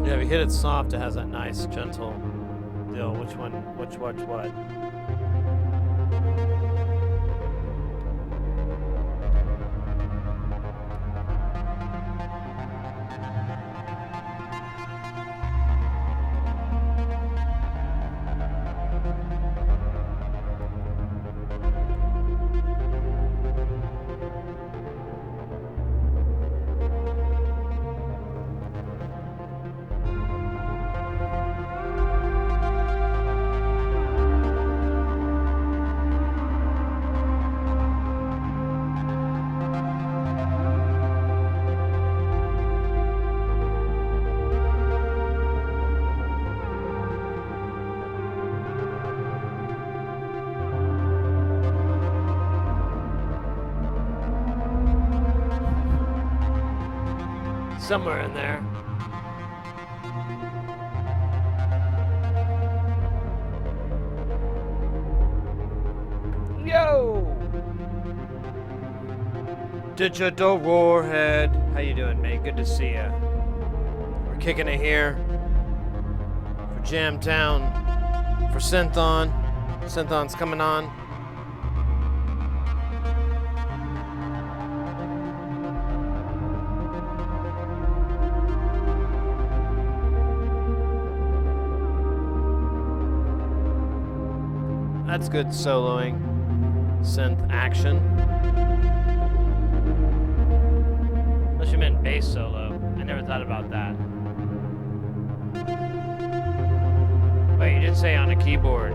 Yeah, if you hit it soft, it has that nice, gentle deal. Which one? Which what? Somewhere in there. Yo! Digital Warhead. How you doing, mate? Good to see ya. We're kicking it here for Jamtown, for SynthON. SynthON's coming on. That's good soloing, synth action. Unless you meant bass solo. I never thought about that. Wait, you did say on a keyboard.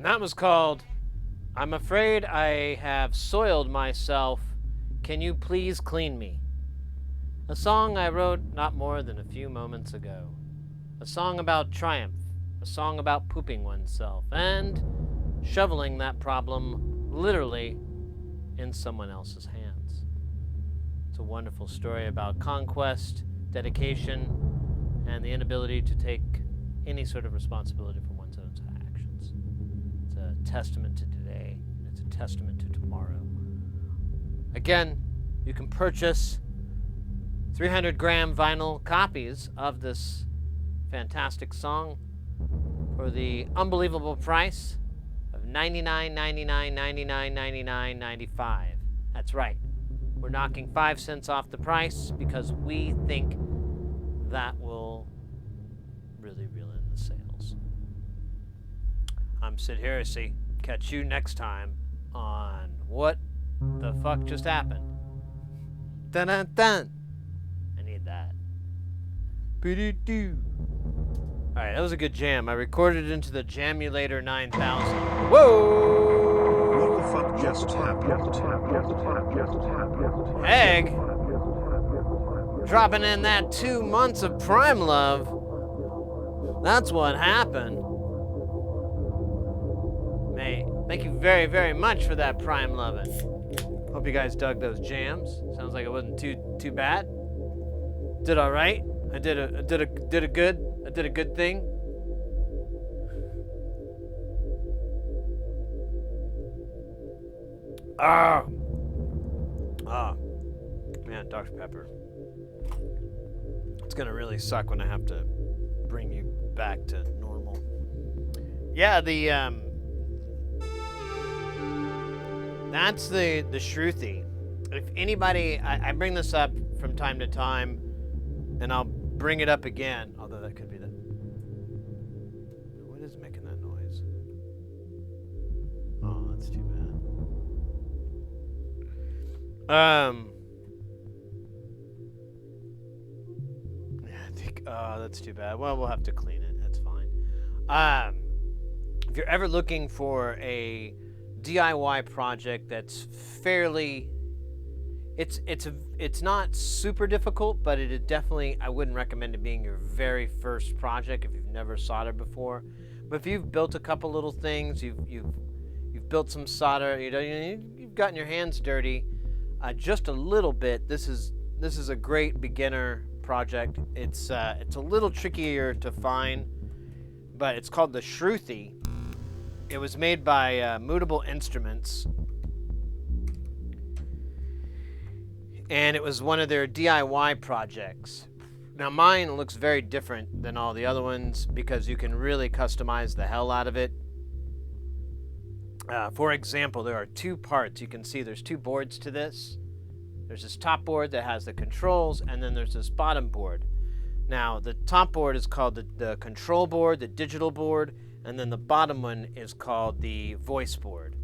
That was called I'm Afraid I Have Soiled Myself. Can You Please Clean Me? A song I wrote not more than a few moments ago. A song about triumph. A song about pooping oneself. And shoveling that problem literally in someone else's hands. It's a wonderful story about conquest, dedication, and the inability to take any sort of responsibility for one's own actions. It's a testament to today. It's a testament to tomorrow. Again, you can purchase 300-gram vinyl copies of this fantastic song for the unbelievable price of $99.95. That's right. We're knocking 5 cents off the price because we think that will really reel in the sales. I'm Sid Heresy. Catch you next time on What the Fuck Just Happened. Dun dun dun. I need that. Boo-doo-doo. Alright, that was a good jam. I recorded it into the Jamulator 9000. Whoa! What the fuck just happened? Egg? Dropping in that 2 months of Prime Love. That's what happened. Mate, thank you very, very much for that Prime Lovin'. Hope you guys dug those jams. Sounds like it wasn't too bad. Did all right. I did a good thing. Man, Dr. Pepper. It's gonna really suck when I have to bring you back to normal. Yeah, that's the Shruti. If anybody, I bring this up from time to time, and I'll bring it up again, although that could be the... What is making that noise? Oh, that's too bad. I think, oh, that's too bad. Well, we'll have to clean it. That's fine. If you're ever looking for a DIY project that's fairly... It's not super difficult, but it is definitely, I wouldn't recommend it being your very first project if you've never soldered before. But if you've built a couple little things, you've built some solder, you've gotten your hands dirty just a little bit, this is a great beginner project. It's a little trickier to find, but it's called the Shruti. It was made by Mutable Instruments. And it was one of their DIY projects. Now mine looks very different than all the other ones because you can really customize the hell out of it. For example, there are 2 parts. You can see there's 2 boards to this. There's this top board that has the controls, and then there's this bottom board. Now the top board is called the control board, the digital board, and then the bottom one is called the voice board.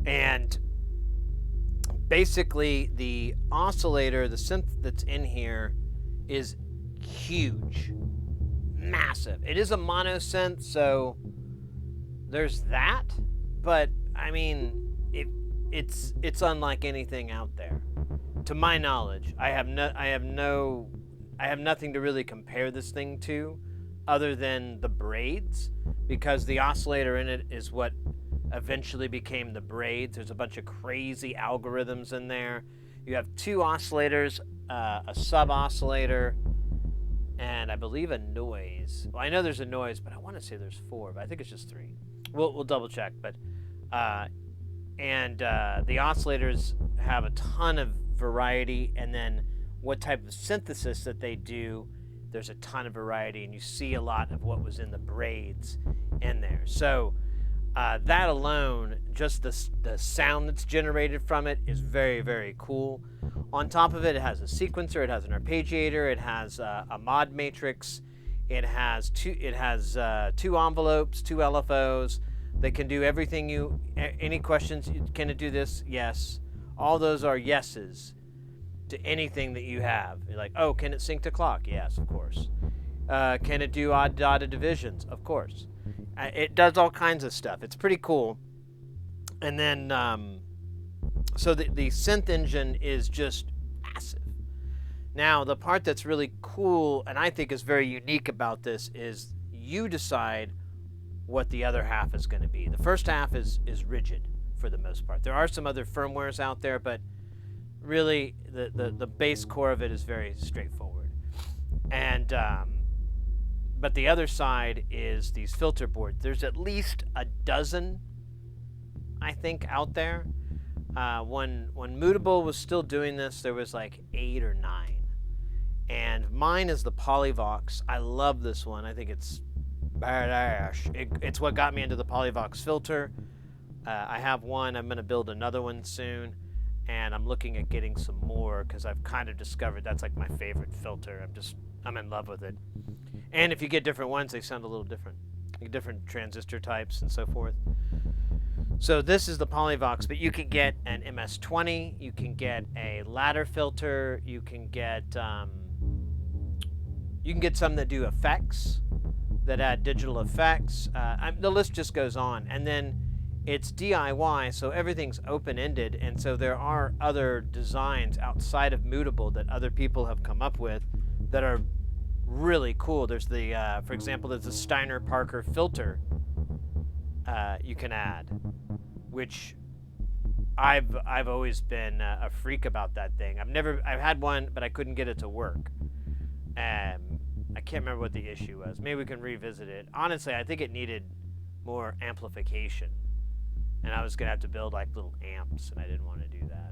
And basically, the oscillator, the synth that's in here, is huge, massive. It is a mono synth, so there's that. But I mean, it's unlike anything out there, to my knowledge. I have nothing to really compare this thing to, other than the braids, because the oscillator in it is what eventually became the braids. There's a bunch of crazy algorithms in there. You have 2 oscillators, a sub-oscillator, and I believe a noise. Well, I know there's a noise, but I want to say there's 4, but I think it's just 3. We'll double check. But the oscillators have a ton of variety, and then what type of synthesis that they do, there's a ton of variety, and you see a lot of what was in the braids in there. So that alone, just the sound that's generated from it is very, very cool. On top of it, it has a sequencer, it has an arpeggiator, it has a mod matrix, it has 2 envelopes, 2 LFOs. They can do everything any questions, can it do this? Yes. All those are yeses to anything that you have. You're like, oh, can it sync to clock? Yes, of course. Can it do odd dotted divisions? Of course. It does all kinds of stuff. It's pretty cool. And then, so the synth engine is just massive. Now, the part that's really cool and I think is very unique about this is you decide what the other half is going to be. The first half is rigid for the most part. There are some other firmwares out there, but really the base core of it is very straightforward. And but the other side is these filter boards. There's at least a dozen, I think, out there. When Mutable was still doing this, there was like 8 or 9. And mine is the Polyvox. I love this one. I think it's badass. It's what got me into the Polyvox filter. I have one. I'm going to build another one soon. And I'm looking at getting some more because I've kind of discovered that's like my favorite filter. I'm in love with it. And if you get different ones, they sound a little different. Like different transistor types and so forth. So this is the Polyvox, but you can get an MS-20, you can get a ladder filter, you can get some that do effects, that add digital effects. The list just goes on. And then it's DIY, so everything's open-ended, and so there are other designs outside of Mutable that other people have come up with that are really cool. There's the, for example, there's the Steiner Parker filter you can add, which I've always been a freak about that thing. I've had one, but I couldn't get it to work. I can't remember what the issue was. Maybe we can revisit it. Honestly, I think it needed more amplification, and I was gonna have to build like little amps, and I didn't want to do that.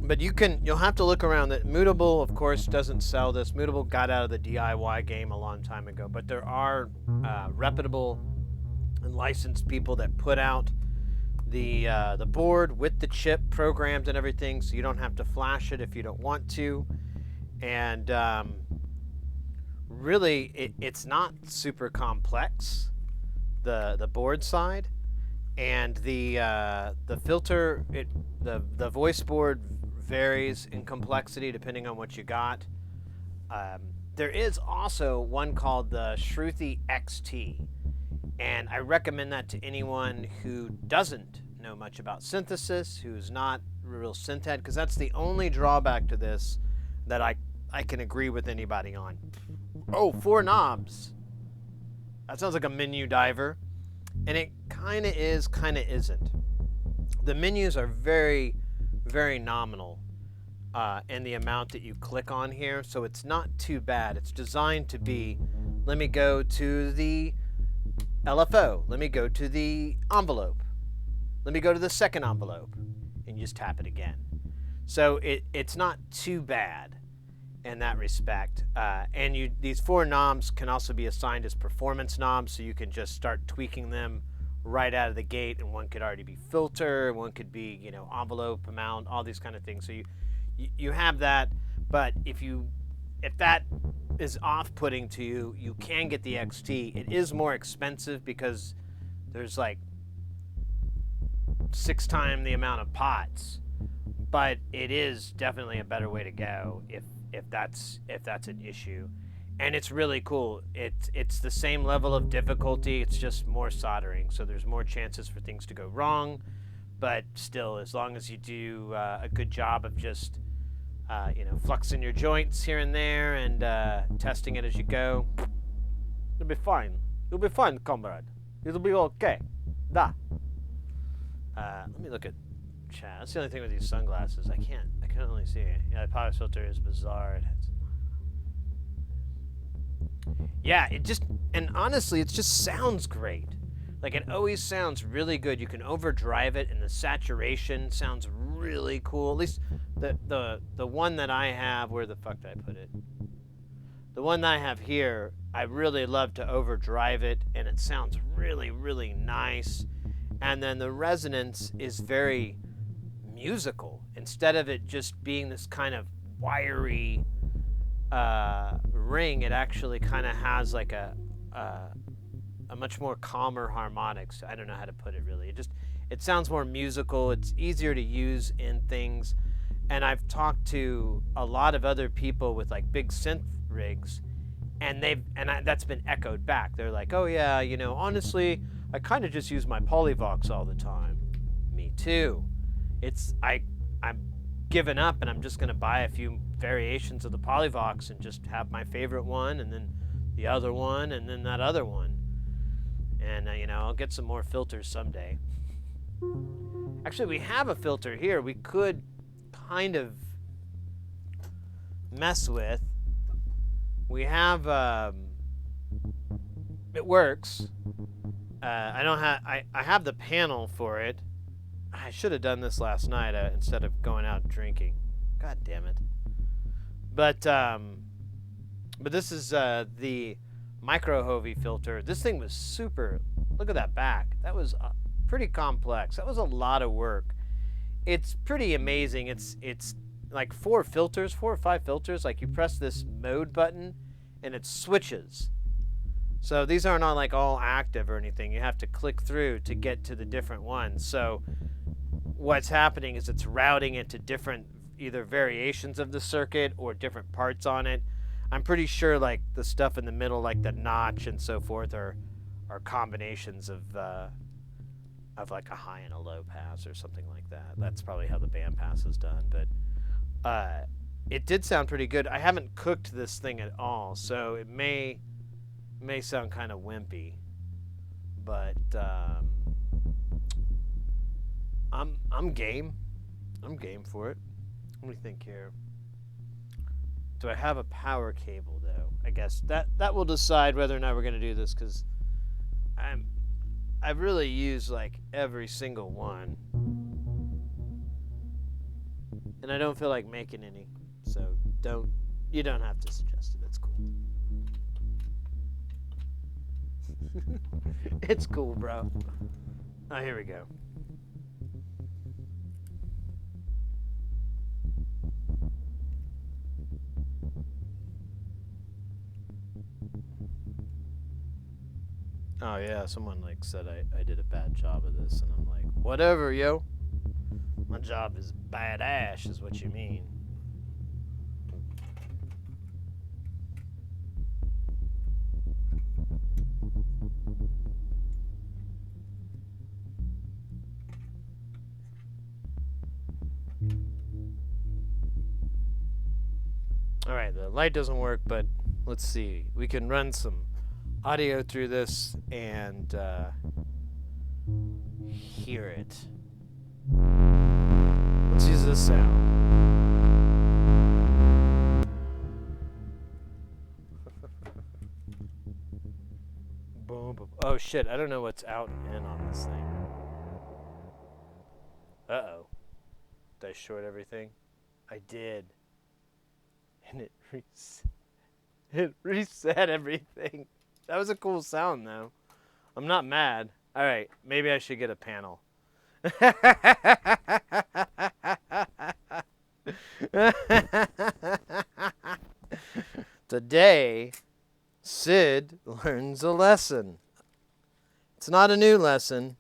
But you'll have to look around. That Mutable, of course, doesn't sell this. Mutable got out of the DIY game a long time ago, but there are reputable and licensed people that put out the board with the chip programmed and everything, so you don't have to flash it if you don't want to. And really, it's not super complex, the board side, and the filter, the voice board varies in complexity depending on what you got. There is also one called the Shruti XT, and I recommend that to anyone who doesn't know much about synthesis, who's not a real synth head, because that's the only drawback to this that I can agree with anybody on. Oh, 4 knobs. That sounds like a menu diver, and it kind of is, kind of isn't. The menus are very, very nominal in the amount that you click on here, so it's not too bad. It's designed to be, let me go to the LFO, let me go to the envelope, let me go to the second envelope, and you just tap it again. So it's not too bad in that respect. And these 4 knobs can also be assigned as performance knobs, so you can just start tweaking them right out of the gate, and one could already be filter, one could be, envelope amount, all these kind of things. So you have that, but if that is off-putting to you, you can get the XT. It is more expensive because there's like 6 times the amount of pots, but it is definitely a better way to go if that's an issue. And it's really cool. It's the same level of difficulty, it's just more soldering, so there's more chances for things to go wrong, but still, as long as you do a good job of just fluxing your joints here and there and testing it as you go, you'll be fine. You'll be fine, comrade. It'll be okay. Da. Let me look at chat. That's the only thing with these sunglasses. I can only see it. Yeah, the power filter is bizarre. Yeah, and honestly, it just sounds great. Like, it always sounds really good. You can overdrive it, and the saturation sounds really cool. At least the one that I have, where the fuck did I put it? The one that I have here, I really love to overdrive it, and it sounds really, really nice. And then the resonance is very musical. Instead of it just being this kind of wiry ring, it actually kind of has like a much more calmer harmonics. I don't know how to put it really. It sounds more musical. It's easier to use in things. And I've talked to a lot of other people with like big synth rigs, and that's been echoed back. They're like, "Oh yeah, you know, honestly, I kind of just use my Polyvox all the time." Me too. I'm giving up, and I'm just gonna buy a few variations of the Polyvox and just have my favorite one, and then the other one, and then that other one. And you know, I'll get some more filters someday. Actually, we have a filter here we could kind of mess with. We have it works. I have the panel for it. I should have done this last night instead of going out drinking. God damn it. But this is the micro Hovey filter. This thing was super. Look at that back. That was pretty complex. That was a lot of work. It's pretty amazing. It's like 4 or 5 filters. Like you press this mode button, and it switches. So these are not like all active or anything. You have to click through to get to the different ones. So what's happening is it's routing it to different either variations of the circuit or different parts on it. I'm pretty sure like the stuff in the middle, like the notch and so forth, are combinations of like a high and a low pass or something like that. That's probably how the band pass is done. But it did sound pretty good. I haven't cooked this thing at all, so it may sound kind of wimpy, but I'm game. I'm game for it. What do you think here? Do I have a power cable though? I guess that will decide whether or not we're gonna do this, because I've really used like every single one, and I don't feel like making any. So you don't have to suggest it. It's cool. It's cool, bro. Oh, here we go. Oh yeah, someone like said I did a bad job of this, and I'm like, whatever, yo. My job is badass, is what you mean. Alright, the light doesn't work, but let's see. We can run some audio through this and hear it. Let's use this sound. Boom, boom. Oh shit, I don't know what's out and in on this thing. Uh-oh. Did I short everything? I did. And it reset everything. That was a cool sound, though. I'm not mad. All right, maybe I should get a panel. Today, Sid learns a lesson. It's not a new lesson.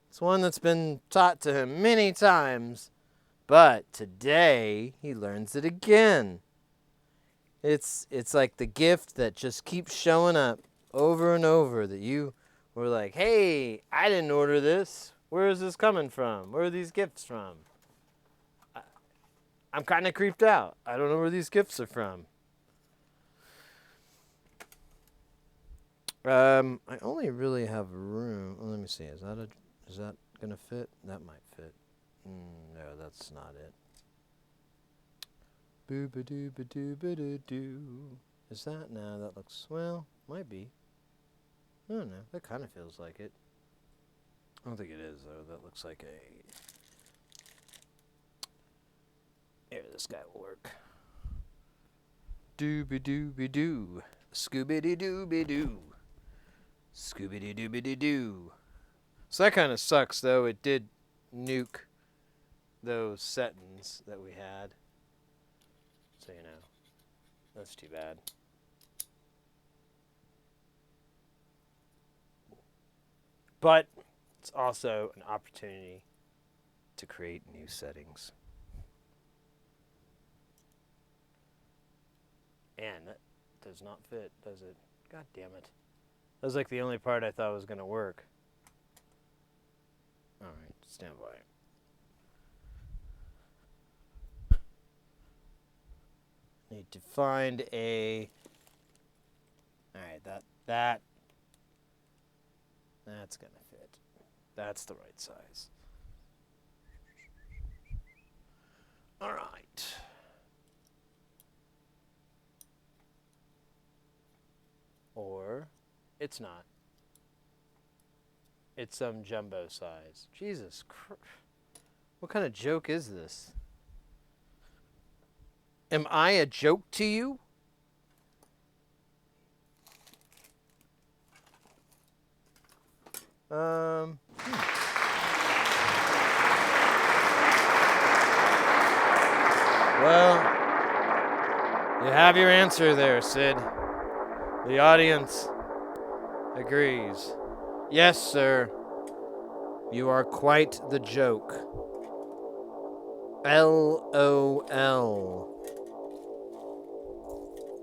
It's one that's been taught to him many times. But today, he learns it again. It's like the gift that just keeps showing up over and over, that you were like, hey, I didn't order this. Where is this coming from? Where are these gifts from? I'm kind of creeped out. I don't know where these gifts are from. I only really have room. Let me see. Is that gonna fit? That might fit. No, that's not it. Boo-ba-doo-ba-doo-ba-doo-doo. Is that? No, that looks, well, might be. I don't know. That kind of feels like it. I don't think it is, though. That looks like a... Here, this guy will work. Dooby-dooby-doo. Scooby-dee-dooby-doo. Scooby-dee-dooby-dee-doo. So that kind of sucks, though. It did nuke those settings that we had. So, you know, that's too bad. But it's also an opportunity to create new settings. And that does not fit, does it? God damn it. That was like the only part I thought was going to work. All right, stand by. Need to find a... All right, that's going to fit. That's the right size. All right. Or it's not. It's some jumbo size. Jesus Christ. What kind of joke is this? Am I a joke to you? Well, you have your answer there, Sid. The audience agrees. Yes, sir. You are quite the joke. LOL.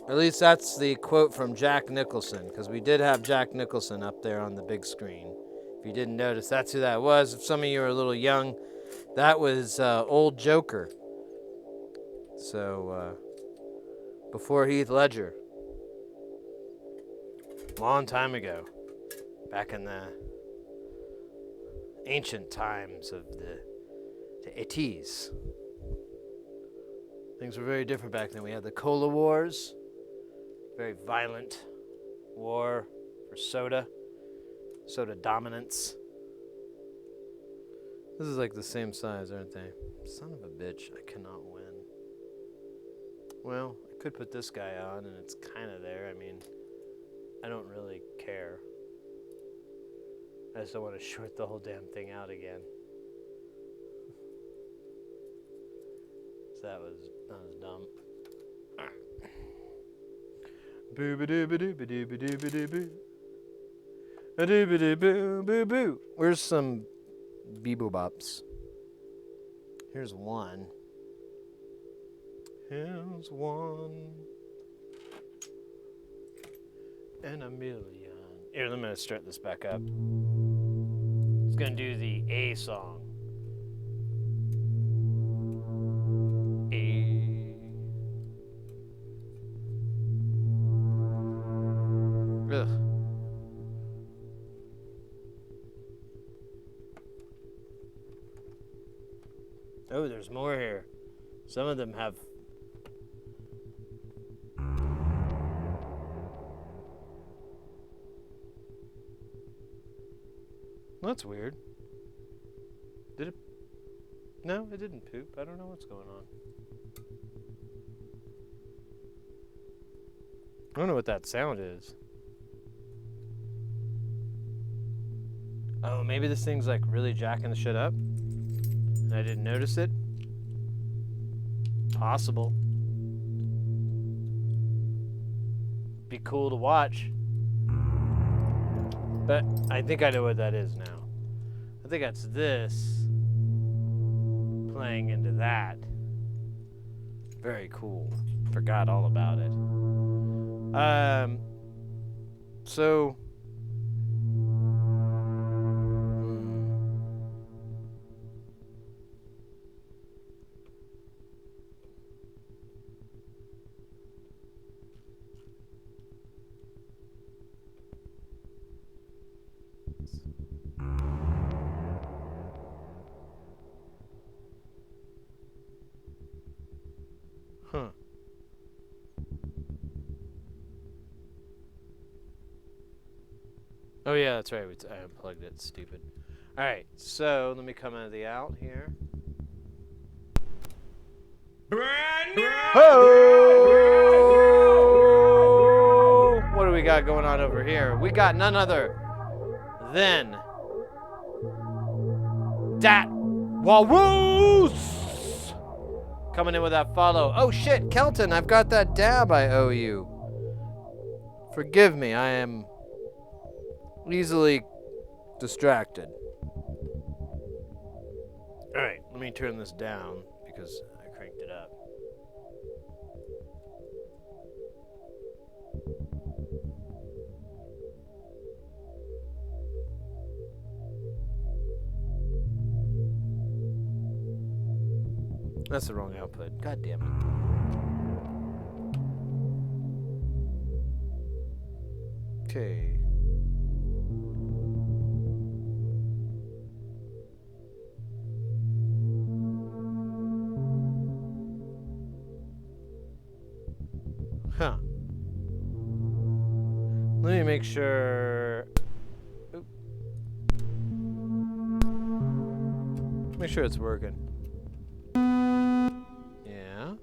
Or at least that's the quote from Jack Nicholson, because we did have Jack Nicholson up there on the big screen. If you didn't notice, that's who that was. If some of you are a little young, that was old Joker. So, before Heath Ledger. Long time ago. Back in the ancient times of the 80s. Things were very different back then. We had the Cola Wars. Very violent war for soda dominance. This is like the same size, aren't they? Son of a bitch, I cannot win. Well, I could put this guy on and it's kind of there. I mean, I don't really care. I just don't want to short the whole damn thing out again. So that was dumb. Boo ba doo ba doo ba doo ba doo ba doo boo. A doo ba doo boo boo boo. Where's some beebo bops? Here's one. Here's one. And a million. Here, let me start this back up. It's gonna do the A song. Ugh. Oh, there's more here. Some of them have... Well, that's weird. Did it... No, it didn't poop. I don't know what's going on. I don't know what that sound is. Oh, maybe this thing's like really jacking the shit up and I didn't notice it. Possible. Be cool to watch. But I think I know what that is now. I think that's this playing into that. Very cool. Forgot all about it. So... Huh. Oh yeah, that's right. I unplugged it. Stupid. All right, so let me come out of the out here. Brand new. Oh! What do we got going on over here? We got none other than Dat Wawoos coming in with that follow. Oh shit, Kelton, I've got that dab I owe you. Forgive me, I am easily distracted. Alright, let me turn this down because I cranked it up. That's the wrong output. God damn it. Okay. Huh. Let me make sure. Oop. Make sure it's working. Yeah.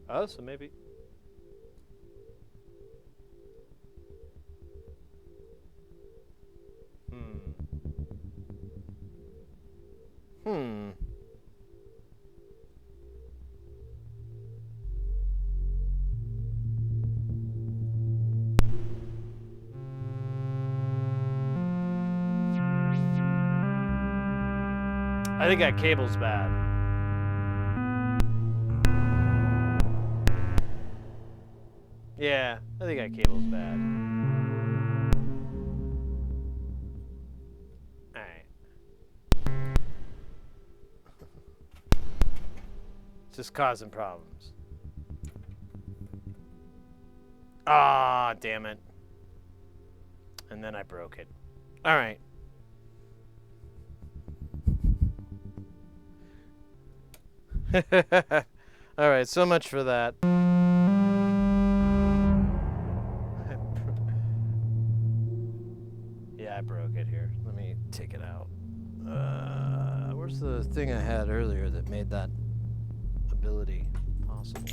Oh, so maybe. Hmm. I think that cable's bad. Yeah, I think that cable's bad. Alright. It's just causing problems. Ah, damn it. And then I broke it. Alright. Alright, so much for that. Yeah, I broke it here. Let me take it out. Where's the thing I had earlier that made that ability possible?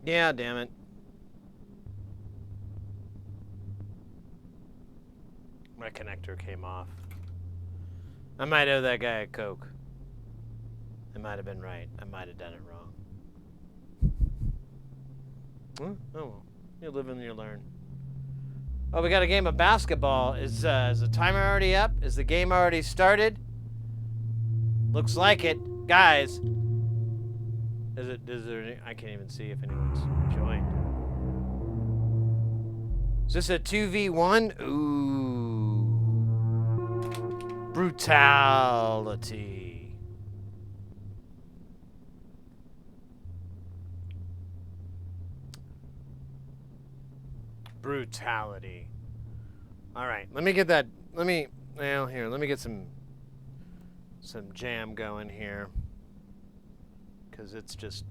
Yeah, damn it. My connector came off. I might owe that guy a Coke. I might have been right. I might have done it wrong. Oh well. You live and you learn. Oh, we got a game of basketball. Is the timer already up? Is the game already started? Looks like it. Guys. Is there I can't even see if anyone's joined. Is this a 2v1? Ooh. Brutality. Brutality. Alright, let me get that let me get some jam going here. Because it's just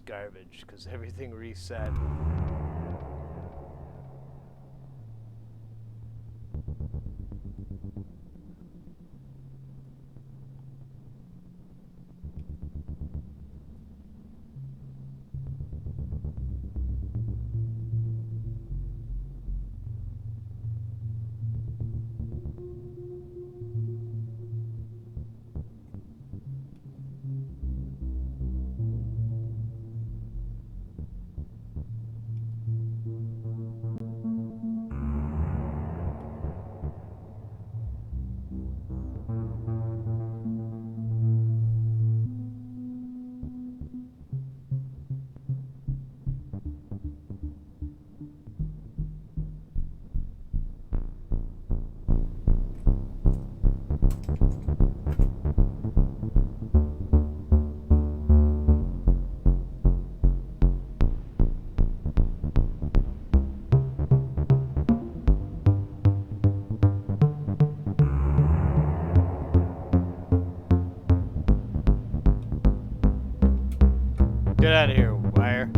garbage, because everything reset. Get out of here, wire.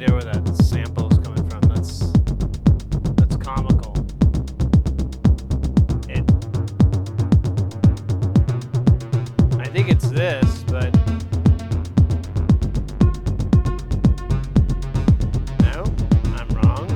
idea where that sample is coming from. That's comical. I think it's this, but no, I'm wrong.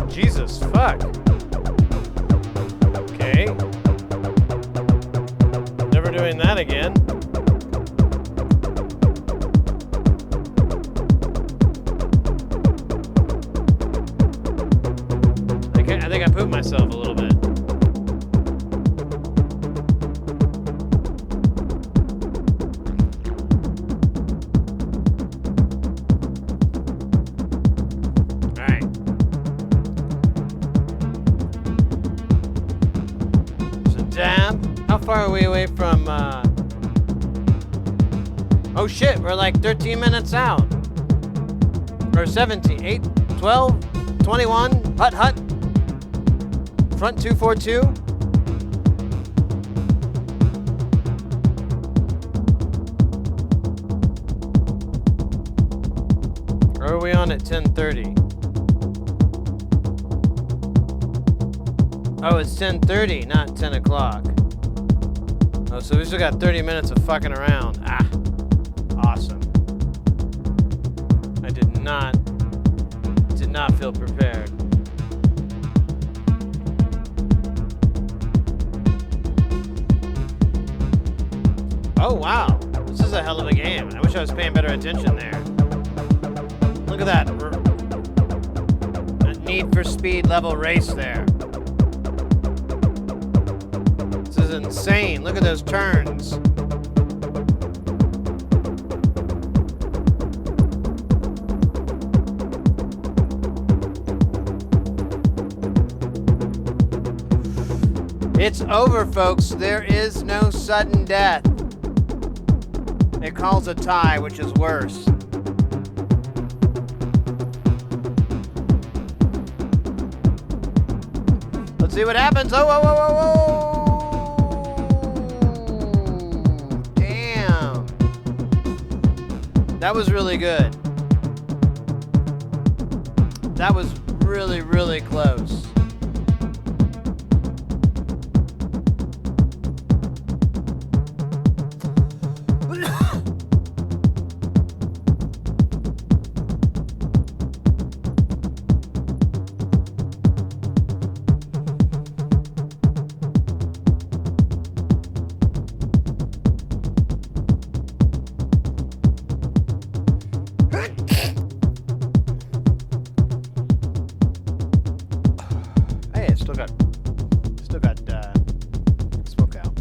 Jesus, fuck. Okay. Never doing that again. I think I pooped myself a little bit. Alright. How far are we away from, oh shit, we're like 13 minutes out. Or 17, 8, 12, 21, hut, front 242. Or are we on at 10:30? Oh, it's 10:30, not 10 o'clock. Oh, so we still got 30 minutes of fucking around. Ah, awesome. I did not feel prepared. Oh, wow. This is a hell of a game. I wish I was paying better attention there. Look at that. A Need for Speed level race there. This is insane. Look at those turns. It's over, folks. There is no sudden death. It calls a tie, which is worse. Let's see what happens. Oh, whoa, whoa, whoa, whoa. Damn. That was really good. That was really, really close. Still got smoke out.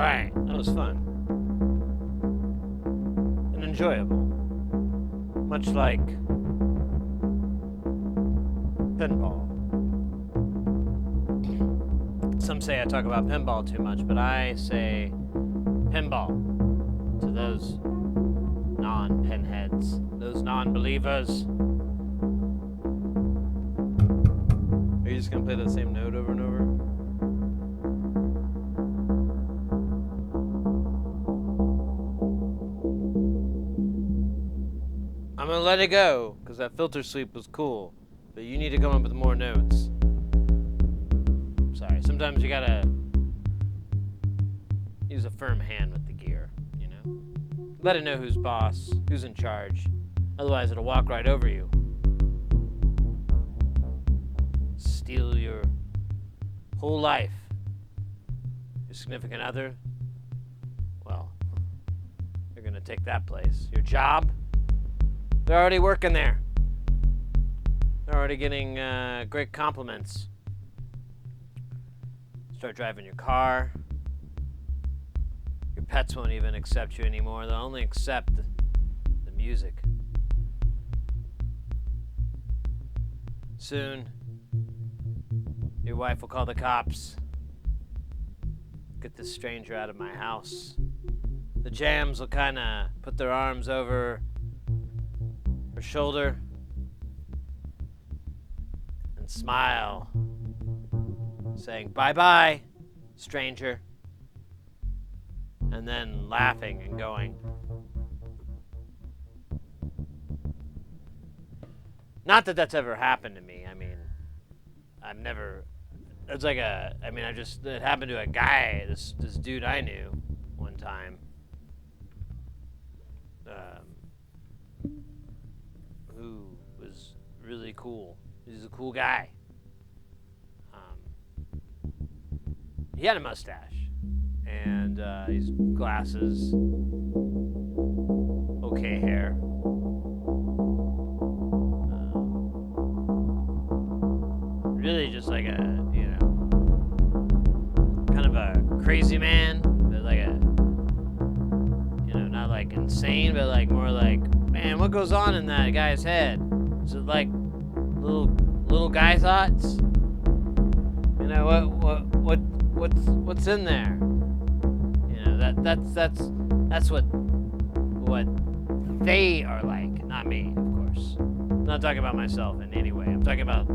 Right, that was fun. And enjoyable. Much like pinball. Some say I talk about pinball too much, but I say pinball to those non-pinheads, those non-believers. Are you just gonna play that same note over and over? I'm gonna let it go, because that filter sweep was cool. But you need to come up with more notes. Sorry, sometimes you gotta use a firm hand with the gear, you know? Let it know who's boss, who's in charge. Otherwise, it'll walk right over you. Steal your whole life. Your significant other, well, you're gonna take that place. Your job, they're already working there. They're already getting great compliments. Start driving your car. Your pets won't even accept you anymore. They'll only accept the music. Soon, your wife will call the cops. Get this stranger out of my house. The jams will kind of put their arms over her shoulder and smile, saying, "Bye-bye, stranger." And then laughing and going. Not that that's ever happened to me. I mean, I've never, it's like a, I mean, it happened to a guy, this dude I knew one time. Who was really cool. He's a cool guy. He had a mustache and he's glasses, okay hair. Really just like a, you know, kind of a crazy man, but like a, you know, not like insane, but like more like, man, what goes on in that guy's head? Is it like little guy thoughts? You know, what's in there? You know, that's what they are like, not me, of course. I'm not talking about myself in any way. I'm talking about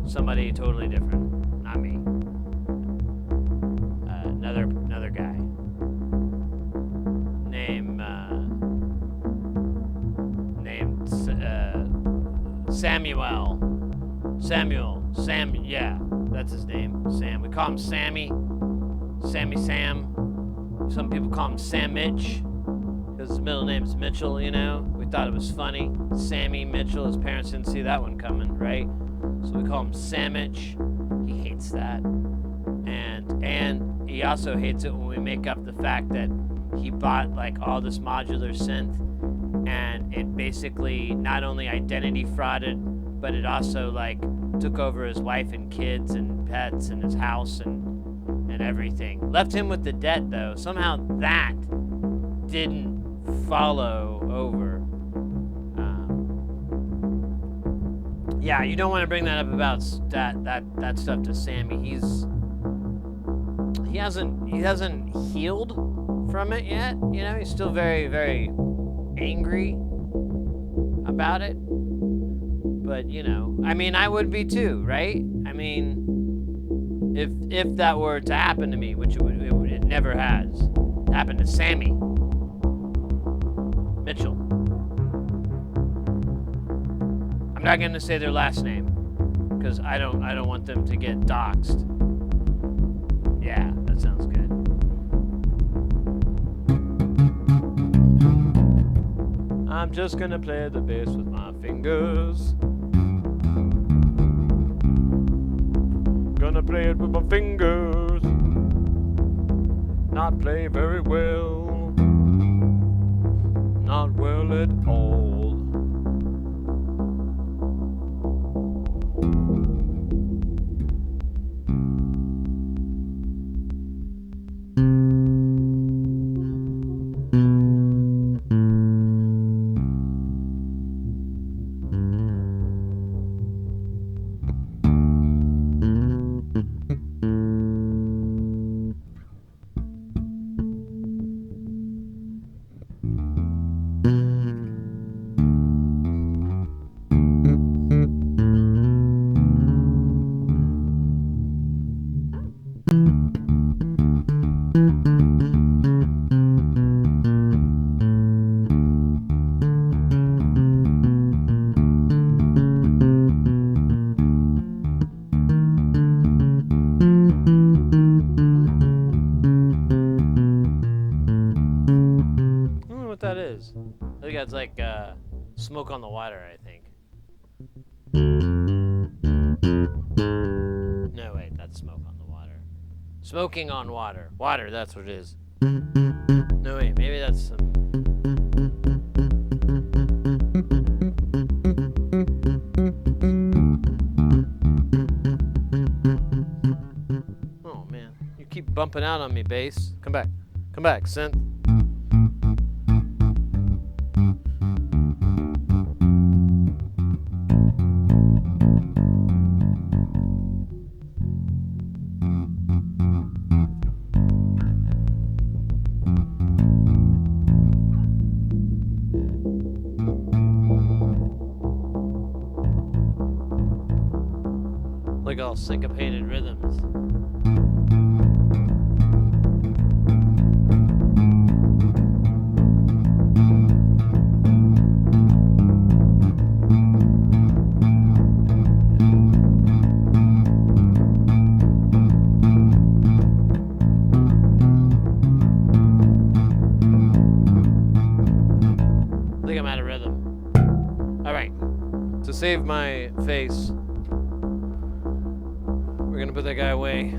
somebody totally different, not me. Another guy named Sam, yeah, that's his name, Sam. We call him Sammy Sam. Some people call him Sam Mitch, because his middle name is Mitchell, you know. We thought it was funny. Sammy Mitchell, his parents didn't see that one coming, right? So we call him Samich. He hates that. And he also hates it when we make up the fact that he bought like all this modular synth and it basically not only identity frauded, but it also like took over his wife and kids and pets and his house and everything. Left him with the debt though. Somehow that didn't follow over. Yeah, you don't want to bring that up about that stuff to Sammy. He hasn't healed from it yet. You know, he's still very, very angry about it. But you know, I mean, I would be too, right? I mean, if that were to happen to me, which it never has, happened to Sammy Mitchell. I'm not gonna say their last name because I don't want them to get doxxed. Yeah, that sounds good. I'm just gonna play the bass with my fingers. Gonna play it with my fingers. Not play very well. Not well at all. I don't know what that is. I think that's like smoke on the water, I think. No, wait, that's smoke on the water. Smoking on water. Water, that's what it is. No, wait, maybe that's some... Oh, man. You keep bumping out on me, bass. Come back. Come back, synth. Like all syncopated rhythms. I think I'm out of rhythm. Alright. To save my face, we're gonna put that guy away.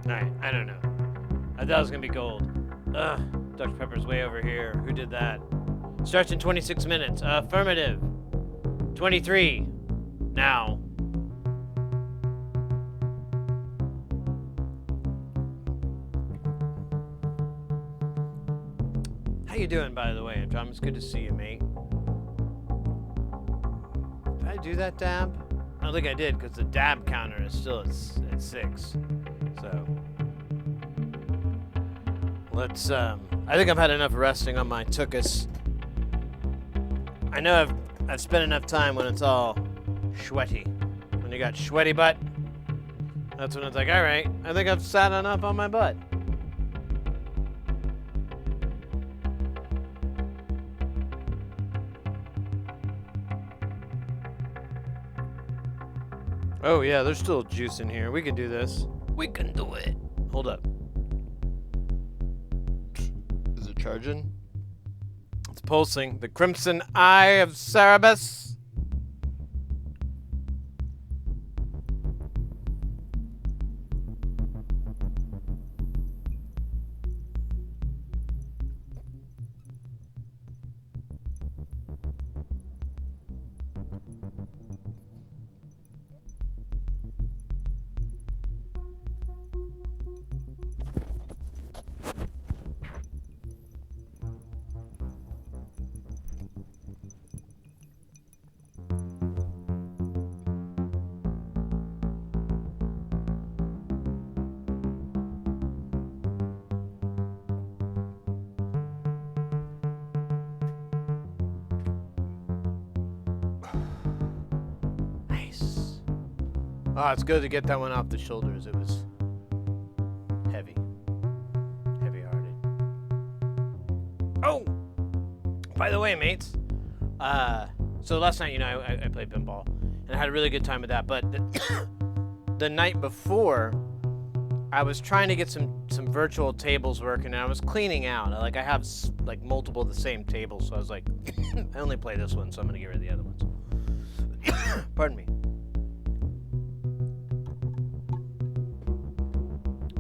Alright, I don't know. I thought it was gonna be gold. Ugh, Dr. Pepper's way over here. Who did that? Starts in 26 minutes. Affirmative. 23. Now. How you doing, by the way, Androm? It's good to see you, mate. Did I do that dab? I don't think I did, because the dab counter is still at 6. So let's I think I've had enough resting on my tuchus. I know I've spent enough time when it's all sweaty. When you got sweaty butt, that's when it's like, alright, I think I've sat enough on my butt. Oh yeah, there's still juice in here. We can do this. We can do it. Hold up. Is it charging? It's pulsing. The crimson eye of Cerebus. Nice. Oh, it's good to get that one off the shoulders. It was heavy. Heavy-hearted. Oh! By the way, mates, so last night, you know, I played pinball, and I had a really good time with that, but the night before, I was trying to get some virtual tables working, and I was cleaning out. Like, I have, like, multiple of the same tables, so I was like, I only play this one, so I'm gonna get rid of the other ones. Pardon me.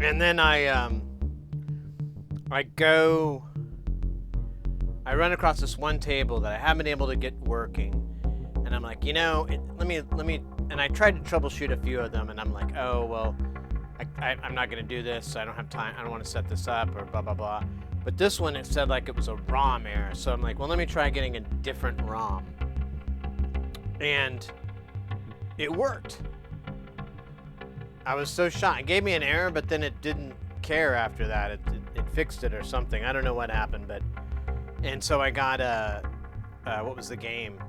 And then I run across this one table that I haven't been able to get working, and I'm like, let me, and I tried to troubleshoot a few of them, and I'm like, oh well, I'm not gonna do this. I don't have time. I don't want to set this up or blah blah blah. But this one, it said like it was a ROM error, so I'm like, well, let me try getting a different ROM, and it worked. I was so shocked. It gave me an error, but then it didn't care after that. It fixed it or something. I don't know what happened, but and so I got what was the game?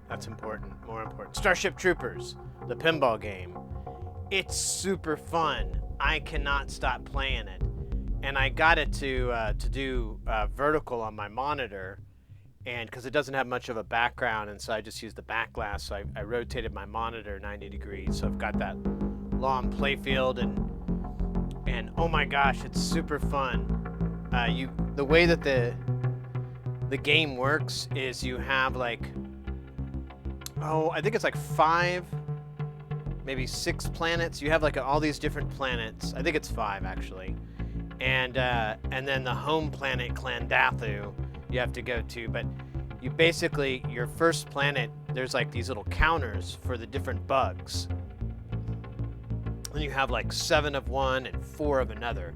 That's important, more important. Starship Troopers, the pinball game. It's super fun. I cannot stop playing it, and I got it to do vertical on my monitor, and because it doesn't have much of a background, and so I just used the back glass. So I rotated my monitor 90 degrees, so I've got that long playfield, and oh my gosh, it's super fun. The way that the game works is you have like, I think it's like 5, maybe 6 planets. You have like all these different planets. I think it's 5 actually, and then the home planet Clandathu you have to go to. But you basically, your first planet, there's like these little counters for the different bugs. And you have like 7 of one and 4 of another.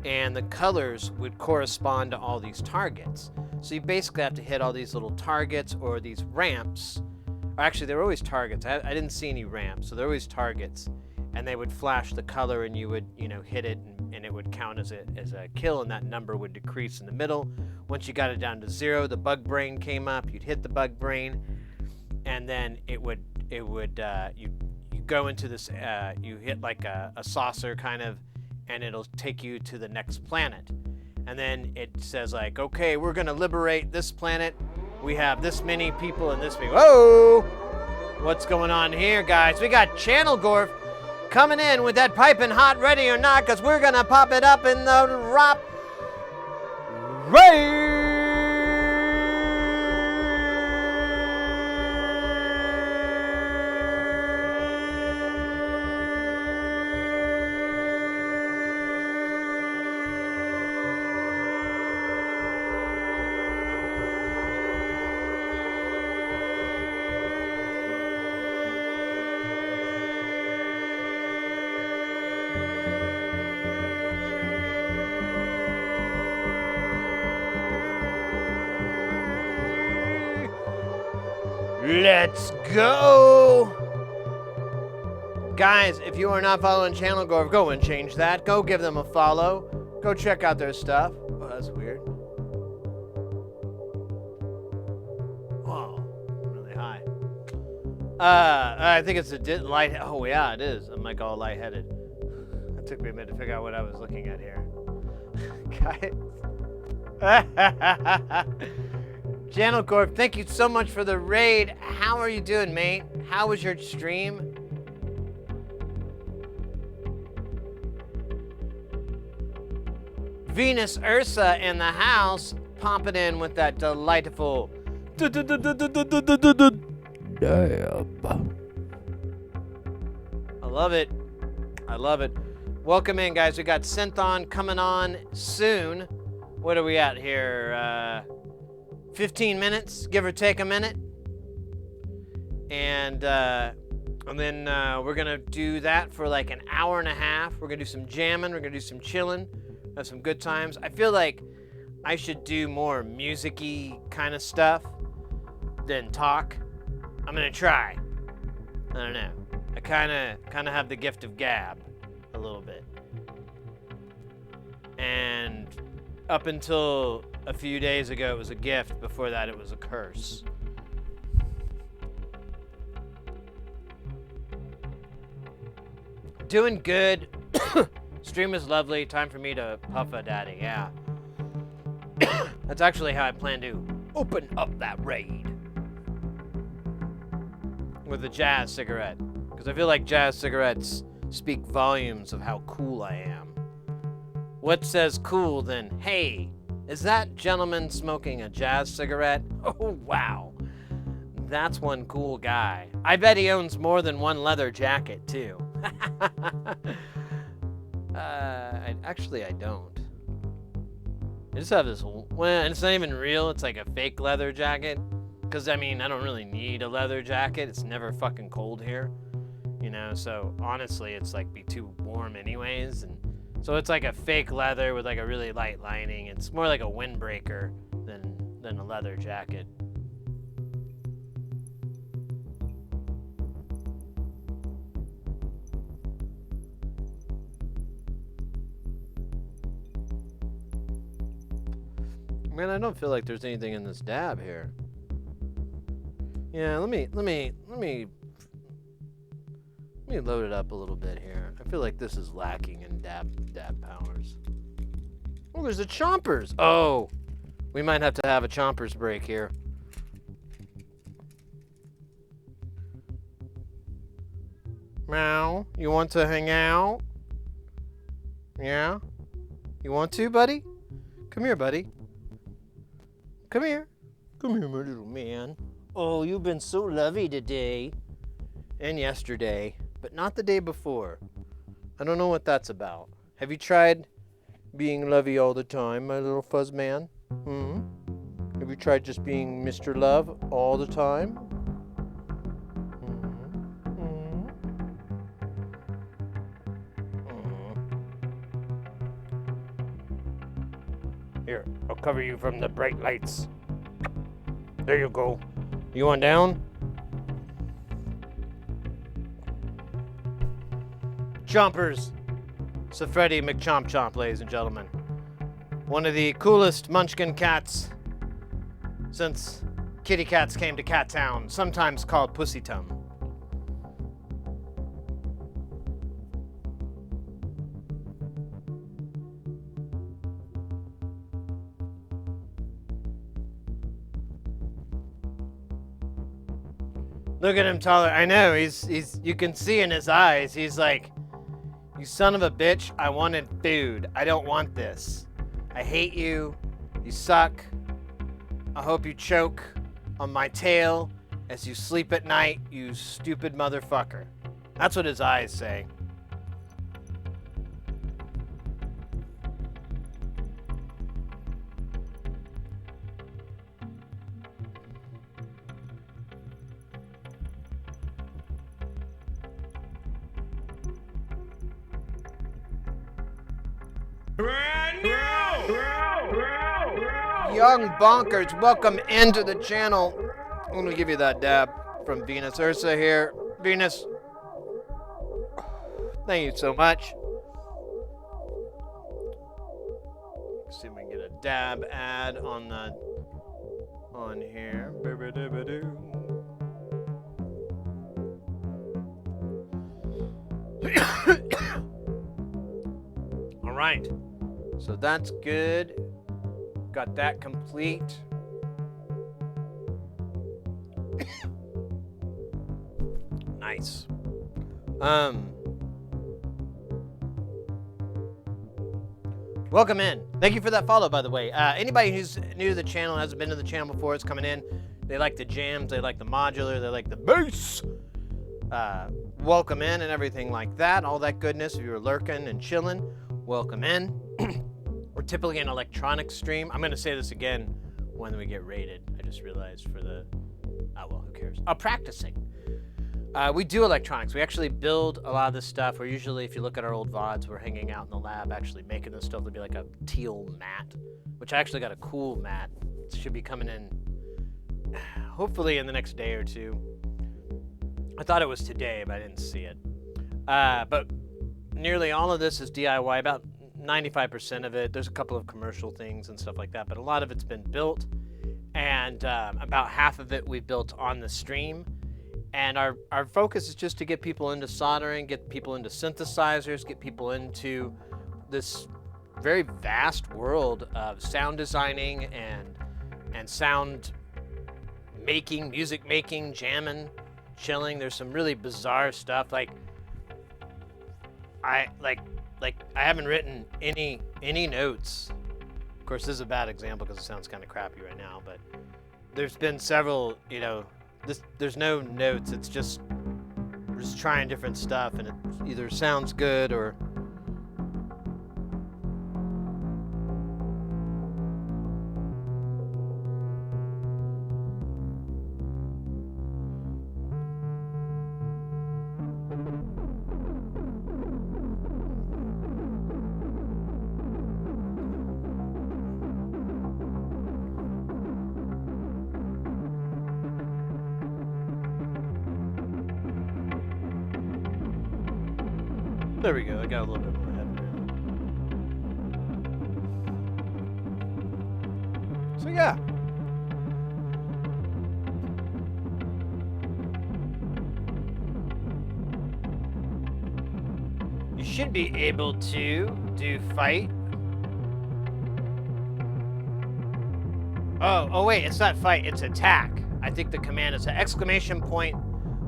And the colors would correspond to all these targets. So you basically have to hit all these little targets or these ramps. Actually, they were always targets. I didn't see any ramps, so they're always targets. And they would flash the color, and you would, hit it, and it would count as a kill, and that number would decrease in the middle. Once you got it down to 0, the bug brain came up. You'd hit the bug brain, and then you go into this, you hit like a saucer kind of, and it'll take you to the next planet. And then it says like, okay, we're gonna liberate this planet. We have this many people and this many. Whoa! What's going on here, guys? We got Channel Gorf coming in with that piping hot ready or not, because we're gonna pop it up in the ROP raid. Let's go! Guys, if you are not following Channel Gorf, go and change that. Go give them a follow. Go check out their stuff. Oh, that's weird. Oh, really high. I think it's a light. Oh, yeah, it is. I'm like all lightheaded. That took me a minute to figure out what I was looking at here. Guys. Channel Corp, thank you so much for the raid. How are you doing, mate? How was your stream? Venus Ursa in the house, popping in with that delightful dab. I love it. I love it. Welcome in, guys. We got SynthON coming on soon. What are we at here? 15 minutes, give or take a minute. And then we're gonna do that for like an hour and a half. We're gonna do some jamming, we're gonna do some chilling, have some good times. I feel like I should do more music-y kind of stuff than talk. I'm gonna try. I don't know. I kinda have the gift of gab a little bit. And up until a few days ago, it was a gift. Before that, it was a curse. Doing good. Stream is lovely. Time for me to puff a daddy. Yeah. That's actually how I plan to open up that raid. With a jazz cigarette. Because I feel like jazz cigarettes speak volumes of how cool I am. What says cool then? Hey, is that gentleman smoking a jazz cigarette? Oh, wow. That's one cool guy. I bet he owns more than one leather jacket, too. I Actually, I don't. I just have this, well, and it's not even real. It's like a fake leather jacket. Because, I mean, I don't really need a leather jacket. It's never fucking cold here. You know, so honestly, it's like be too warm anyways. And so it's like a fake leather with like a really light lining. It's more like a windbreaker than a leather jacket. Man, I don't feel like there's anything in this dab here. Yeah, let me load it up a little bit here. I feel like this is lacking in dab powers. Oh, there's a chompers. Oh, we might have to have a chompers break here. Meow, you want to hang out? Yeah? You want to, buddy? Come here, buddy. Come here. Come here, my little man. Oh, you've been so lovey today. And yesterday. But not the day before. I don't know what that's about. Have you tried being lovey all the time, my little fuzz man? Have you tried just being Mr. Love all the time? Here, I'll cover you from the bright lights. There you go. You want down? Chompers. It's Freddy McChomp, ladies and gentlemen. One of the coolest munchkin cats since kitty cats came to Cat Town, sometimes called Pussy Tum. Look at him taller. I know, he's you can see in his eyes, he's like, you son of a bitch, I wanted food. I don't want this. I hate you. You suck. I hope you choke on my tail as you sleep at night, you stupid motherfucker. That's what his eyes say. Young Bonkers, welcome into the channel. I'm gonna give you that dab from Venus Ursa here. Venus, thank you so much. Let's see if we can get a dab ad on here. All right, so that's good. Got that complete. Nice. Welcome in. Thank you for that follow, by the way. Anybody who's new to the channel, hasn't been to the channel before, is coming in. They like the jams, they like the modular, they like the bass. Welcome in and everything like that. All that goodness. If you were lurking and chilling, welcome in. We're typically an electronic stream. I'm going to say this again when we get rated. I just realized for the, well, who cares? Practicing. We do electronics. We actually build a lot of this stuff. We're usually, if you look at our old VODs, we're hanging out in the lab actually making this stuff. There'll be like a teal mat, which I actually got a cool mat. It should be coming in hopefully in the next day or two. I thought it was today, but I didn't see it. But nearly all of this is DIY. About 95% of it. There's a couple of commercial things and stuff like that, but a lot of it's been built, and about half of it we built on the stream. And our focus is just to get people into soldering, get people into synthesizers, get people into this very vast world of sound designing and sound making, music making, jamming, chilling. There's some really bizarre stuff. I haven't written any notes. Of course, this is a bad example because it sounds kind of crappy right now, but there's been several, you know, there's no notes. It's just, we're just trying different stuff, and it either sounds good or There we go. I got a little bit more headroom. So yeah. You should be able to do fight. Oh wait, it's not fight, it's attack. I think the command is an exclamation point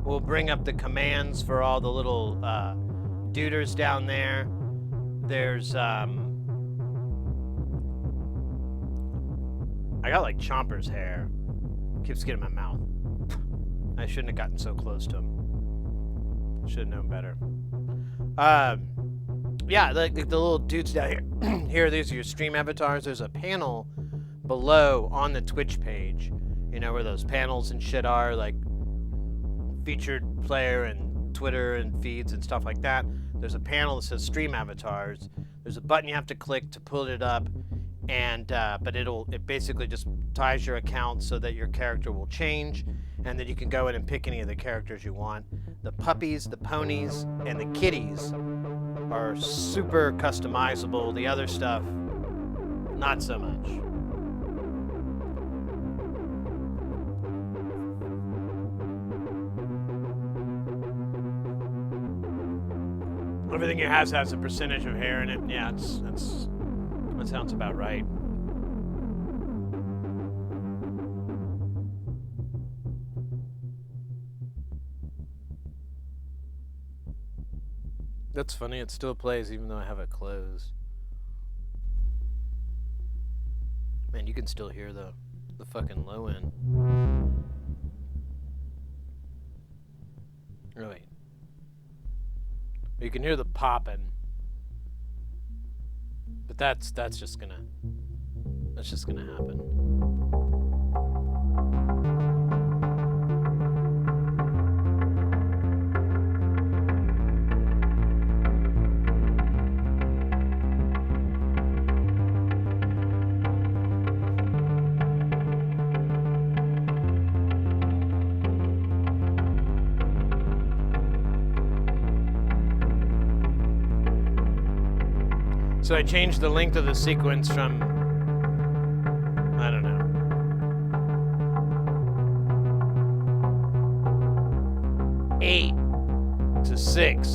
will bring up the commands for all the little duders down there. There's I got like Chomper's hair. Keeps getting in my mouth. I shouldn't have gotten so close to him. Should have known better. Yeah, the little dudes down here. Here, these are your stream avatars. There's a panel below on the Twitch page. You know where those panels and shit are, like featured player and Twitter and feeds and stuff like that. There's a panel that says stream avatars. There's a button you have to click to pull it up, and but it basically just ties your account so that your character will change, and then you can go in and pick any of the characters you want. The puppies, the ponies, and the kitties are super customizable. The other stuff, not so much. Everything it has a percentage of hair in it. Yeah, that sounds about right. That's funny, it still plays even though I have it closed. Man, you can still hear the fucking low end. Oh, wait. You can hear the popping. But that's just gonna happen. So I changed the length of the sequence from, I don't know, 8 to 6.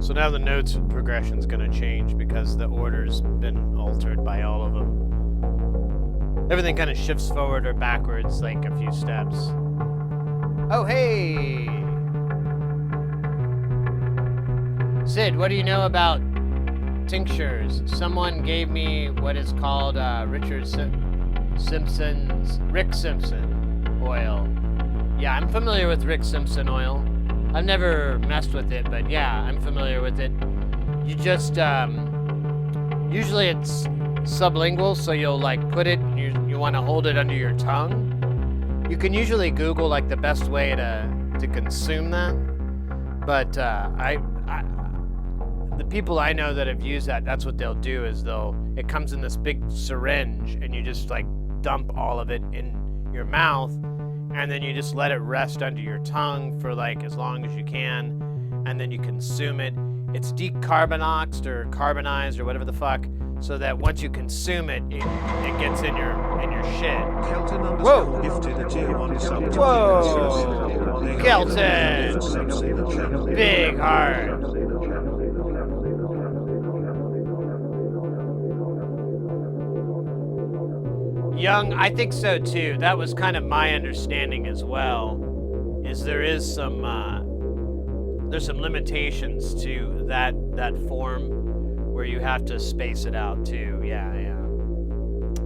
So now the notes progression's gonna change because the order's been altered by all of them. Everything kind of shifts forward or backwards like a few steps. Oh, hey! Sid, what do you know about tinctures? Someone gave me what is called Rick Simpson oil. Yeah, I'm familiar with Rick Simpson oil. I've never messed with it, but yeah, I'm familiar with it. You just, usually it's sublingual, so you'll like put it, you want to hold it under your tongue. You can usually Google like the best way to consume that, but the people I know that have used that's what they'll do is it comes in this big syringe and you just like dump all of it in your mouth and then you just let it rest under your tongue for like as long as you can and then you consume it. It's decarbonized or carbonized or whatever the fuck so that once you consume it, it gets in your shit. Whoa! Gifted a tier 1 sub. Whoa! Kelton! Big heart. Young, I think so too. That was kind of my understanding as well. Is there is some there's some limitations to that form where you have to space it out too. Yeah.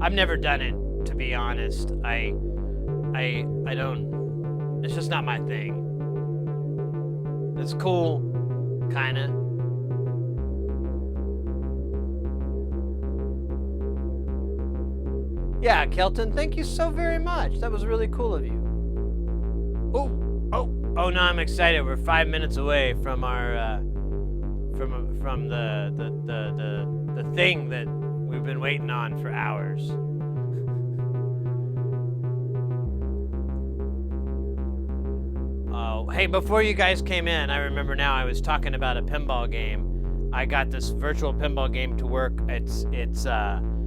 I've never done it, to be honest. I don't. It's just not my thing. It's cool, kinda. Yeah, Kelton, thank you so very much. That was really cool of you. Oh, no, I'm excited. We're 5 minutes away from our from the thing that we've been waiting on for hours. Oh, hey, before you guys came in, I remember now I was talking about a pinball game. I got this virtual pinball game to work. It's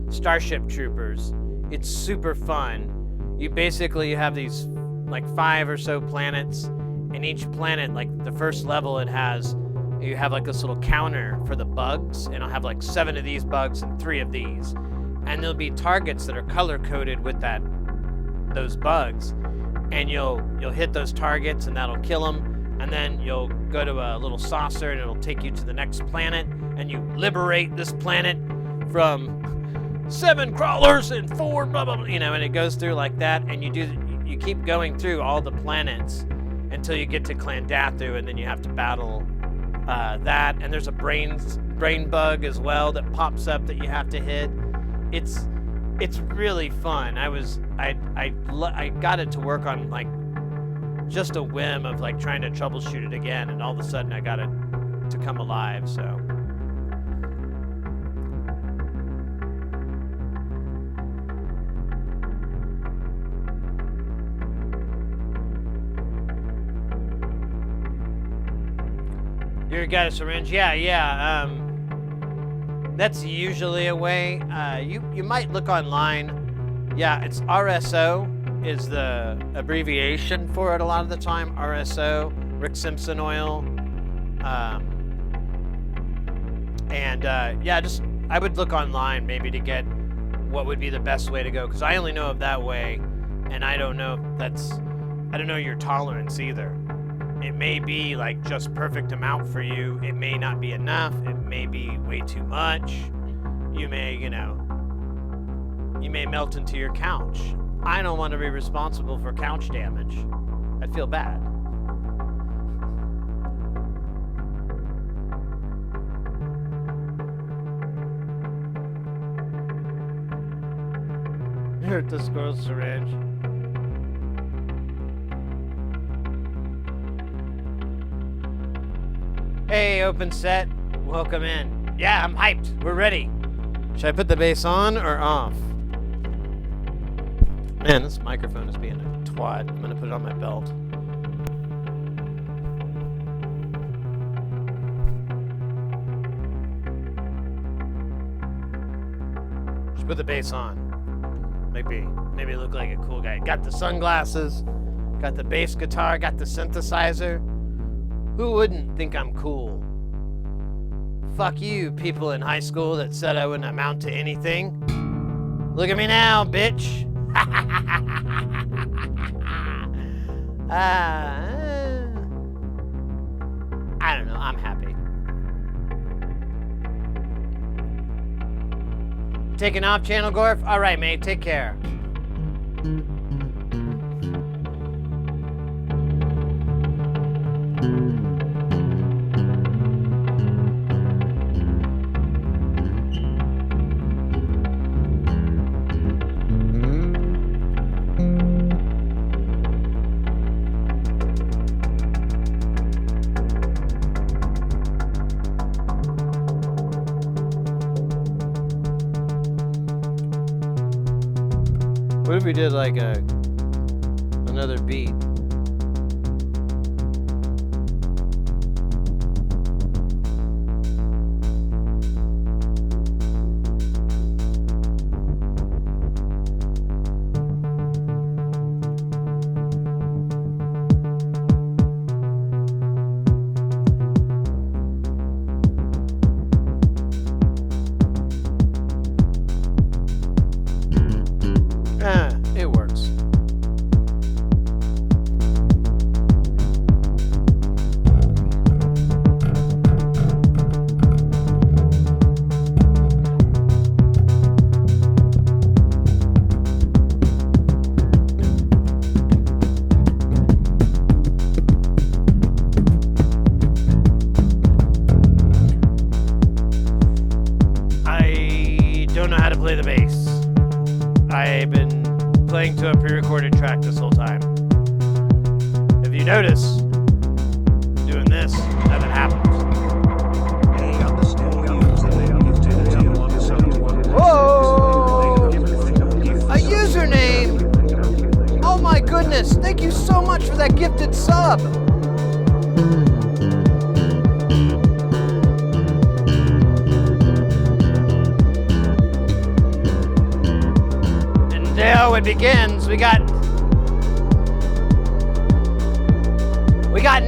Starship Troopers. It's super fun. You have these like 5 or so planets, and each planet, like the first level, you have like this little counter for the bugs, and I'll have like 7 of these bugs and 3 of these, and there'll be targets that are color coded with those bugs, and you'll hit those targets and that'll kill them, and then you'll go to a little saucer and it'll take you to the next planet, and you liberate this planet from 7 crawlers and 4 blah blah blah, and it goes through like that, and you keep going through all the planets until you get to Clandathu, and then you have to battle that, and there's a brain bug as well that pops up that you have to hit. It's really fun. I got it to work on like just a whim of like trying to troubleshoot it again, and all of a sudden I got it to come alive. So you got a syringe? Yeah. That's usually a way. You might look online. Yeah, it's RSO is the abbreviation for it a lot of the time. RSO, Rick Simpson oil. I would look online maybe to get what would be the best way to go, because I only know of that way, and I don't know your tolerance either. It may be like just perfect amount for you. It may not be enough. It may be way too much. You may melt into your couch. I don't want to be responsible for couch damage. I'd feel bad. Hurt the squirrel syringe. Hey, open set. Welcome in. Yeah, I'm hyped. We're ready. Should I put the bass on or off? Man, this microphone is being a twat. I'm gonna put it on my belt. Should put the bass on. Maybe look like a cool guy. Got the sunglasses, got the bass guitar, got the synthesizer. Who wouldn't think I'm cool? Fuck you, people in high school that said I wouldn't amount to anything. Look at me now, bitch. I don't know, I'm happy. Taking off, Channel Gorf? All right, mate, take care. What if we did like another beat? It works. I don't know how to play the bass. I've been playing to a pre-recorded track this whole time. If you notice, doing this, nothing happens. Whoa! A username! Oh my goodness, thank you so much for that gifted sub! it begins. We got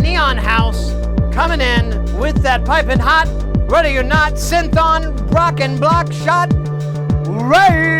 Neon House coming in with that piping hot, ready or not, SynthON rock and block shot. Ray.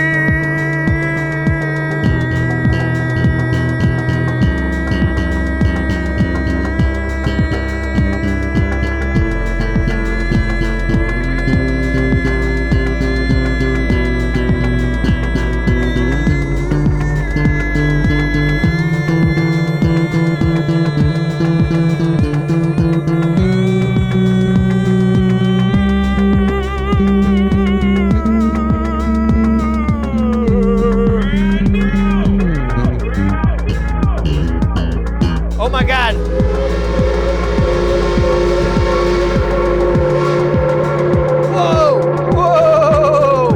Oh my God. Whoa, whoa.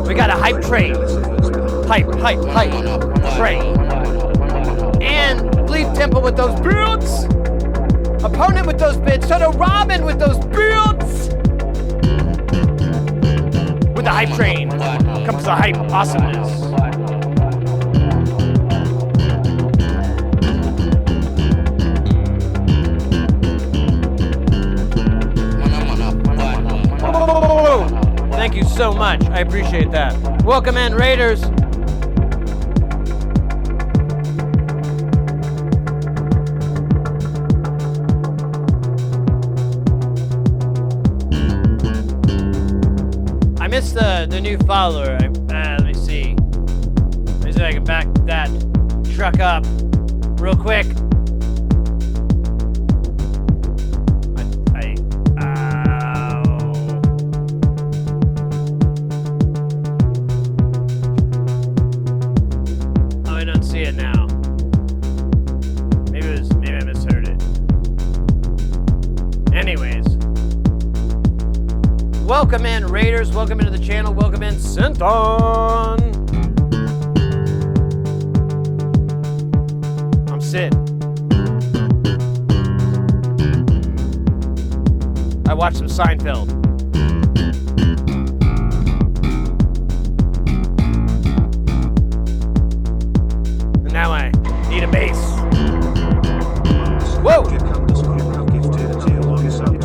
We got a hype train. Hype train. And Bleep Temple with those builds. Opponent with those bits. Toto Robin with those builds. With the hype train comes the hype awesomeness. Thank you so much. I appreciate that. Welcome in, Raiders. I missed the new follower. Let me see. Let me see if I can back that truck up real quick. See it now. Maybe I misheard it. Anyways, welcome in, Raiders. Welcome into the channel. Welcome in, SynthON. I'm Sid. I watched some Seinfeld. Now I need a bass. Whoa!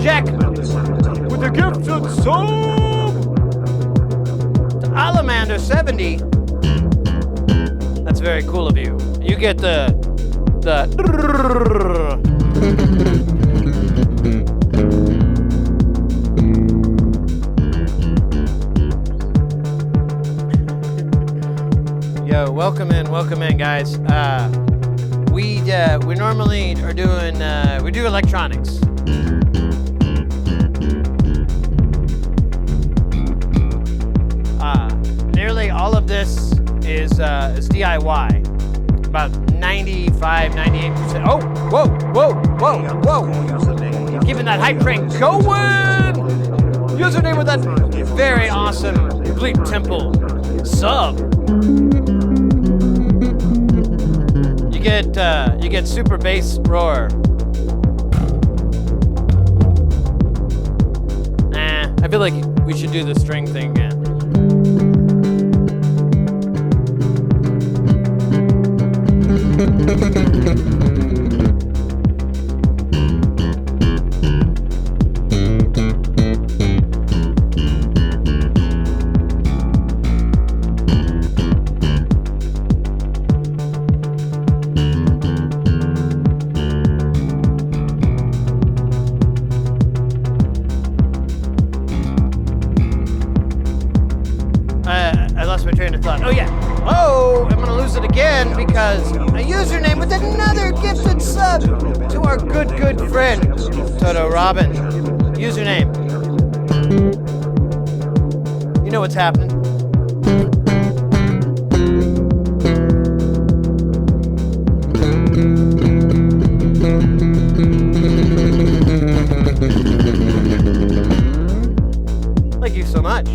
Jack with the gifted sub! Alamander 70. That's very cool of you. You get the Yo, welcome in, guys. We normally are doing we do electronics. Nearly all of this is DIY. About 95, 98%. Oh, whoa! Keeping that hype train going. Username with that very awesome Bleep Temple sub. You get super bass roar. I feel like we should do the string thing again. I lost my train of thought. Oh yeah. Oh, I'm gonna lose it again because a username with another gifted sub to our good friend Toto Robin. Username. You know what's happening. Thank you so much.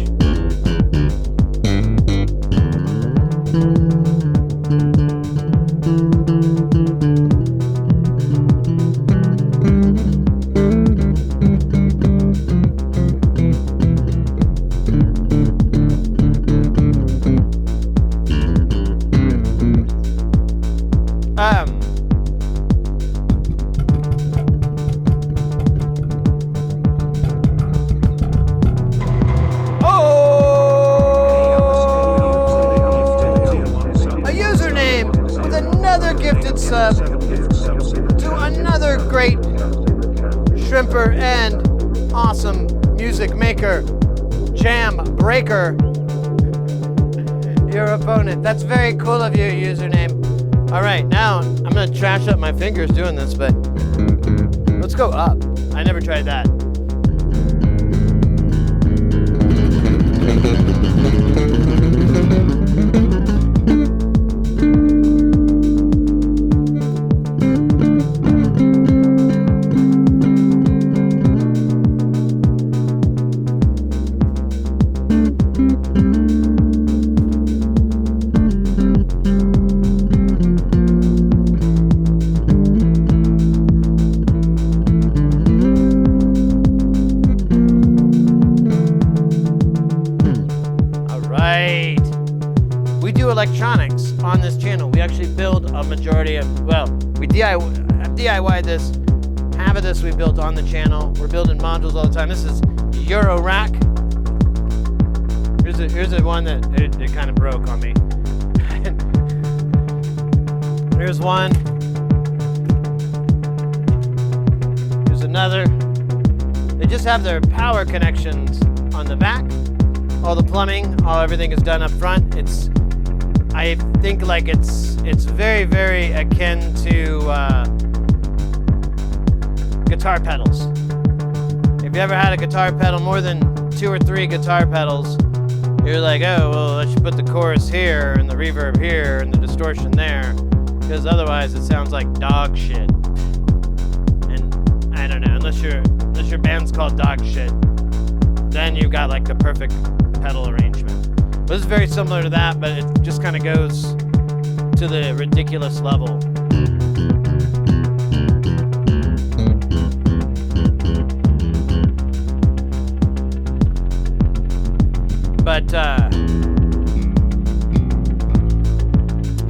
let's do another great shrimper and awesome music maker, jam breaker, your opponent. That's very cool of you, username. All right, now I'm gonna trash up my fingers doing this, but let's go up. I never tried that. Electronics on this channel. We actually build a majority of, well, we DIY'd this. Half of this we built on the channel. We're building modules all the time. This is Euro Rack. Here's the one that it kind of broke on me. Here's one. Here's another. They just have their power connections on the back. All the plumbing, everything is done up front. I think like it's very, very akin to guitar pedals. If you ever had a guitar pedal, more than 2 or 3 guitar pedals, you're like, oh, well, let's put the chorus here and the reverb here and the distortion there, because otherwise it sounds like dog shit. And I don't know, unless your band's called Dog Shit, then you've got like the perfect pedal arrangement. This is very similar to that, but it just kind of goes to the ridiculous level. But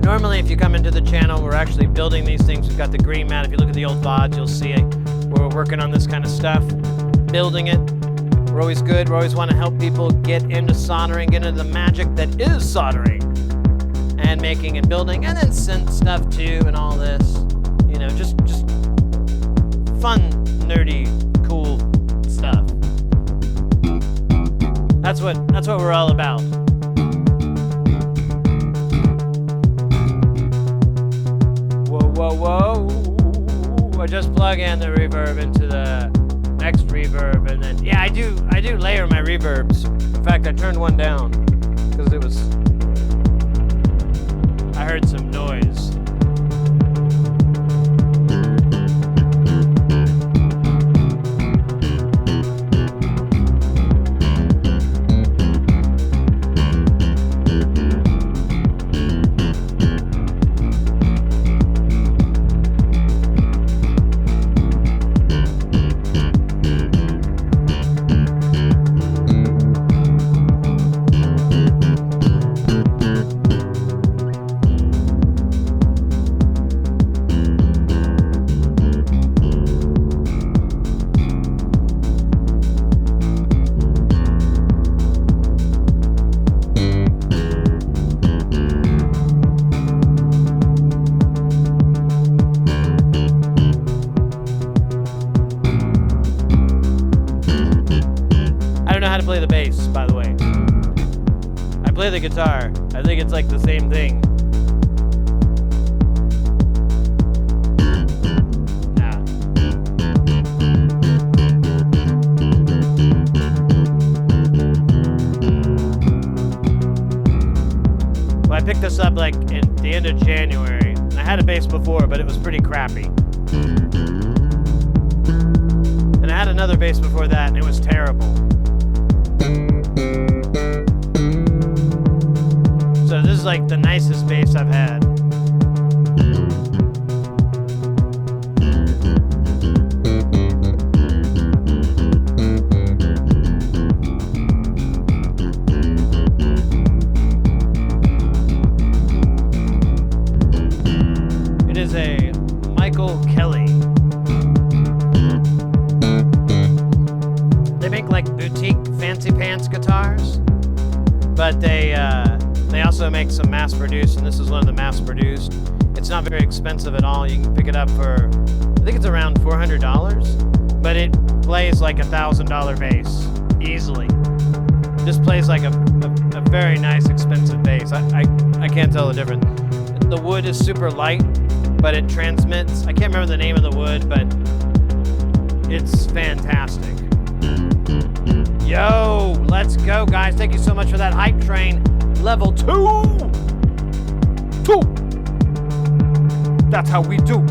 normally if you come into the channel, we're actually building these things. We've got the green mat. If you look at the old VODs, you'll see it. We're working on this kind of stuff, building it. We're always good. We always want to help people get into soldering, get into the magic that is soldering and making and building, and then synth stuff too, and all this. You know, just fun, nerdy, cool stuff. That's what we're all about. Whoa, whoa, whoa! I just plug in the reverb into the next reverb, and then yeah, I do layer my reverbs. In fact, I turned one down because I heard some noise. Play the bass, by the way. I play the guitar. I think it's like the same thing. Nah. Well, I picked this up like in the end of January. I had a bass before, but it was pretty crappy. And I had another bass before that, and it was terrible. So this is like the nicest bass I've had. It is a Michael Kelly. They make like boutique fancy pants guitars, but they also make some mass produced, and this is one of the mass produced. It's not very expensive at all. You can pick it up for, I think it's around $400, but it plays like $1,000 bass easily. Just plays like a very nice expensive bass. I can't tell the difference. The wood is super light, but it transmits. I can't remember the name of the wood, but it's fantastic. Yo, let's go, guys. Thank you so much for that hype train. Level 2. That's how we do.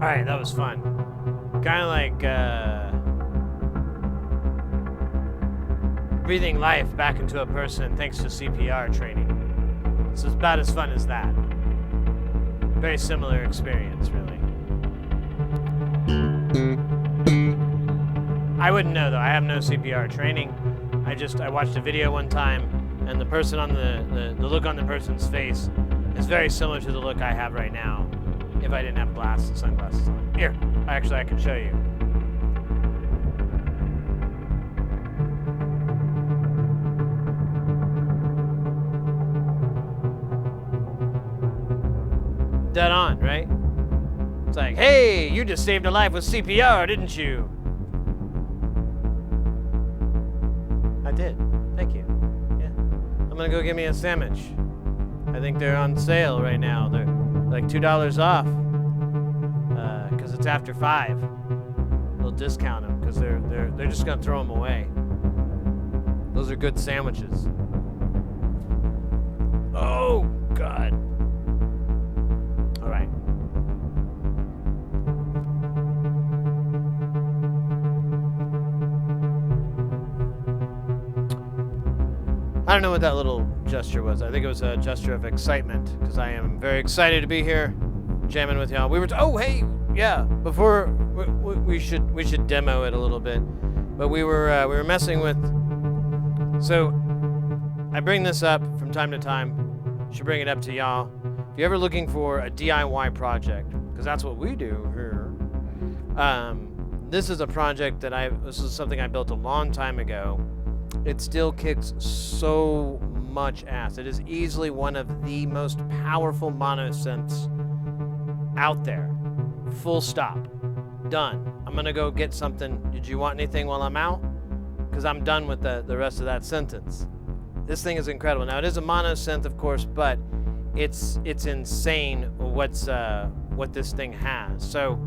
right, that was fun. Kind of like breathing life back into a person thanks to CPR training. It's about as fun as that. Very similar experience, really. I wouldn't know, though. I have no CPR training. I watched a video one time, and the person on the look on the person's face is very similar to the look I have right now if I didn't have sunglasses on. Here, actually, I can show you. Dead on, right? It's like, hey, you just saved a life with CPR, didn't you? I did. Thank you. Yeah. I'm gonna go get me a sandwich. I think they're on sale right now. They're like $2 off. Because it's after 5. They'll discount them because they're just gonna throw them away. Those are good sandwiches. Oh God. All right. I don't know what that little gesture was. I think it was a gesture of excitement because I am very excited to be here, jamming with y'all. Oh hey, yeah. Before we should demo it a little bit, but we were messing with. So I bring this up from time to time. Should bring it up to y'all. If you're ever looking for a DIY project, because that's what we do here. This is a project that this is something I built a long time ago. It still kicks so much ass. It is easily one of the most powerful mono synths out there. Full stop. Done. I'm gonna go get something. Did you want anything while I'm out? Because I'm done with the rest of that sentence. This thing is incredible. Now it is a mono synth, of course, but it's insane what this thing has. So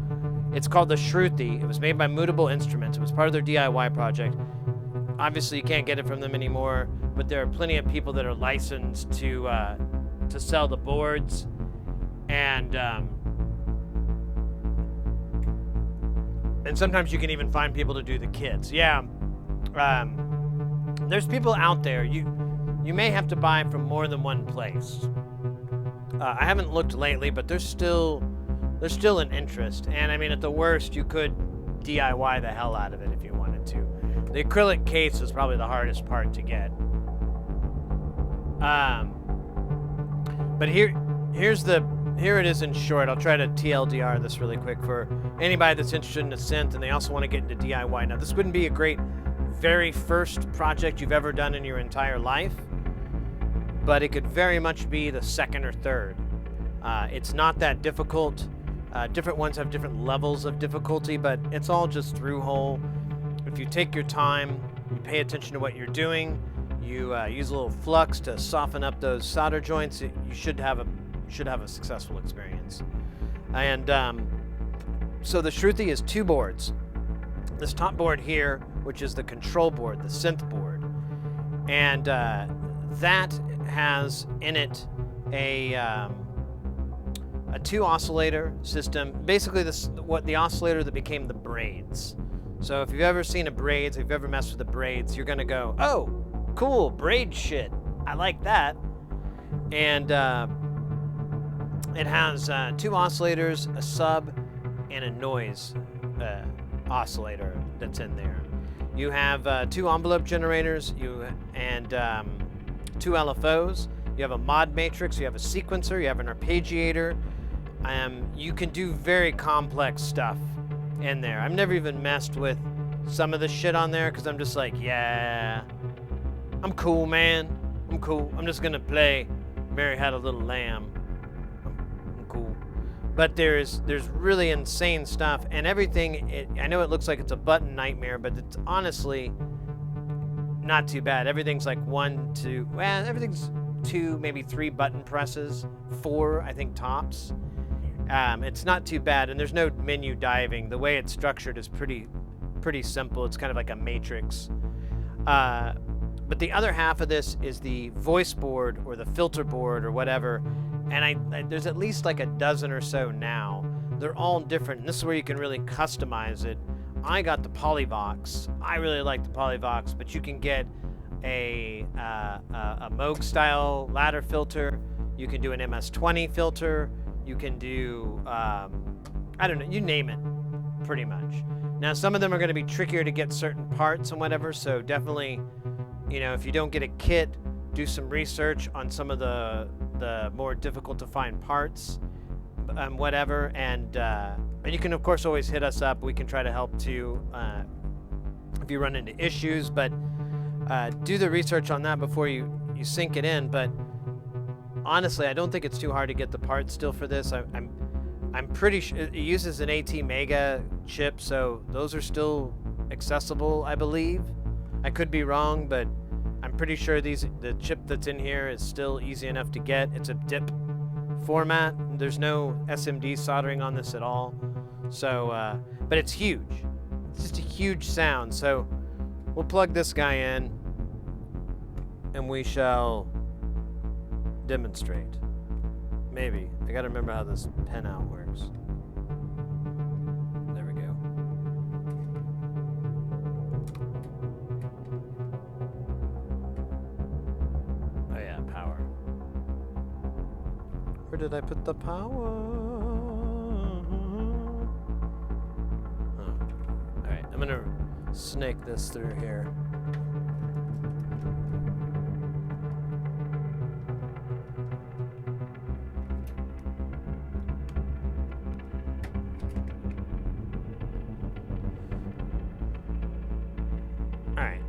it's called the Shruti. It was made by Mutable Instruments. It was part of their DIY project. Obviously, you can't get it from them anymore, but there are plenty of people that are licensed to sell the boards, and sometimes you can even find people to do the kits. Yeah, there's people out there. You may have to buy from more than one place. I haven't looked lately, but there's still an interest, and I mean, at the worst, you could DIY the hell out of it if you wanted to. The acrylic case is probably the hardest part to get. But here it is in short. I'll try to TLDR this really quick for anybody that's interested in a synth and they also want to get into DIY. Now, this wouldn't be a great very first project you've ever done in your entire life, but it could very much be the second or third. It's not that difficult. Different ones have different levels of difficulty, but it's all just through hole. If you take your time, you pay attention to what you're doing, you use a little flux to soften up those solder joints, you should have a successful experience. And so the Shruti is 2 boards. This top board here, which is the control board, the synth board, and that has in it a 2 oscillator system. Basically, the oscillator that became the braids. So if you've ever seen a braids, if you've ever messed with the braids, you're gonna go, oh, cool, braid shit. I like that. And it has 2 oscillators, a sub, and a noise oscillator that's in there. You have 2 envelope generators, and 2 LFOs. You have a mod matrix, you have a sequencer, you have an arpeggiator. You can do very complex stuff in there. I've never even messed with some of the shit on there because I'm just like, yeah, I'm cool, man. I'm cool. I'm just gonna play Mary Had a Little Lamb. I'm cool. But there's really insane stuff and everything. I know it looks like it's a button nightmare, but it's honestly not too bad. Everything's like 1, 2, well, everything's 2, maybe 3 button presses, 4, I think, tops. It's not too bad, and there's no menu diving. The way it's structured is pretty simple. It's kind of like a matrix. But the other half of this is the voice board or the filter board or whatever, and there's at least like a dozen or so now they're all different. And this is where you can really customize it. I got the Polyvox. I really like the Polyvox, but you can get a Moog style ladder filter. You can do an MS-20 filter. You can do, I don't know, you name it, pretty much. Now, some of them are going to be trickier to get certain parts and whatever, so definitely, you know, if you don't get a kit, do some research on some of the more difficult to find parts, whatever, and you can, of course, always hit us up. We can try to help too if you run into issues, but do the research on that before you sink it in. But honestly, I don't think it's too hard to get the parts still for this. I'm pretty sure it uses an AT Mega chip, so those are still accessible, I believe. I could be wrong, but I'm pretty sure the chip that's in here is still easy enough to get. It's a DIP format. There's no SMD soldering on this at all. So, but it's huge. It's just a huge sound. So we'll plug this guy in and we shall demonstrate. Maybe. I gotta remember how this pen out works. There we go. Oh yeah, power. Where did I put the power? Oh. Alright, I'm gonna snake this through here. Alright.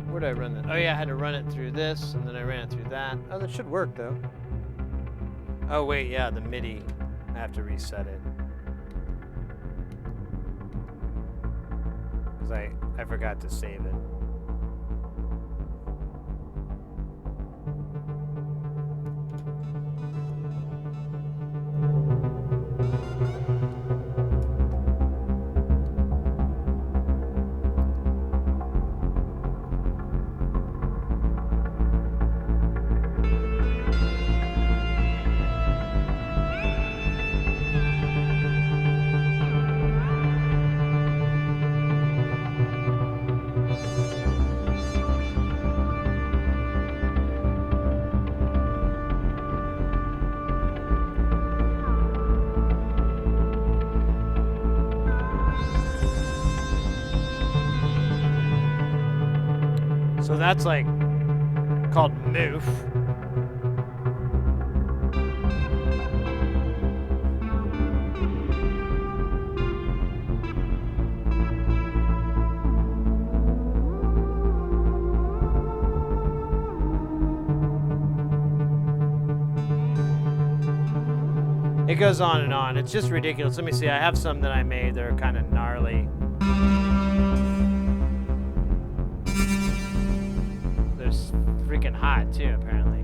Where'd I run that? Oh yeah, I had to run it through this, and then I ran it through that. Oh, that should work though. Oh wait, yeah, the MIDI. I have to reset it. Because I forgot to save it. So that's like called moof. It goes on and on. It's just ridiculous. Let me see. I have some that I made that are kind of gnarly. Freaking hot too, apparently.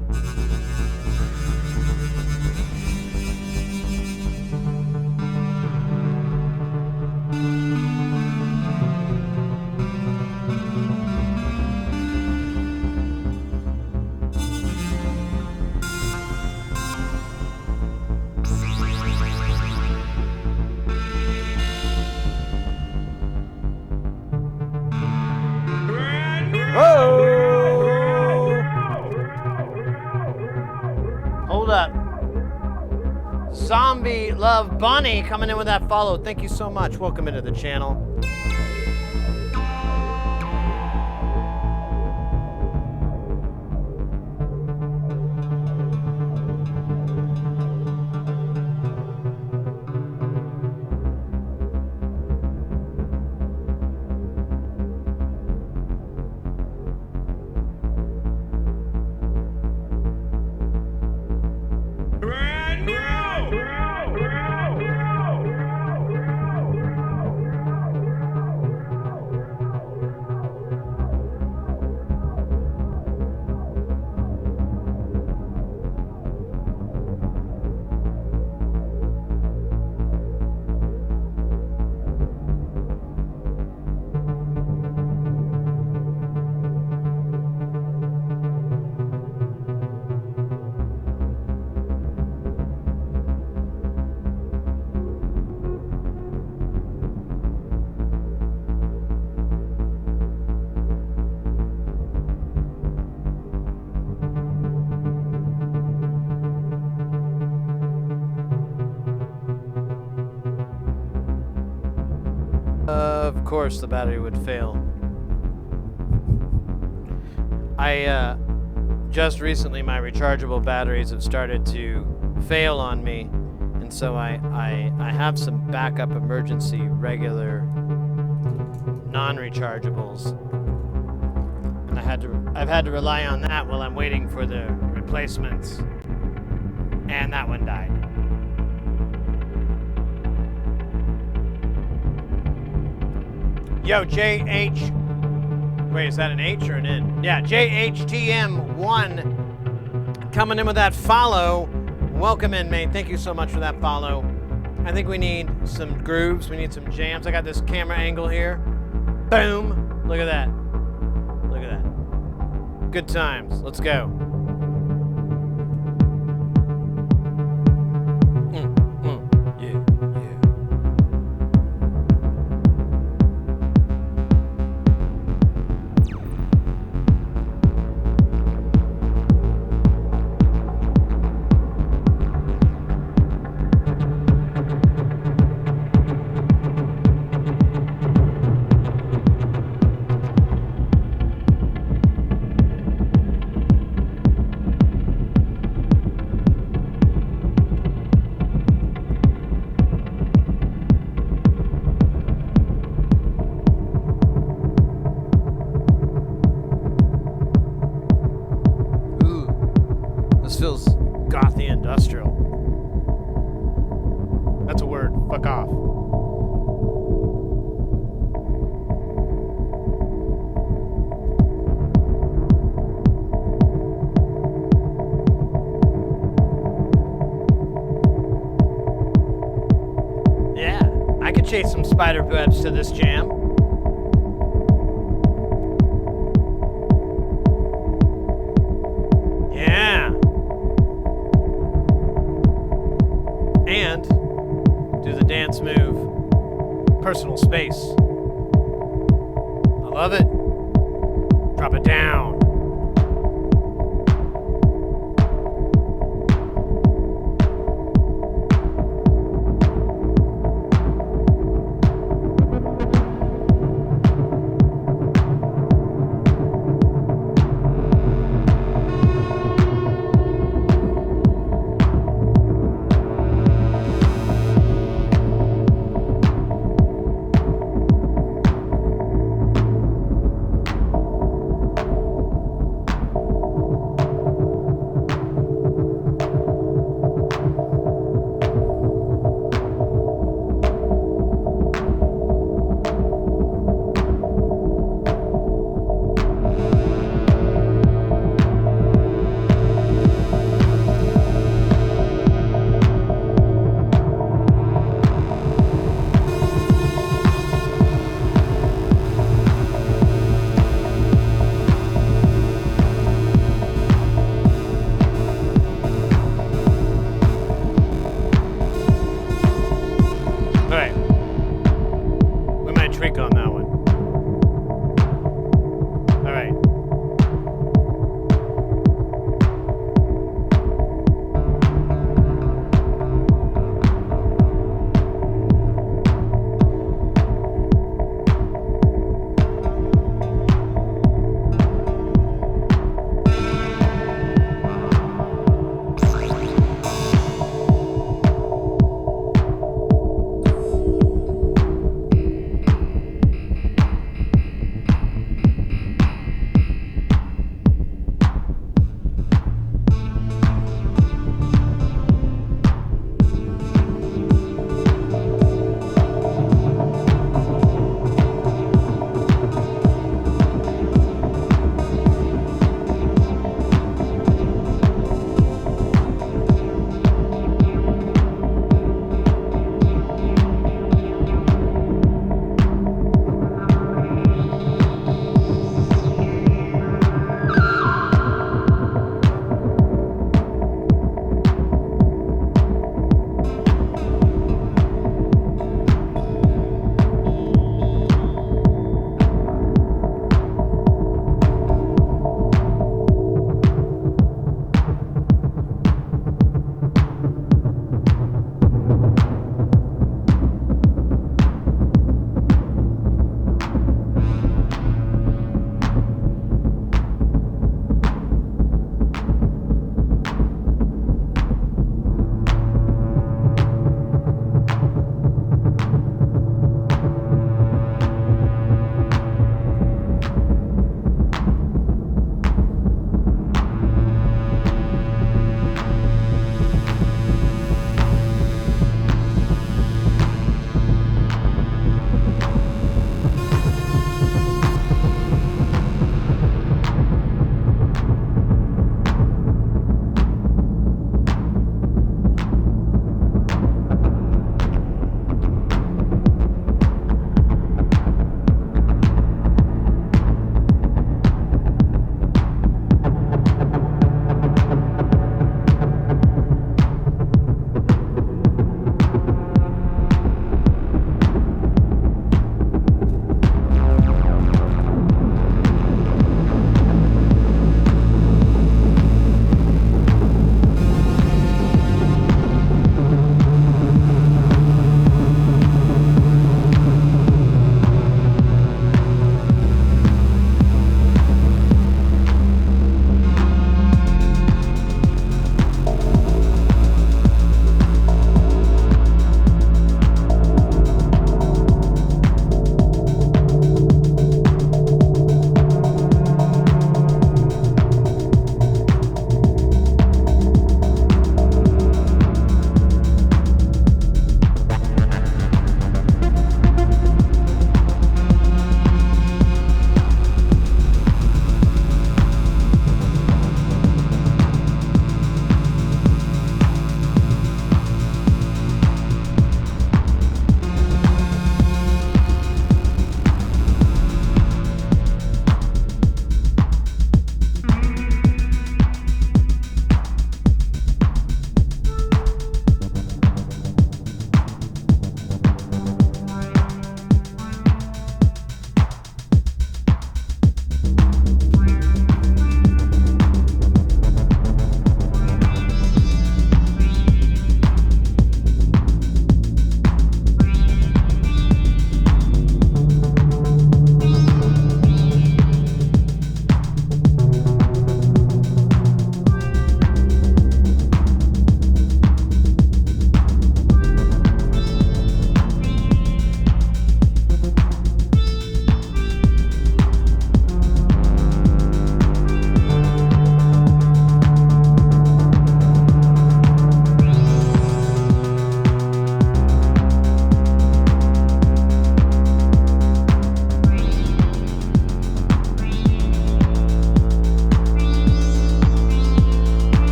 Hold up. Zombie Love Bunny coming in with that follow. Thank you so much. Welcome into the channel. Of course the battery would fail. Just recently my rechargeable batteries have started to fail on me, and so I have some backup emergency regular non-rechargeables, and I've had to rely on that while I'm waiting for the replacements, and that one died. Yo, JH. Wait, is that an H or an N? Yeah, JHTM1 coming in with that follow. Welcome in, mate. Thank you so much for that follow. I think we need some grooves. We need some jams. I got this camera angle here. Boom. Look at that. Look at that. Good times. Let's go. Feels gothy industrial. That's a word. Fuck off. Yeah, I could chase some spider webs to this jam. Yeah. And do the dance move, personal space. I love it. Drop it down.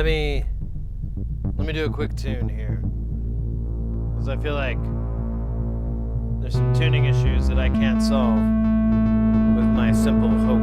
Let me do a quick tune here, because I feel like there's some tuning issues that I can't solve with my simple hope.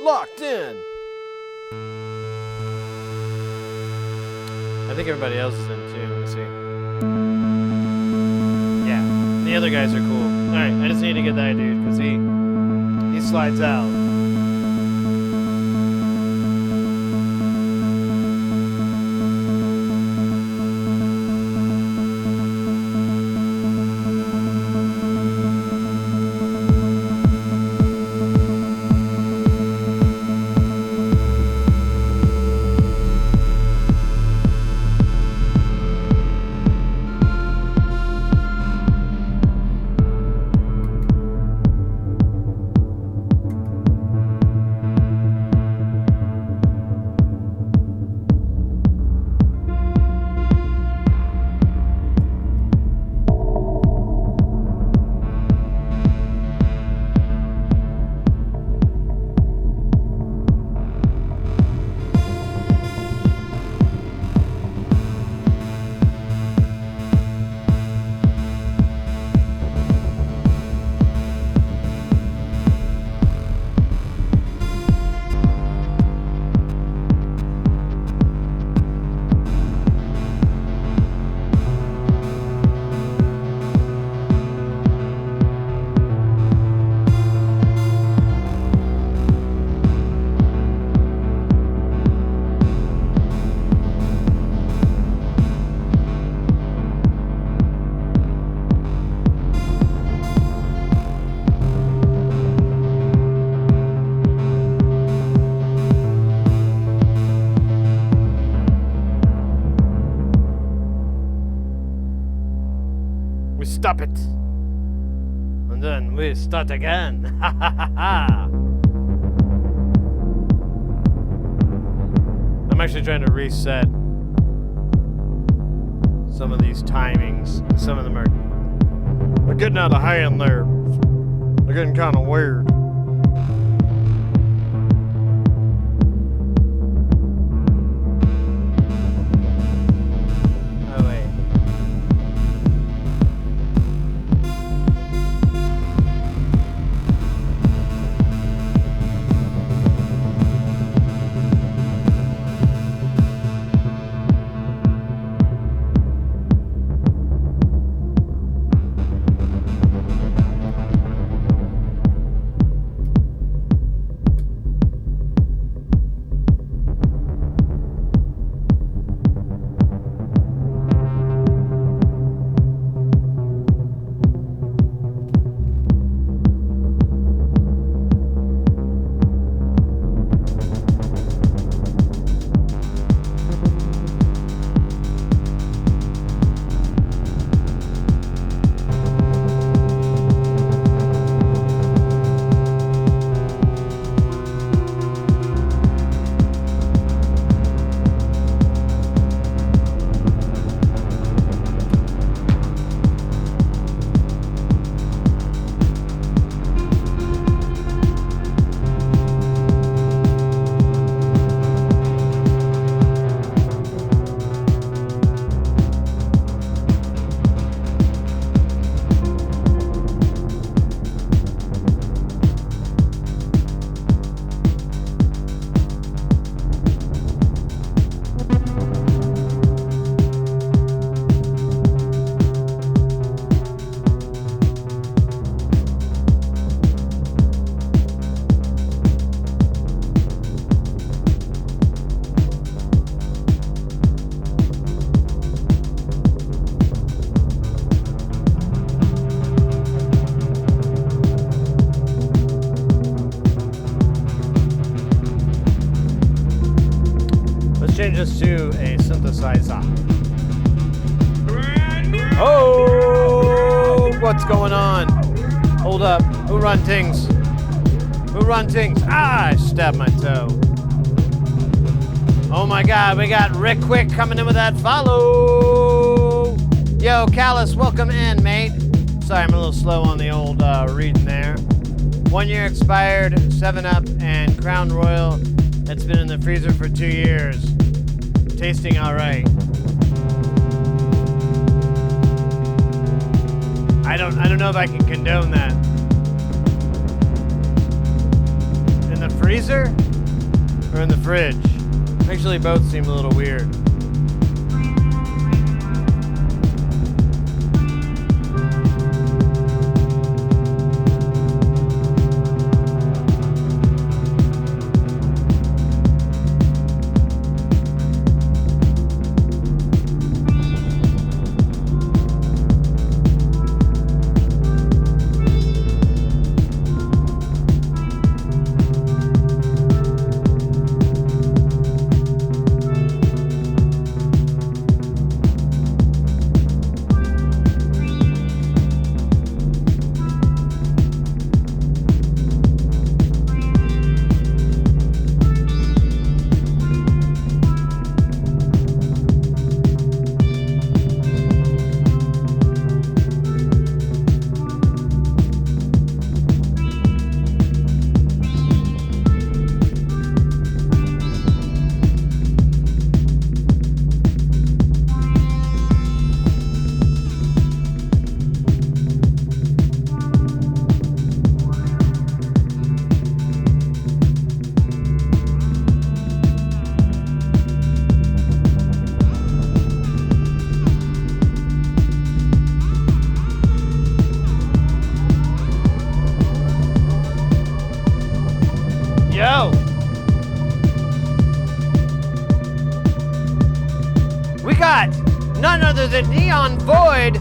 Locked in. I think everybody else is in too. Let me see. Yeah, the other guys are cool. All right, I just need to get that dude because he slides out. Stop it. And then we start again. Ha ha ha ha. I'm actually trying to reset some of these timings. Some of them are getting out of hand there. They're getting kind of weird. Change this to a synthesizer. Oh, what's going on? Hold up. Who run things? Who run things? Ah, I stabbed my toe. Oh my God, we got Rick Quick coming in with that follow. Yo, Callus, welcome in, mate. Sorry, I'm a little slow on the old reading there. 1 year expired, 7-Up and Crown Royal. That's been in the freezer for 2 years. Tasting all right. I don't know if I can condone that. In the freezer or in the fridge? Actually, both seem a little weird. Yo! We got none other than Neon Void,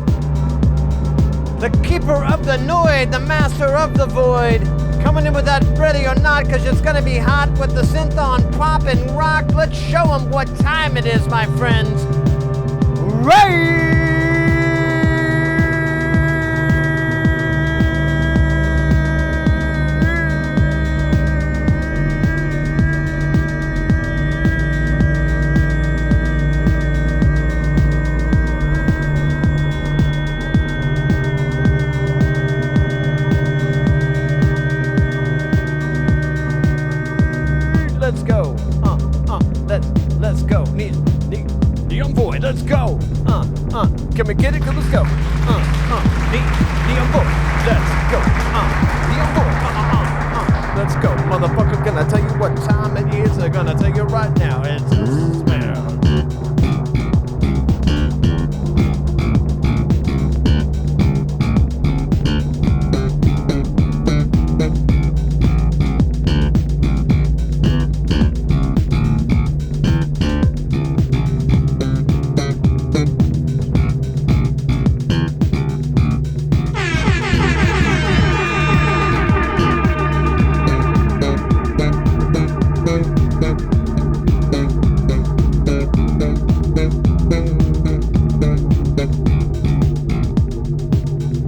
the keeper of the Noid, the master of the void, coming in with that ready or not, cause it's gonna be hot with the SynthON pop and rock. Let's show them what time it is, my friends. Right! Let's go. Let's go. Neon Void, let's go. Can we get it? Let's go. Neon Void, let's go. Neon Void, let's go. Motherfucker, can I tell you what time it is? I'm gonna tell you right now. It's smell.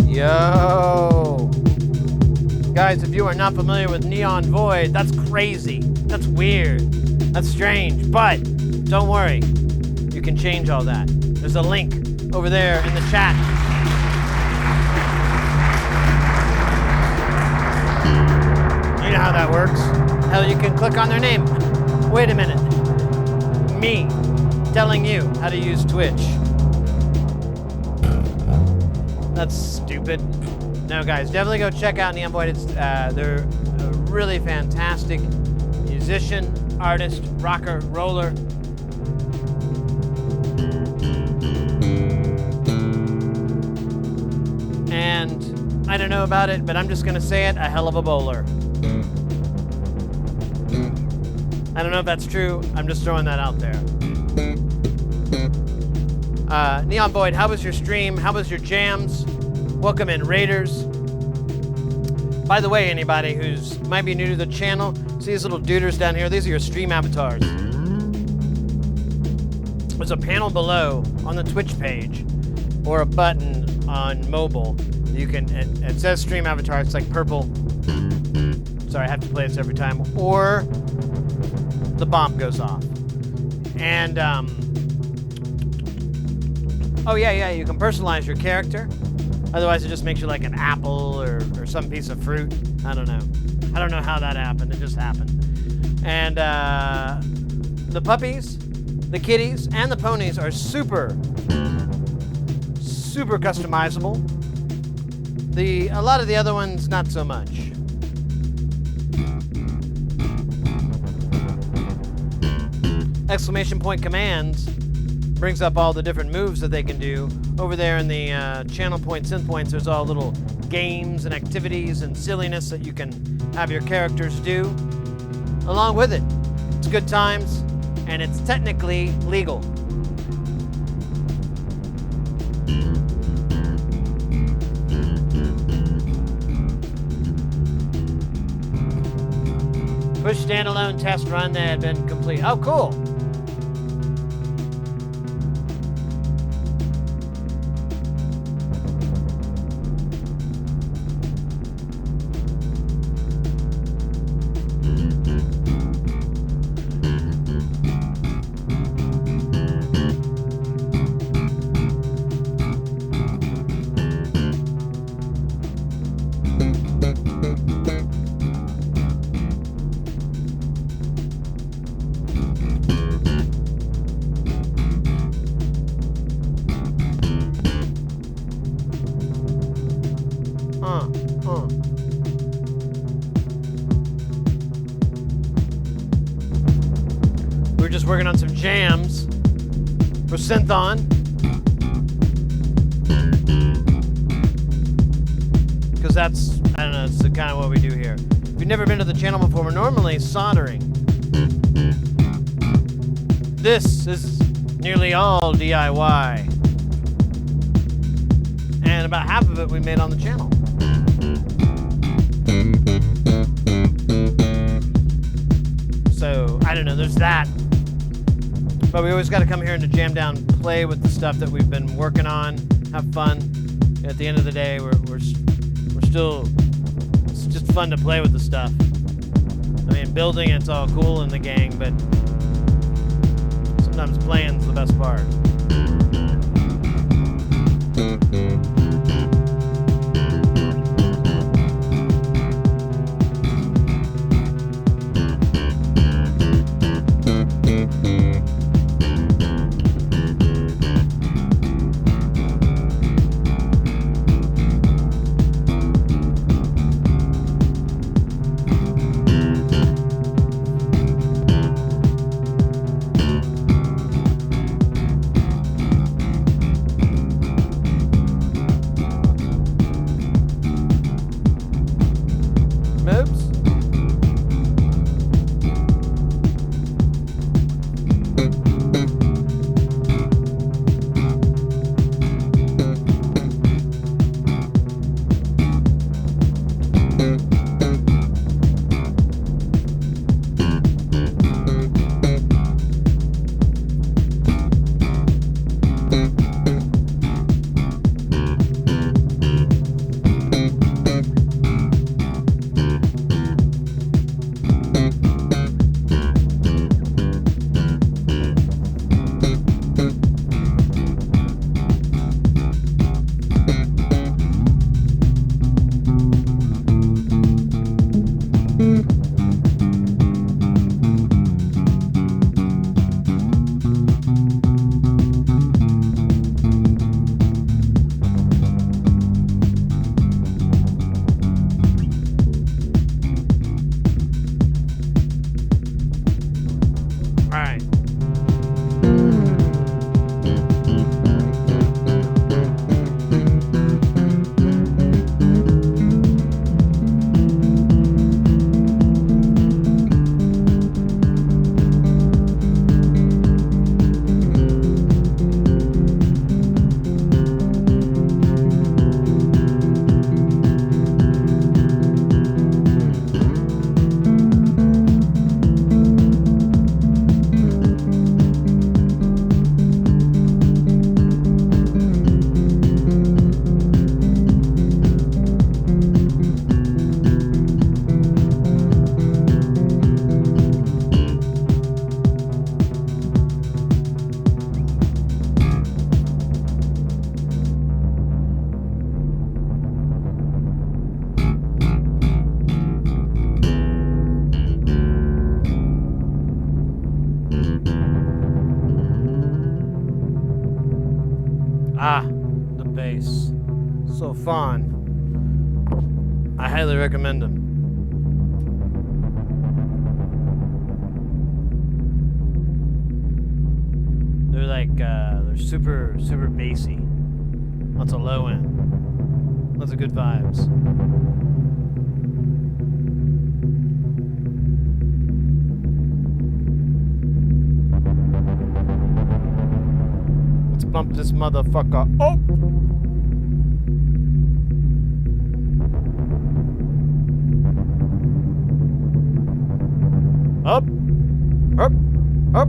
Yo! Guys, if you are not familiar with Neon Void, that's crazy. That's weird. That's strange. But don't worry. You can change all that. There's a link over there in the chat. You know how that works. Hell, you can click on their name. Wait a minute. Me telling you how to use Twitch. That's stupid. No, guys, definitely go check out Neon Void. They're a really fantastic musician, artist, rocker, roller. And I don't know about it, but I'm just gonna say it, a hell of a bowler. I don't know if that's true. I'm just throwing that out there. Neon Void, how was your stream? How was your jams? Welcome in, Raiders. By the way, anybody who's might be new to the channel, see these little duders down here? These are your stream avatars. There's a panel below on the Twitch page. or a button on mobile. You can, it says stream avatar, it's like purple. Sorry, I have to play this every time. Or the bomb goes off. And, oh yeah, you can personalize your character. Otherwise, it just makes you like an apple or some piece of fruit. I don't know. I don't know how that happened. It just happened. And the puppies, the kitties, and the ponies are super customizable. A lot of the other ones, not so much. Exclamation point commands brings up all the different moves that they can do. Over there in the channel point, synth points, there's all little games and activities and silliness that you can have your characters do along with it. It's good times, and it's technically legal. Push standalone test run that had been complete. Oh, cool. We're just working on some jams for SynthON. Because that's, I don't know, it's the kind of what we do here. If you've never been to the channel before, we're normally soldering. This is nearly all DIY. And about half of it we made on the channel. So, I don't know, there's that. But we always got to come here into Jamtown, play with the stuff that we've been working on, have fun. At the end of the day, we're still, it's just fun to play with the stuff. I mean, building it's all cool in the gang, but sometimes playing's the best part. Ah, the bass. So fun. I highly recommend them. They're like, they're super bassy. Lots of low end. Lots of good vibes. Let's bump this motherfucker. Oh! Up! Up! Up!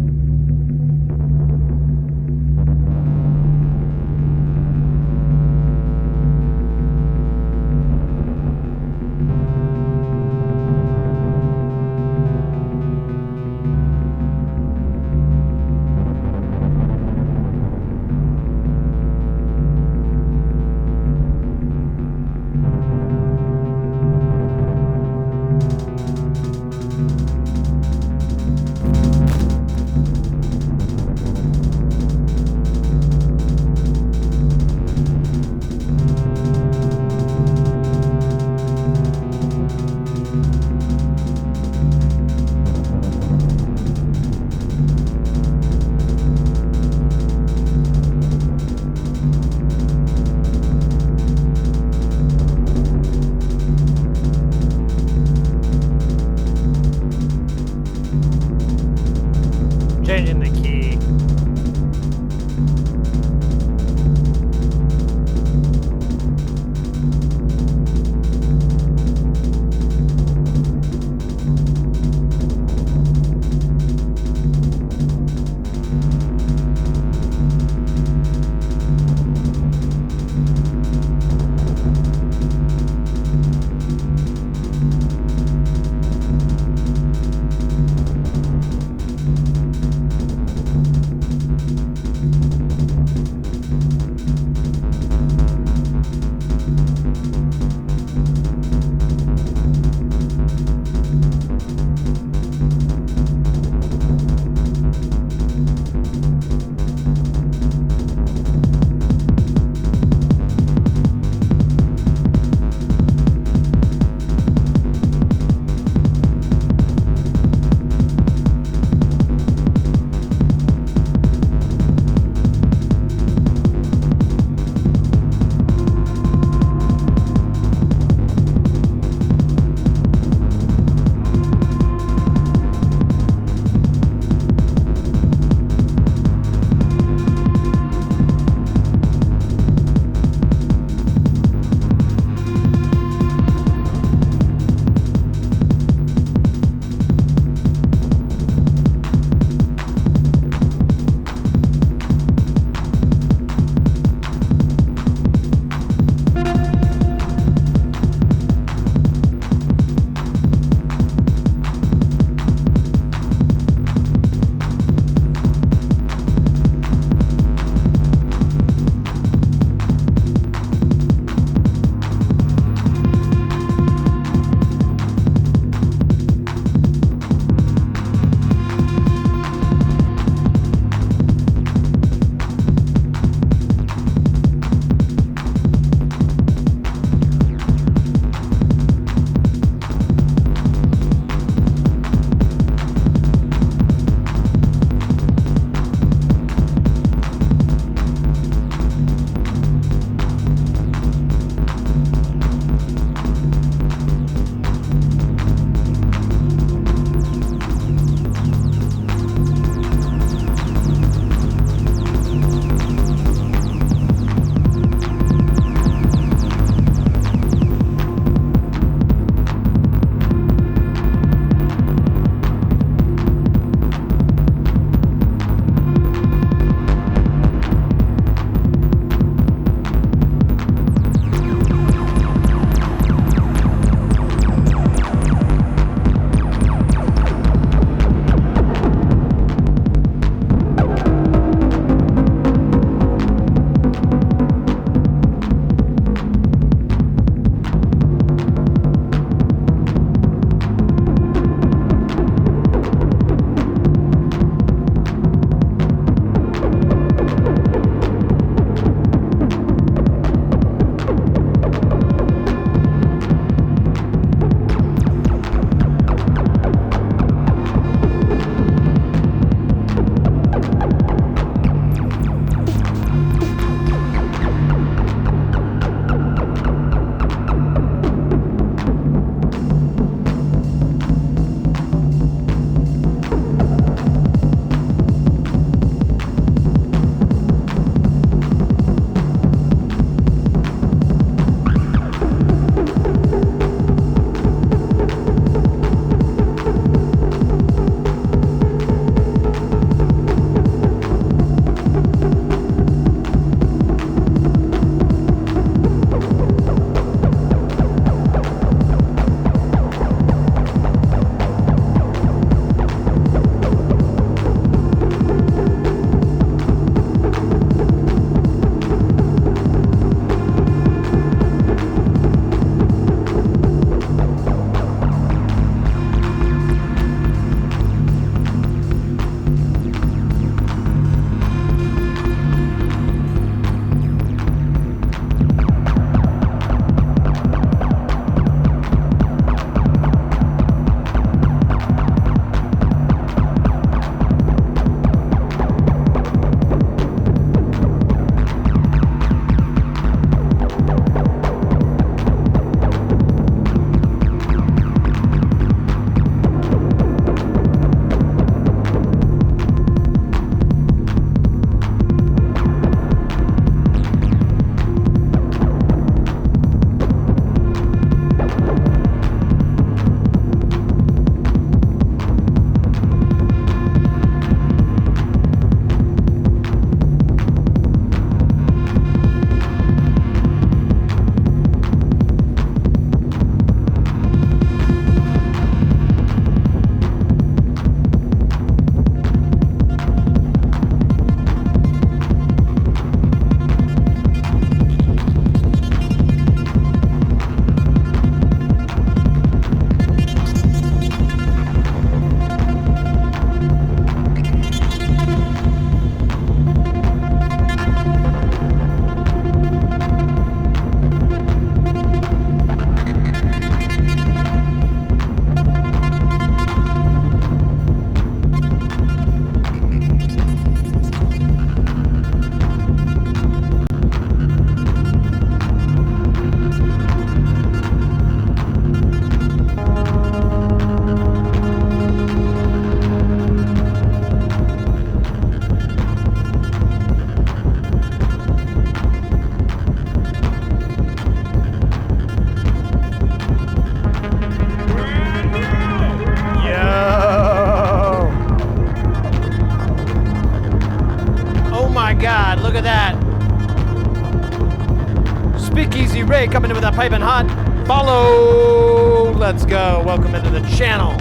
Ray coming in with that piping hot. Follow. Let's go. Welcome into the channel.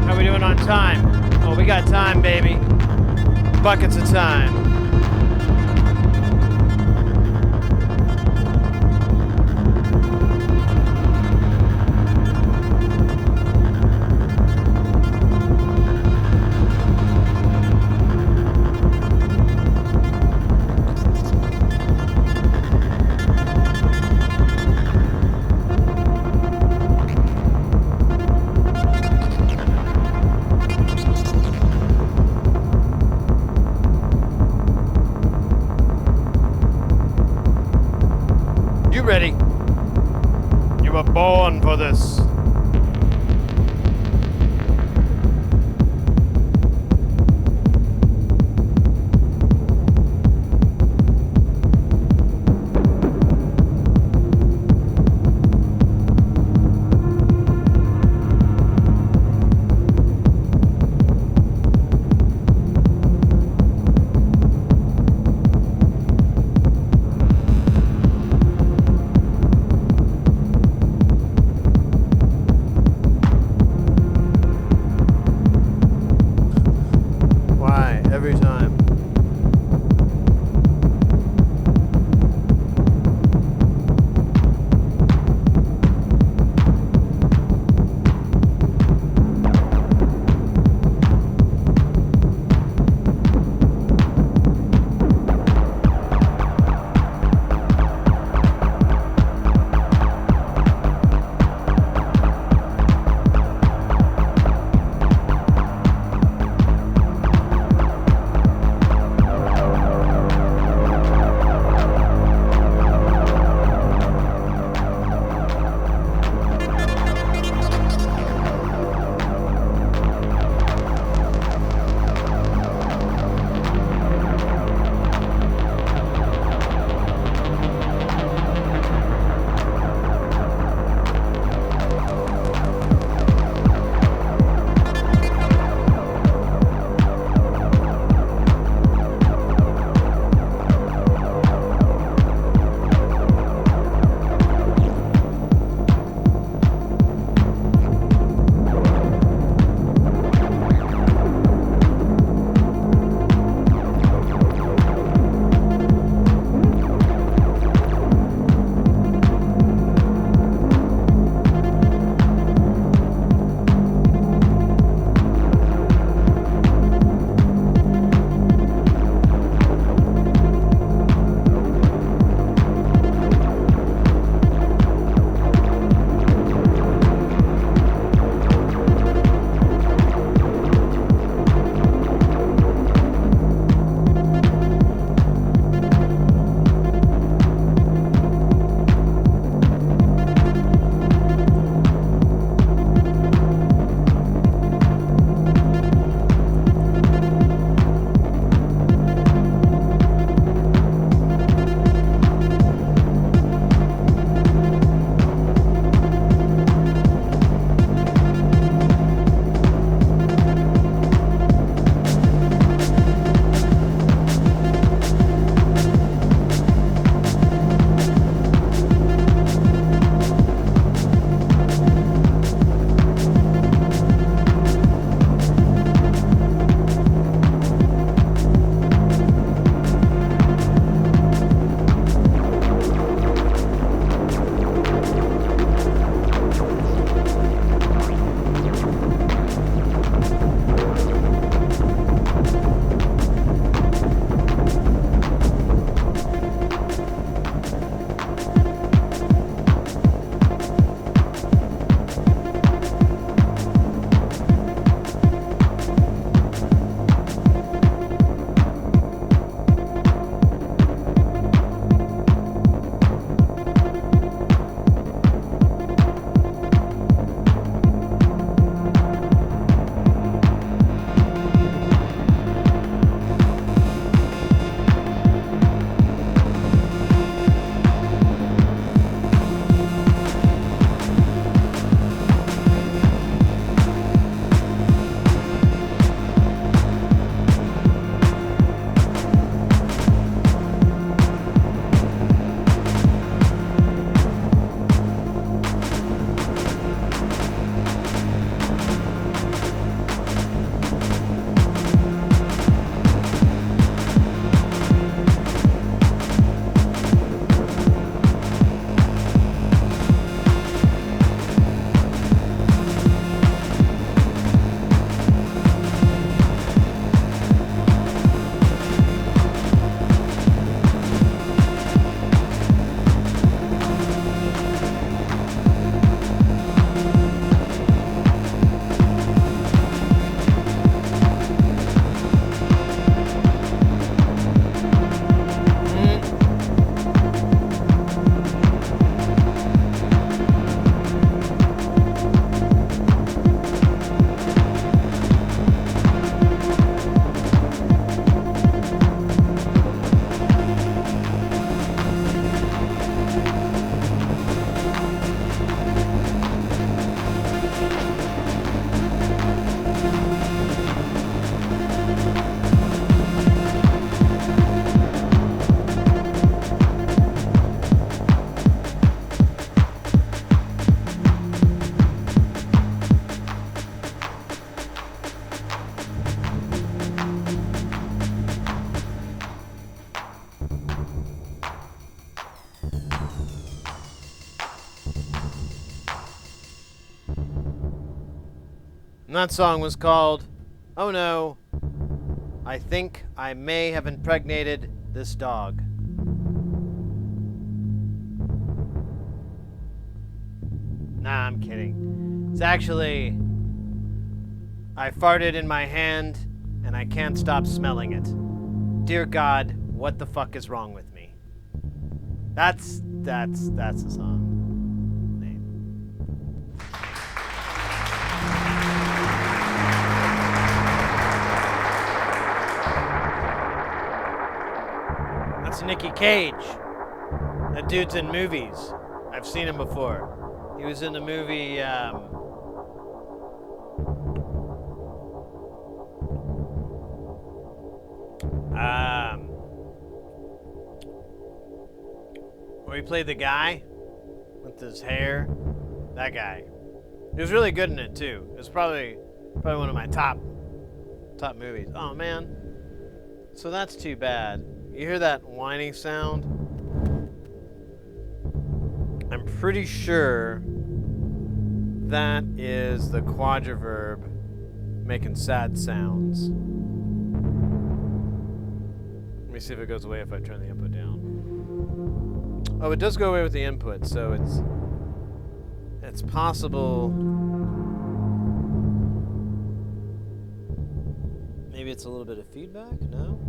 How we doing on time? Oh, we got time, baby. Buckets of time. Ready. You were born for this. And that song was called, Oh No, I Think I May Have Impregnated This Dog. Nah, I'm kidding. It's actually, I farted in my hand and I can't stop smelling it. Dear God, what the fuck is wrong with me? That's the song name. That's Nicky Cage. That dude's in movies. I've seen him before. He was in the movie, where he played the guy with his hair. That guy. He was really good in it too. It was probably one of my top movies. Oh man. So that's too bad. You hear that whining sound? I'm pretty sure that is the quadriverb making sad sounds. Let me see if it goes away if I turn the input down. Oh, it does go away with the input, so it's possible. Maybe it's a little bit of feedback? No?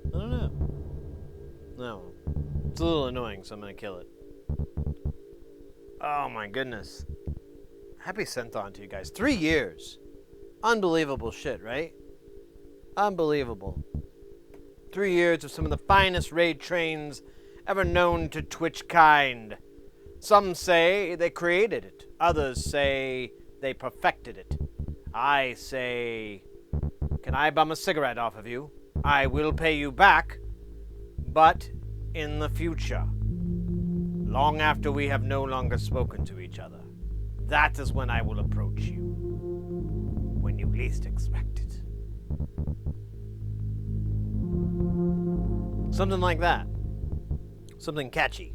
I don't know. No. It's a little annoying, so I'm gonna kill it. Oh my goodness. Happy SynthON to you guys. 3 years. Unbelievable shit, right? Unbelievable. 3 years of some of the finest raid trains ever known to Twitch kind. Some say they created it. Others say they perfected it. I say, can I bum a cigarette off of you? I will pay you back, but in the future. Long after we have no longer spoken to each other. That is when I will approach you. When you least expect it. Something like that. Something catchy.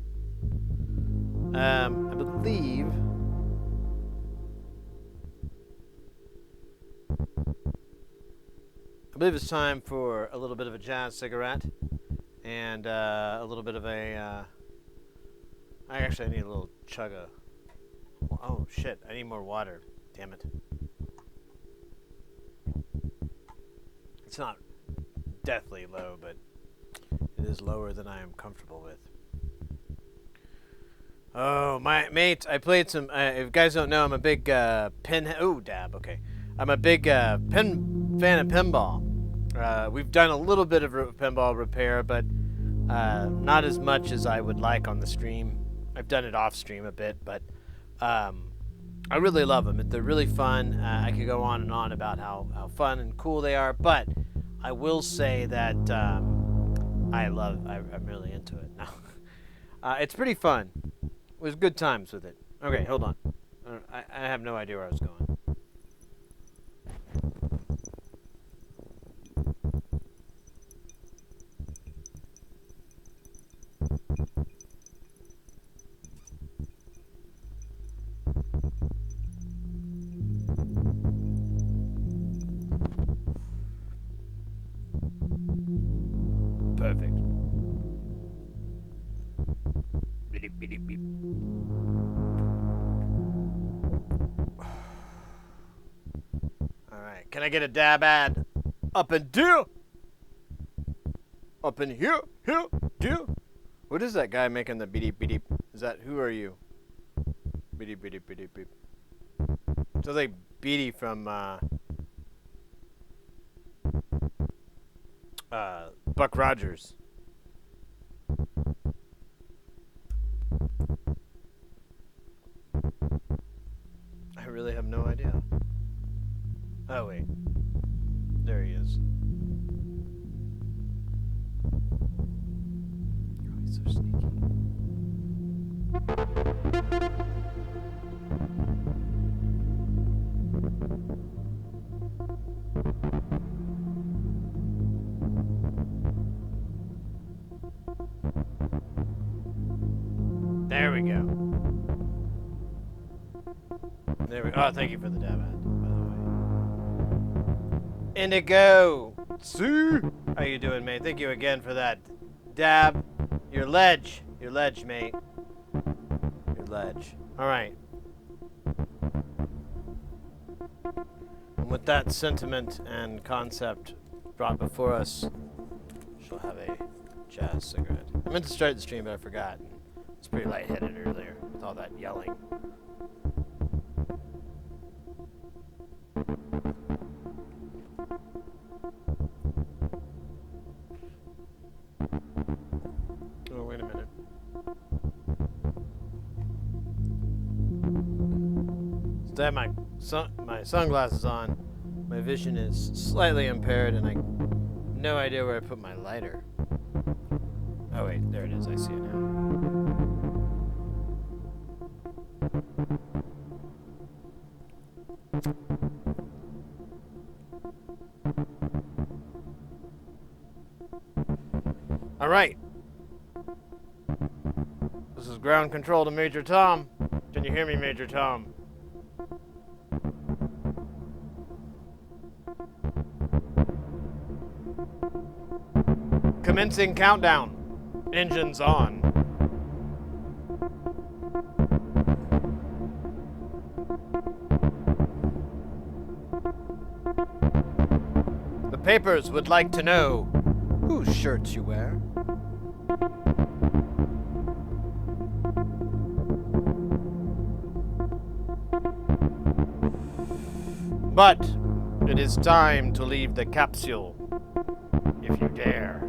I believe it's time for a little bit of a jazz cigarette. And a little bit of a... I need a little chug of... Oh, shit. I need more water. Damn it. It's not deathly low, but it is lower than I am comfortable with. Oh, my mate, I played some... if you guys don't know, I'm a big pin... Oh, dab, okay. I'm a big fan of pinball. We've done a little bit of pinball repair, but not as much as I would like on the stream. I've done it off stream a bit, but I really love them. They're really fun. I could go on and on about how fun and cool they are, but I will say that I'm really into it now. It's pretty fun. It was good times with it. Okay, hold on. I have no idea where I was going. Perfect. Beep, beep, beep. Alright, can I get a dab ad? Up and do? Up in here, do? What is that guy making the beep, beep? Is that, who are you? Beep, beep, beep, beep. Sounds like Beatty from, Buck Rogers. I really have no idea. Oh wait, there he is. Oh, he's so sneaky. There we go. There we go. Oh, thank you for the dab ad, by the way. Indigo! See? How you doing, mate? Thank you again for that dab. Your ledge, mate. Your ledge. Alright. And with that sentiment and concept brought before us, she'll have a jazz cigarette. I meant to start the stream, but I forgot. It's pretty lightheaded earlier with all that yelling. Oh, wait a minute. Since I have my sunglasses on, my vision is slightly impaired, and I have no idea where I put my lighter. Oh wait, there it is. I see it now. All right. This is ground control to Major Tom. Can you hear me, Major Tom? Commencing countdown. Engines on. The papers would like to know whose shirts you wear. But it is time to leave the capsule, if you dare.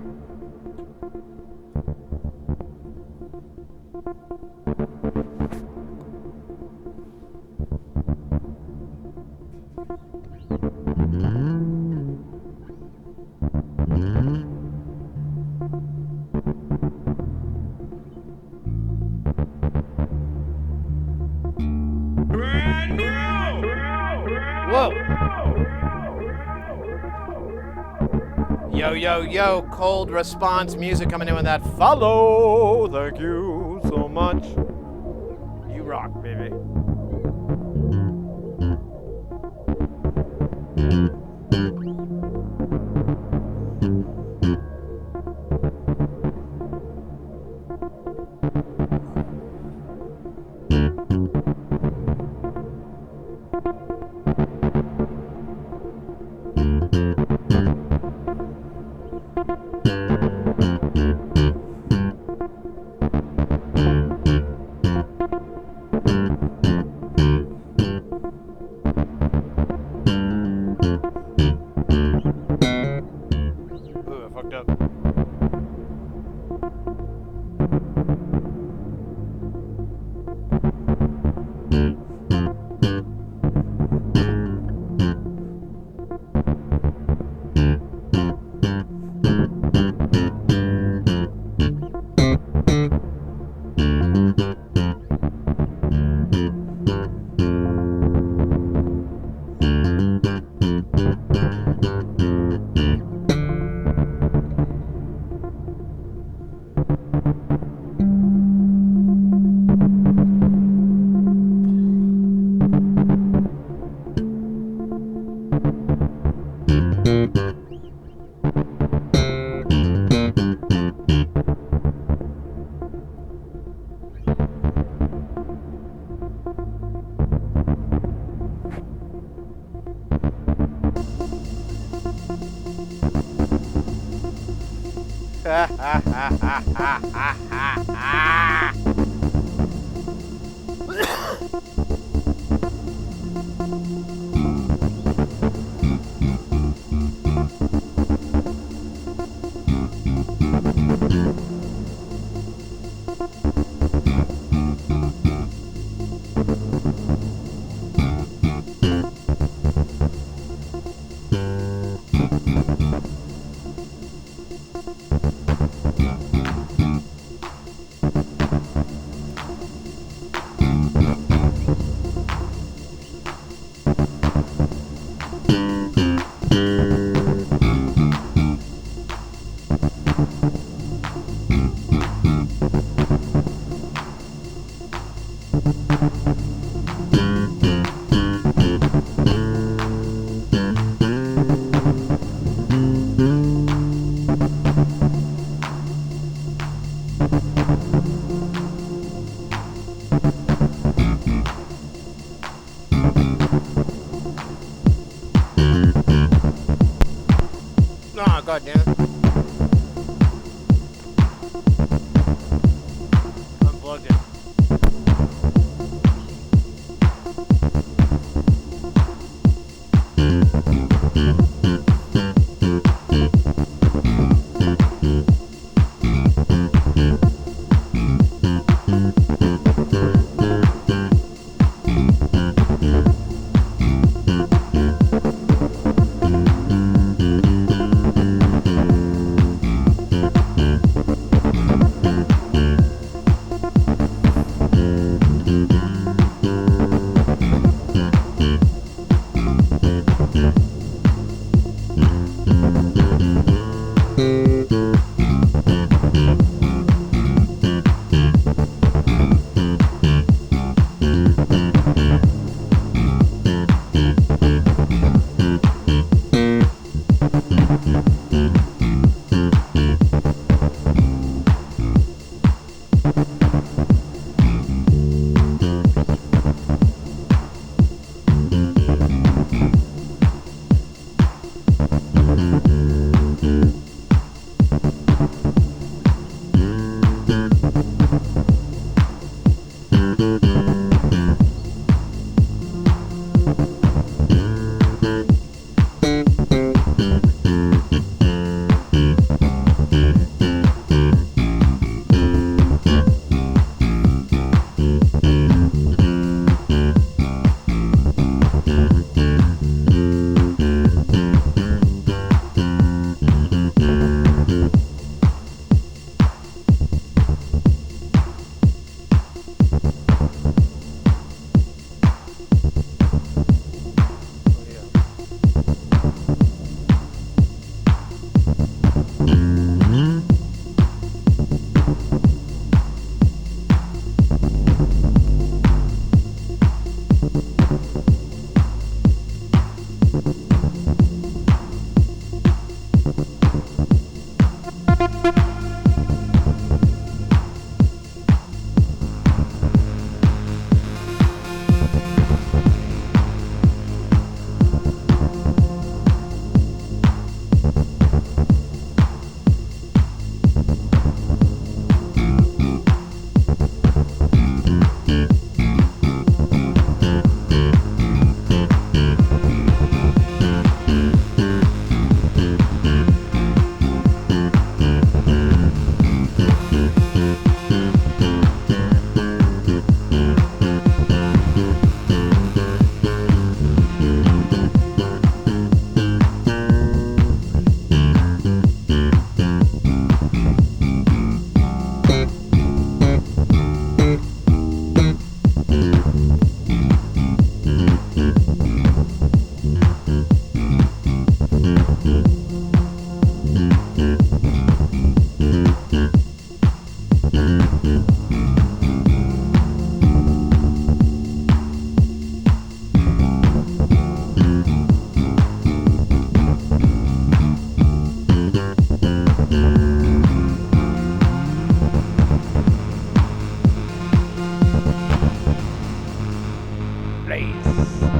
Whoa! Yo, yo, yo, cold response music coming in with that follow. Thank you so much. You rock, baby. Ooh, I fucked up. God damn it. Unplugged it.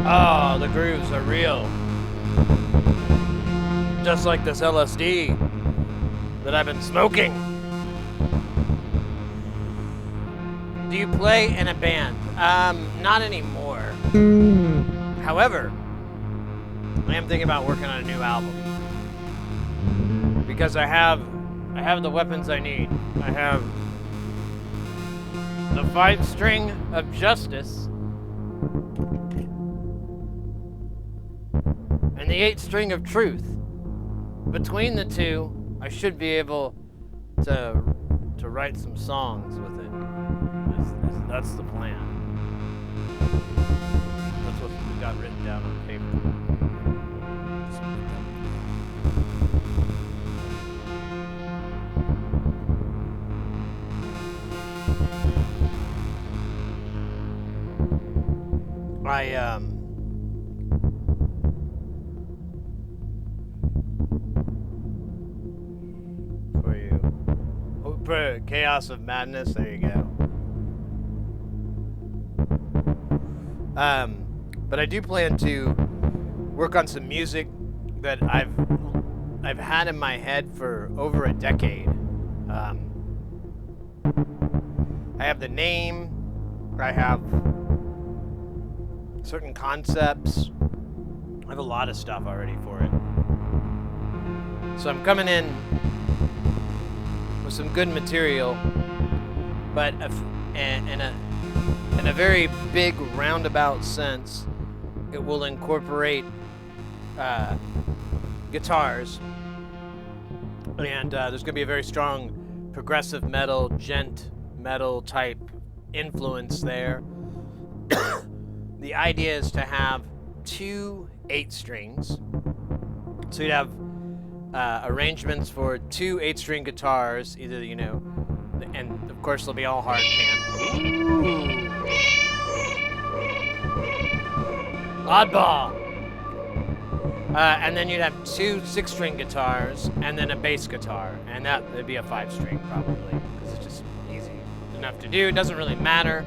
Oh, the grooves are real. Just like this LSD that I've been smoking. Do you play in a band? Not anymore. However, I am thinking about working on a new album. Because I have the weapons I need. I have the 5-string of justice and the 8-string of truth. Between the two, I should be able to write some songs with it. That's the plan. That's what we got written down on paper. For you. For Chaos of Madness, there you go. But I do plan to work on some music that I've had in my head for over a decade. I have the name, I have certain concepts, I have a lot of stuff already for it. So I'm coming in with some good material, but in a very big roundabout sense, it will incorporate guitars, and there's going to be a very strong progressive metal, gent metal type influence there. The idea is to have 2 8-strings, so you'd have arrangements for 2 8-string guitars, either, you know, and of course they'll be all hard pan. Oddball. And then you'd have 2 6-string guitars and then a bass guitar, and that would be a 5-string probably, because it's just easy enough to do. It doesn't really matter,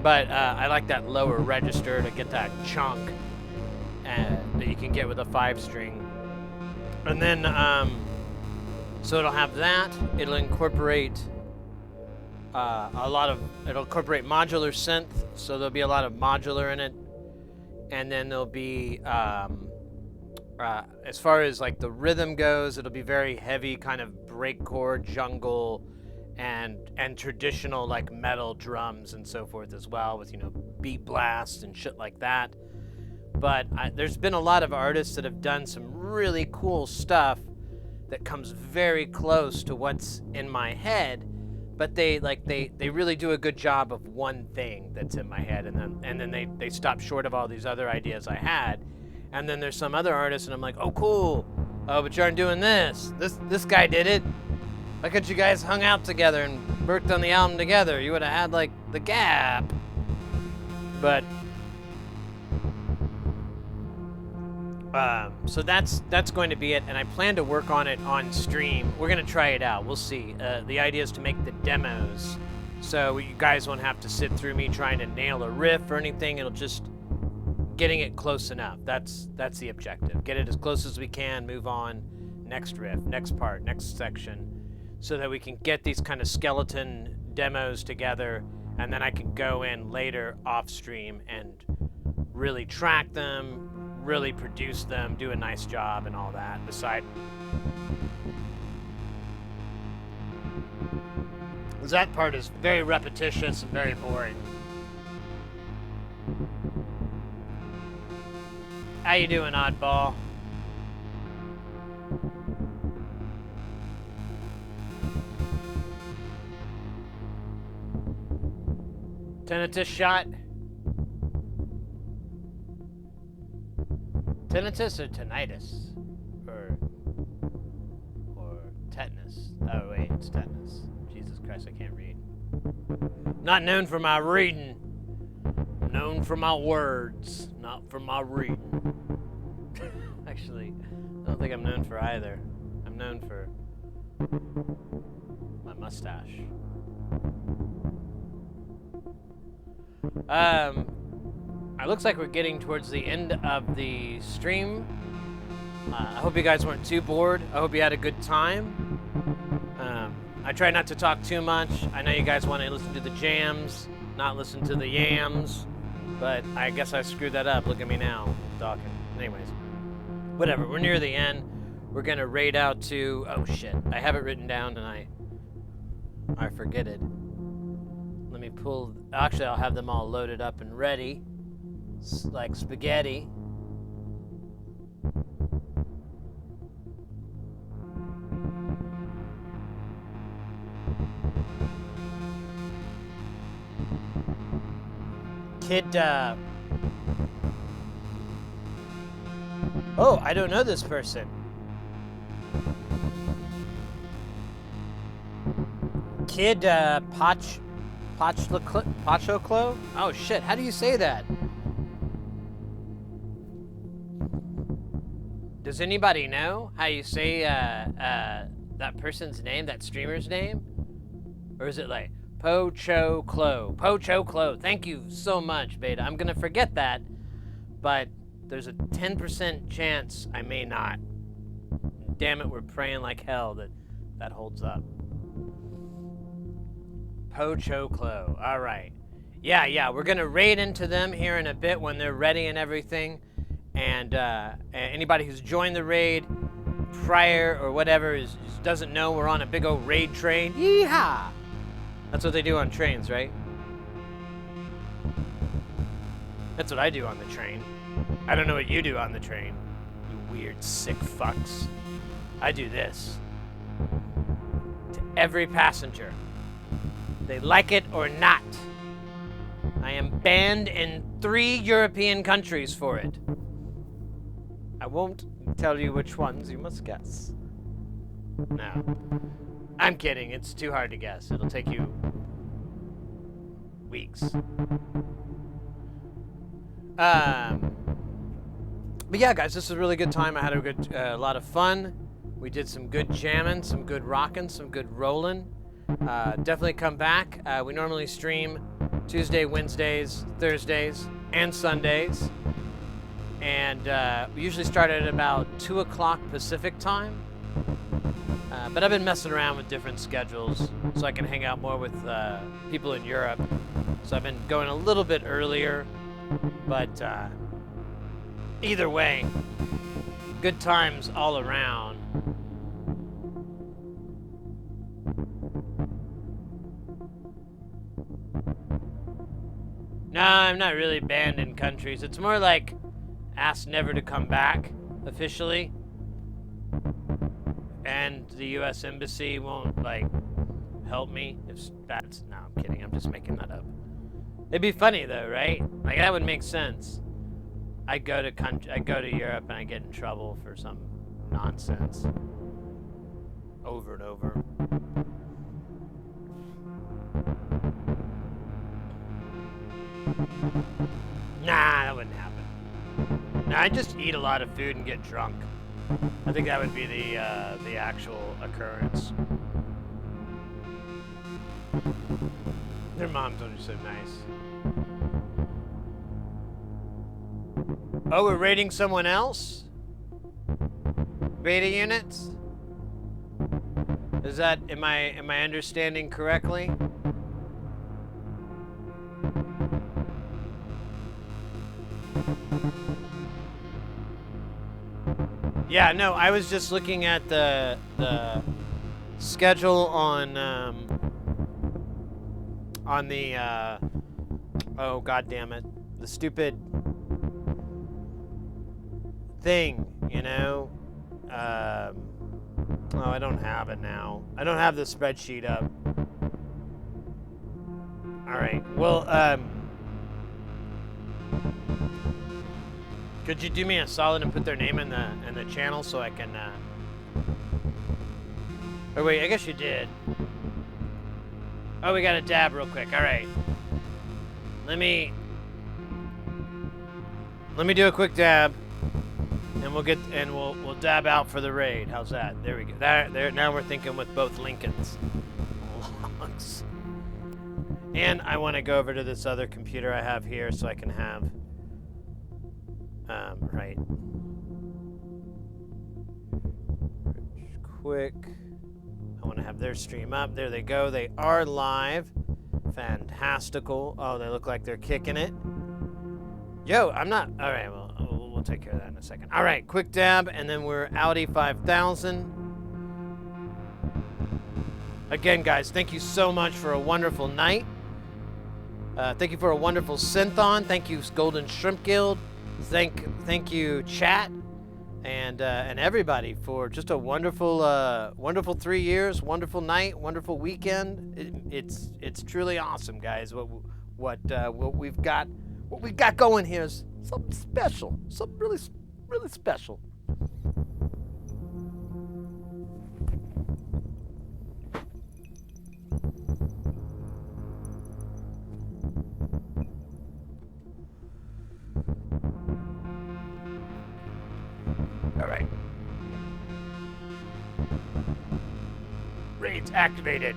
but I like that lower register to get that chunk that you can get with a 5-string. And then, so it'll have that. It'll incorporate it'll incorporate modular synth, so there'll be a lot of modular in it. And then there'll be, as far as like the rhythm goes, it'll be very heavy kind of breakcore, jungle, and traditional like metal drums and so forth as well, with, you know, beat blast and shit like that. But there's been a lot of artists that have done some really cool stuff that comes very close to what's in my head, but they really do a good job of one thing that's in my head, and then they stop short of all these other ideas I had. And then there's some other artists, and I'm like, oh, cool. Oh, but you aren't doing this. This guy did it. Why couldn't you guys hung out together and worked on the album together? You would have had, like, the gap. But, so that's going to be it, and I plan to work on it on stream. We're going to try it out. We'll see. The idea is to make the demos, so you guys won't have to sit through me trying to nail a riff or anything. It'll just getting it close enough. That's the objective. Get it as close as we can, move on, next riff, next part, next section, so that we can get these kind of skeleton demos together, and then I can go in later off stream and really track them, really produce them, do a nice job and all that. Beside that part is very repetitious and very boring. How you doing, oddball? Tinnitus shot? Tinnitus or tinnitus? Or tetanus? Oh wait, it's tetanus. Jesus Christ, I can't read. Not known for my reading. Known for my words, not for my reading. Actually, I don't think I'm known for either. I'm known for my mustache. It looks like we're getting towards the end of the stream. I hope you guys weren't too bored. I hope you had a good time. I try not to talk too much. I know you guys want to listen to the jams, not listen to the yams, but I guess I screwed that up. Look at me now, talking. Anyways, whatever. We're near the end. We're gonna raid out to, oh shit, I have it written down and I forget it. Let me pull, actually I'll have them all loaded up and ready, like spaghetti. Oh, I don't know this person. Kid, Pachoclo? Oh shit, how do you say that? Does anybody know how you say, that person's name, that streamer's name? Or is it like, Pochoclo? Pochoclo, thank you so much, Beta. I'm gonna forget that, but there's a 10% chance I may not damn it, we're praying like hell that holds up. Pochoclo. All right. Yeah, we're going to raid into them here in a bit when they're ready and everything. And anybody who's joined the raid prior or whatever doesn't know we're on a big old raid train. Yeehaw! That's what they do on trains, right? That's what I do on the train. I don't know what you do on the train, you weird, sick fucks. I do this to every passenger. They like it or not. I am banned in 3 European countries for it. I won't tell you which ones, you must guess. No. I'm kidding, it's too hard to guess. It'll take you weeks. But yeah, guys, this was a really good time. I had a lot of fun. We did some good jamming, some good rocking, some good rolling. Definitely come back. We normally stream Tuesday, Wednesdays, Thursdays, and Sundays. And we usually start at about 2 o'clock Pacific time. But I've been messing around with different schedules so I can hang out more with people in Europe. So I've been going a little bit earlier. But either way, good times all around. No, I'm not really banned in countries. It's more like asked never to come back officially. And the U.S. Embassy won't, like, help me. If that's... No, I'm kidding. I'm just making that up. It'd be funny, though, right? Like, that would make sense. I go to Europe and I get in trouble for some nonsense. Over and over. Nah, that wouldn't happen. Nah, I just eat a lot of food and get drunk. I think that would be the actual occurrence. Their moms are so nice. Oh, we're raiding someone else? Beta units? Is that, am I understanding correctly? Yeah, no, I was just looking at the schedule on the oh god damn it, the stupid thing, you know. Oh, I don't have it now. I don't have the spreadsheet up. All right. Well, could you do me a solid and put their name in the channel so I can? Oh wait, I guess you did. Oh, we got a dab real quick. All right. Let me do a quick dab, and we'll dab out for the raid. How's that? There we go. There. Now we're thinking with both Lincolns. Logs. And I want to go over to this other computer I have here so I can have. Right. Quick. I want to have their stream up. There they go. They are live. Fantastical. Oh, they look like they're kicking it. Yo, I'm not. All right, well, we'll take care of that in a second. All right, quick dab, and then we're Audi 5000. Again, guys, thank you so much for a wonderful night. Thank you for a wonderful synthon. Thank you, Golden Shrimp Guild. Thank you, chat, and everybody for just a wonderful, wonderful 3 years, wonderful night, wonderful weekend. It's truly awesome, guys. What we've got going here is something special, something really special. All right. Raids activated.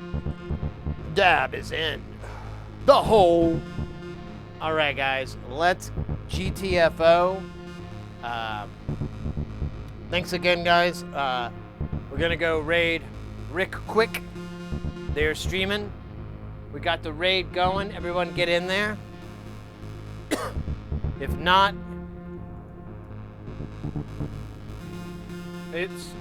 Dab is in the hole. All right, guys. Let's GTFO. Thanks again, guys. We're gonna go raid Rick Quick. They're streaming. We got the raid going. Everyone get in there. If not, it's...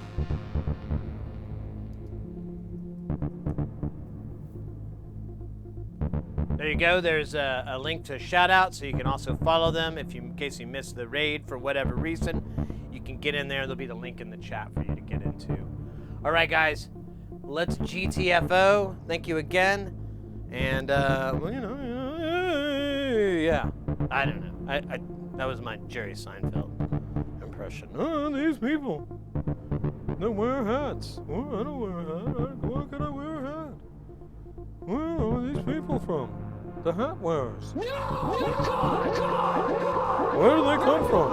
There you go. There's a link to shout out, so you can also follow them in case you missed the raid for whatever reason. You can get in there. There'll be the link in the chat for you to get into. All right, guys. Let's GTFO. Thank you again. And, well, you know, yeah. I don't know. That was my Jerry Seinfeld impression. Oh, these people. They wear hats. Oh, I don't wear a hat. Why could I wear a hat? Where are these people from? The hat wearers. No! Where do they come from?